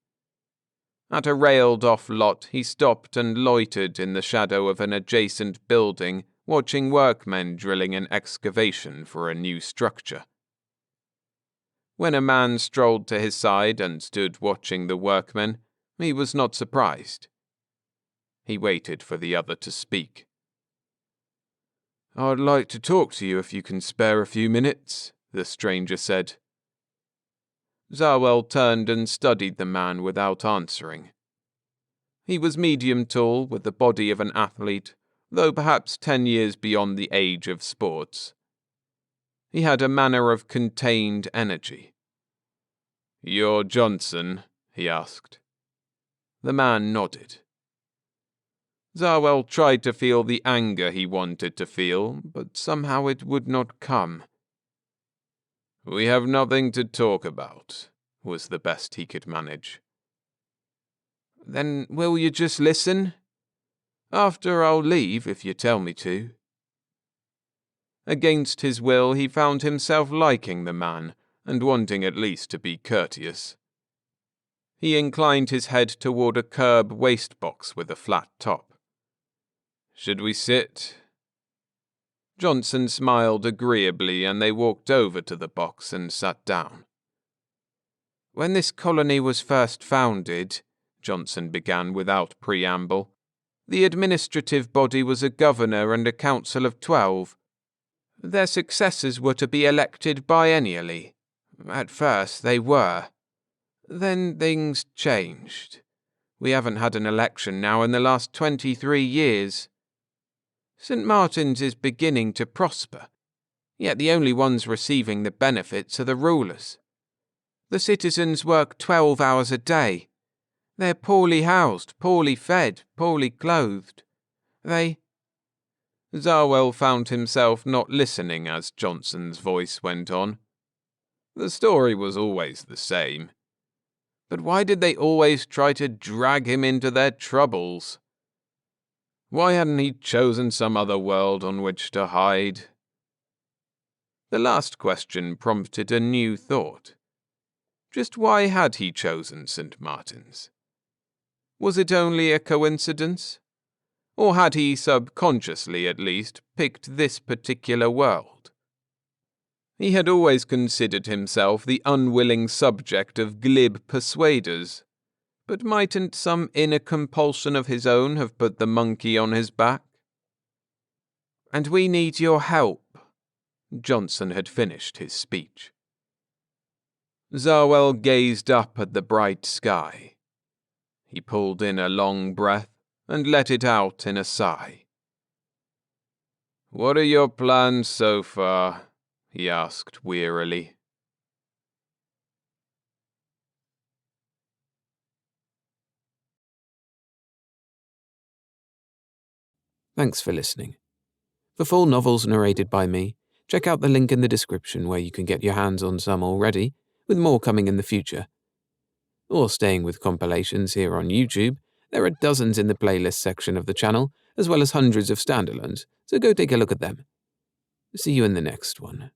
At a railed-off lot, he stopped and loitered in the shadow of an adjacent building, watching workmen drilling an excavation for a new structure. When a man strolled to his side and stood watching the workmen, he was not surprised. He waited for the other to speak. "I'd like to talk to you if you can spare a few minutes," the stranger said. Zarwell turned and studied the man without answering. He was medium tall, with the body of an athlete, though perhaps 10 years beyond the age of sports. He had a manner of contained energy. "You're Johnson?" he asked. The man nodded. Zarwell tried to feel the anger he wanted to feel, but somehow it would not come. "We have nothing to talk about," was the best he could manage. "Then will you just listen? After I'll leave if you tell me to." Against his will, he found himself liking the man and wanting at least to be courteous. He inclined his head toward a curb waste-box with a flat top. "Should we sit?" Johnson smiled agreeably, and they walked over to the box and sat down. "When this colony was first founded," Johnson began without preamble, "the administrative body was a governor and a council of 12. Their successors were to be elected biennially. At first they were. Then things changed. We haven't had an election now in the last 23 years. St. Martin's is beginning to prosper, yet the only ones receiving the benefits are the rulers. The citizens work 12 hours a day. They're poorly housed, poorly fed, poorly clothed. Zarwell found himself not listening as Johnson's voice went on. The story was always the same. But why did they always try to drag him into their troubles? Why hadn't he chosen some other world on which to hide? The last question prompted a new thought. Just why had he chosen St. Martin's? Was it only a coincidence? Or had he subconsciously, at least, picked this particular world? He had always considered himself the unwilling subject of glib persuaders. But mightn't some inner compulsion of his own have put the monkey on his back? "And we need your help." Johnson had finished his speech. Zarwell gazed up at the bright sky. He pulled in a long breath and let it out in a sigh. "What are your plans so far?" he asked wearily. Thanks for listening. For full novels narrated by me, check out the link in the description where you can get your hands on some already, with more coming in the future. Or staying with compilations here on YouTube, there are dozens in the playlist section of the channel, as well as hundreds of standalones, so go take a look at them. See you in the next one.